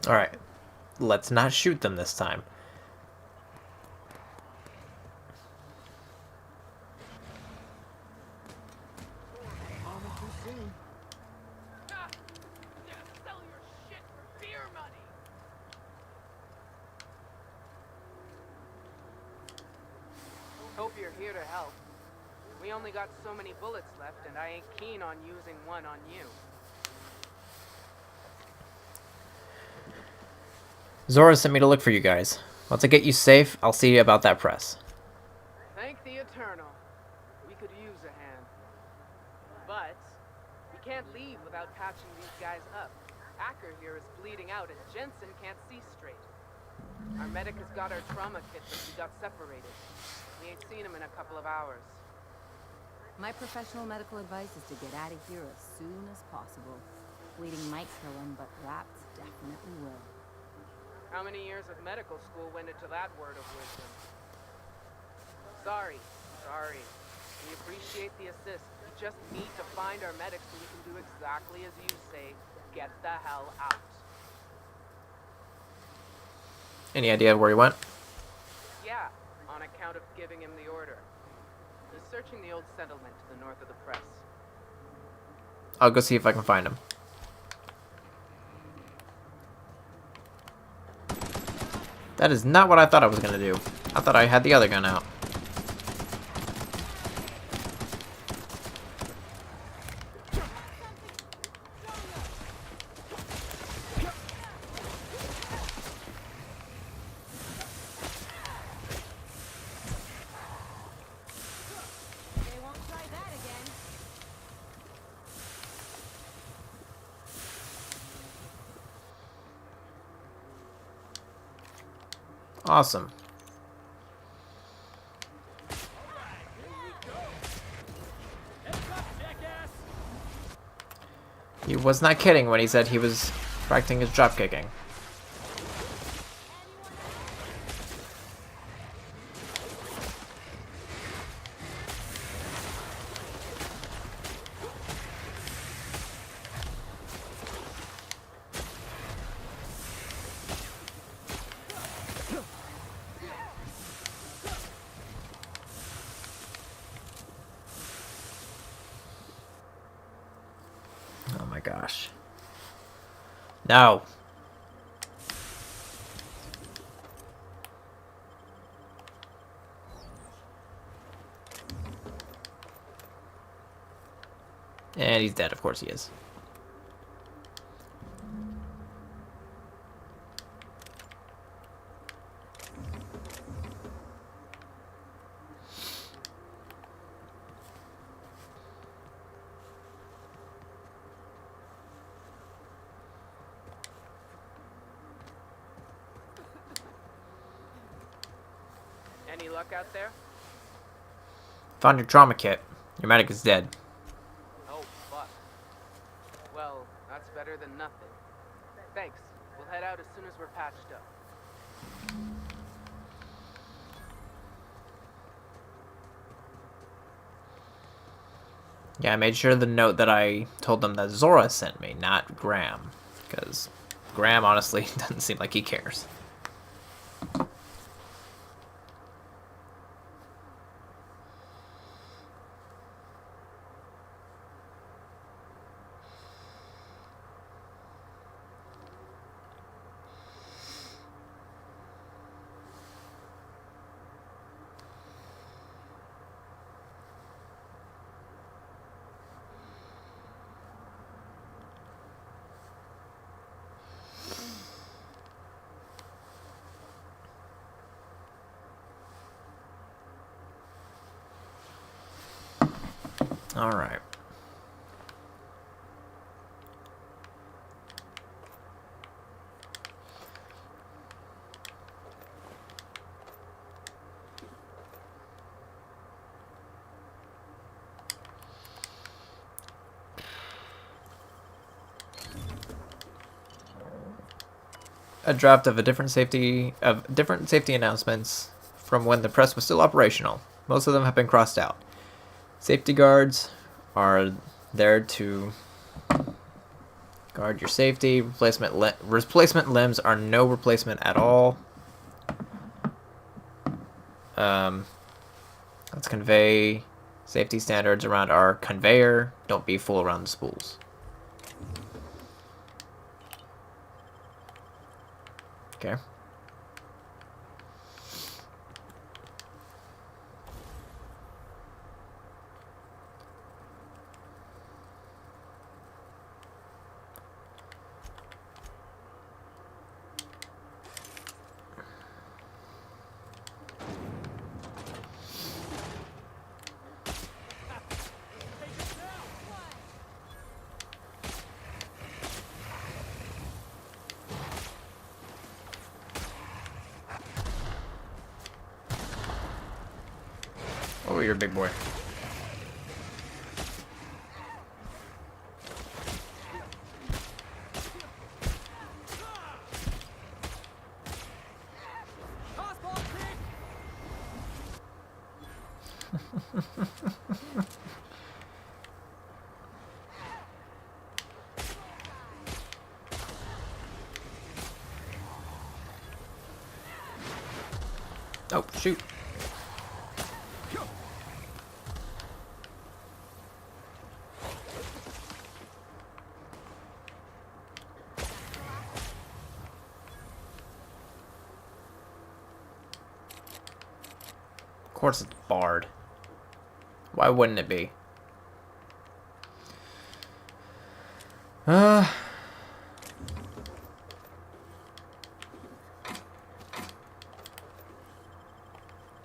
Alright. Let's not shoot them this time. Sell your shit for beer money. Hope you're here to help. We only got so many bullets left, and I ain't keen on using one on you. Zora sent me to look for you guys. Once I get you safe, I'll see about that press. Thank the Eternal. We could use a hand. But we can't leave without patching these guys up. Acker here is bleeding out, and Jensen can't see straight. Our medic has got our trauma kit, but we got separated. We ain't seen him in a couple of hours. My professional medical advice is to get out of here as soon as possible. Bleeding might kill him, but rats definitely will. How many years of medical school went into that word of wisdom? Sorry. We appreciate the assist. We just need to find our medics so we can do exactly as you say. Get the hell out. Any idea where he went? Yeah, on account of giving him the order. He's searching the old settlement to the north of the press. I'll go see if I can find him. That is not what I thought I was going to do. I thought I had the other gun out. They won't try that again. Awesome. He was not kidding when he said he was practicing his drop kicking. Oh my gosh. No. And he's dead, of course he is. Any luck out there? Found your trauma kit. Your medic is dead. Oh, fuck. Well, that's better than nothing. Thanks. We'll head out as soon as we're patched up. Yeah, I made sure to note that I told them that Zora sent me, not Graham. Because Graham, honestly, doesn't seem like he cares. All right. A draft of different safety announcements from when the press was still operational. Most of them have been crossed out. Safety guards are there to guard your safety. Replacement limbs are no replacement at all. Let's convey safety standards around our conveyor. Don't be fool around the spools. Okay. Oh, you're a big boy. Oh, shoot. Of course it's barred. Why wouldn't it be?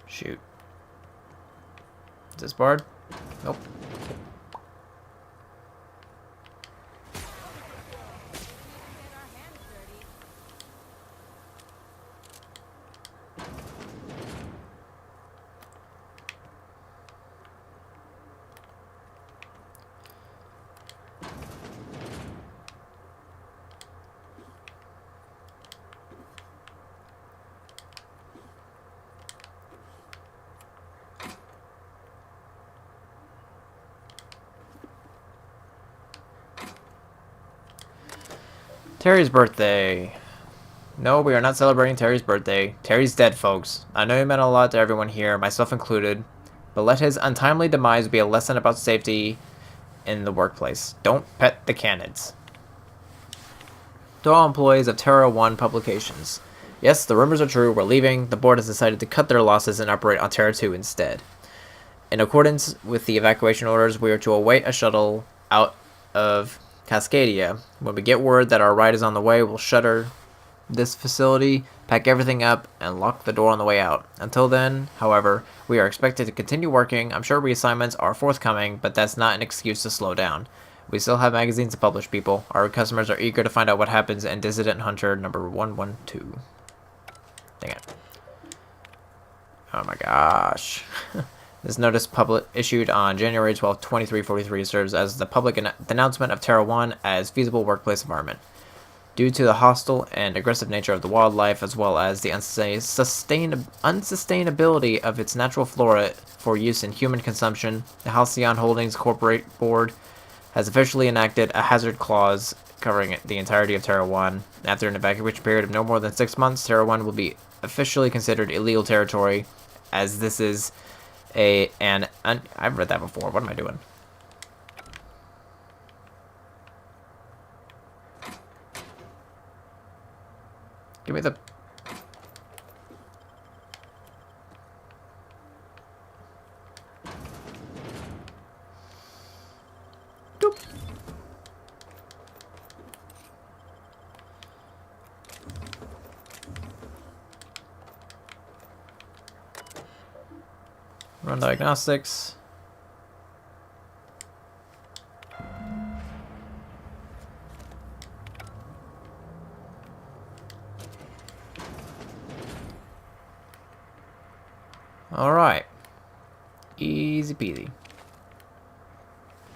Shoot. Is this barred? Nope. Terry's birthday. No, we are not celebrating Terry's birthday. Terry's dead, folks. I know he meant a lot to everyone here, myself included, but let his untimely demise be a lesson about safety in the workplace. Don't pet the canids. To all employees of Terra 1 Publications. Yes, the rumors are true. We're leaving. The board has decided to cut their losses and operate on Terra 2 instead. In accordance with the evacuation orders, we are to await a shuttle out of Cascadia. When we get word that our ride is on the way, we'll shutter this facility, pack everything up, and lock the door on the way out. Until then, however, we are expected to continue working. I'm sure reassignments are forthcoming, but that's not an excuse to slow down. We still have magazines to publish, people. Our customers are eager to find out what happens in Dissident Hunter number 112. Dang it. Oh my gosh. This notice issued on January 12, 2343 serves as the public denouncement of Terra 1 as feasible workplace environment. Due to the hostile and aggressive nature of the wildlife, as well as the unsustainability of its natural flora for use in human consumption, the Halcyon Holdings Corporate Board has officially enacted a hazard clause covering the entirety of Terra 1. After an evacuation period of no more than 6 months, Terra 1 will be officially considered illegal territory, as this is I've read that before. What am I doing? Give me the... Doop. Run diagnostics. Alright. Easy peasy.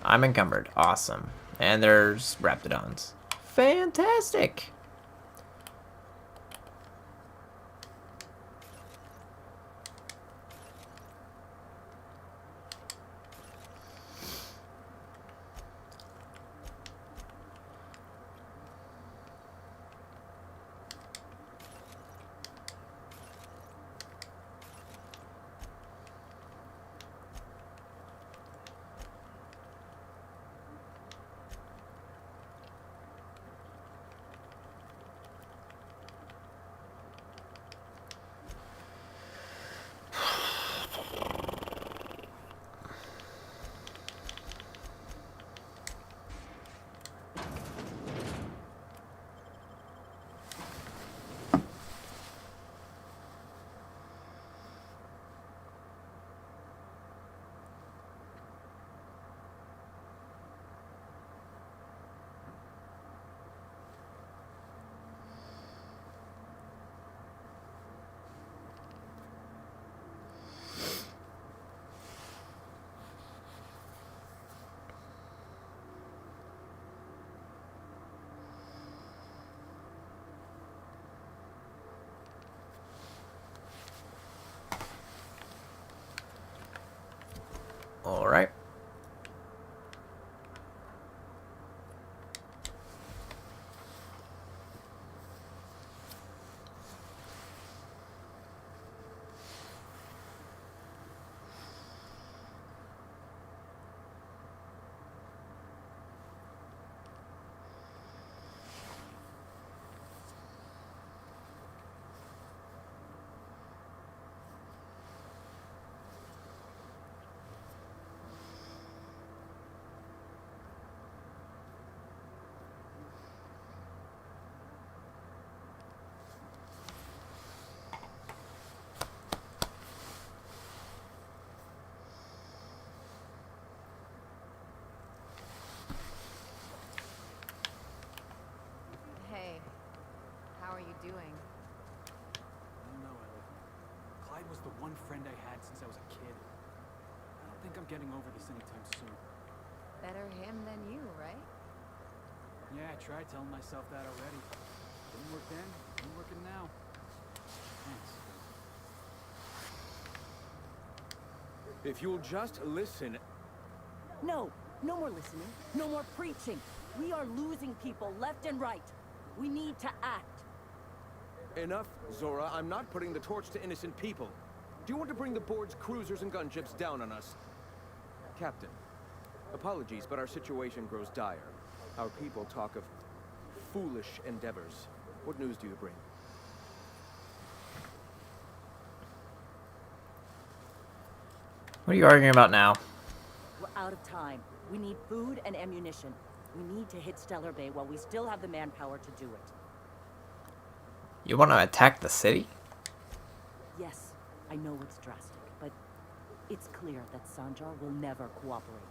I'm encumbered. Awesome. And there's Raptidons. Fantastic! Alright. Hey, how are you doing? I don't know, Ellie. Clyde was the one friend I had since I was a kid. I don't think I'm getting over this anytime soon. Better him than you, right? Yeah, I tried telling myself that already. Didn't work then, didn't working now. Thanks. If you'll just listen... No, no more listening, no more preaching. We are losing people left and right. We need to act. Enough, Zora. I'm not putting the torch to innocent people. Do you want to bring the board's cruisers and gunships down on us? Captain, apologies, but our situation grows dire. Our people talk of foolish endeavors. What news do you bring? What are you arguing about now? We're out of time. We need food and ammunition. We need to hit Stellar Bay while we still have the manpower to do it. You want to attack the city? Yes, I know it's drastic, but it's clear that Sanjar will never cooperate.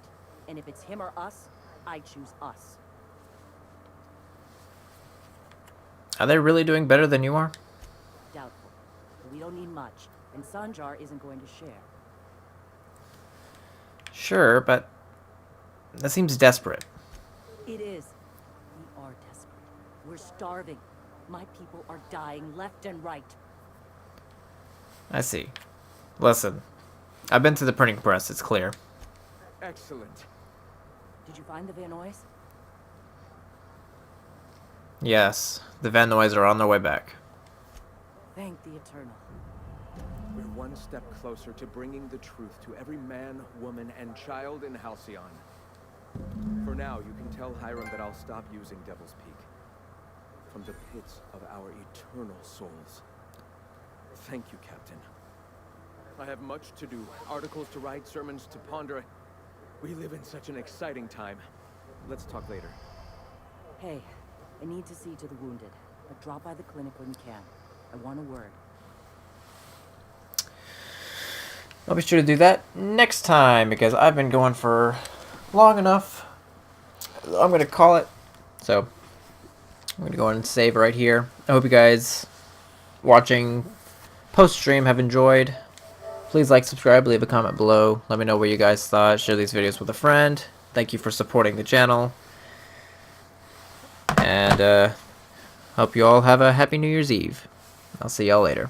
And if it's him or us, I choose us. Are they really doing better than you are? Doubtful. But we don't need much, and Sanjar isn't going to share. Sure, but that seems desperate. It is. We are desperate. We're starving. My people are dying left and right. I see. Listen, I've been to the printing press, it's clear. Excellent. Did you find the Vanoys? Yes, the Van Noys are on their way back. Thank the Eternal. We're one step closer to bringing the truth to every man, woman, and child in Halcyon. For now, you can tell Hiram that I'll stop using Devil's Peak. From the pits of our eternal souls. Thank you, Captain. I have much to do. Articles to write, sermons to ponder. We live in such an exciting time. Let's talk later. Hey, I need to see to the wounded, but drop by the clinic when you can. I want a word. I'll be sure to do that next time, because I've been going for long enough. I'm going to call it. So, I'm going to go ahead and save right here. I hope you guys watching post-stream have enjoyed. Please like, subscribe, leave a comment below. Let me know what you guys thought. Share these videos with a friend. Thank you for supporting the channel. And hope you all have a happy New Year's Eve. I'll see y'all later.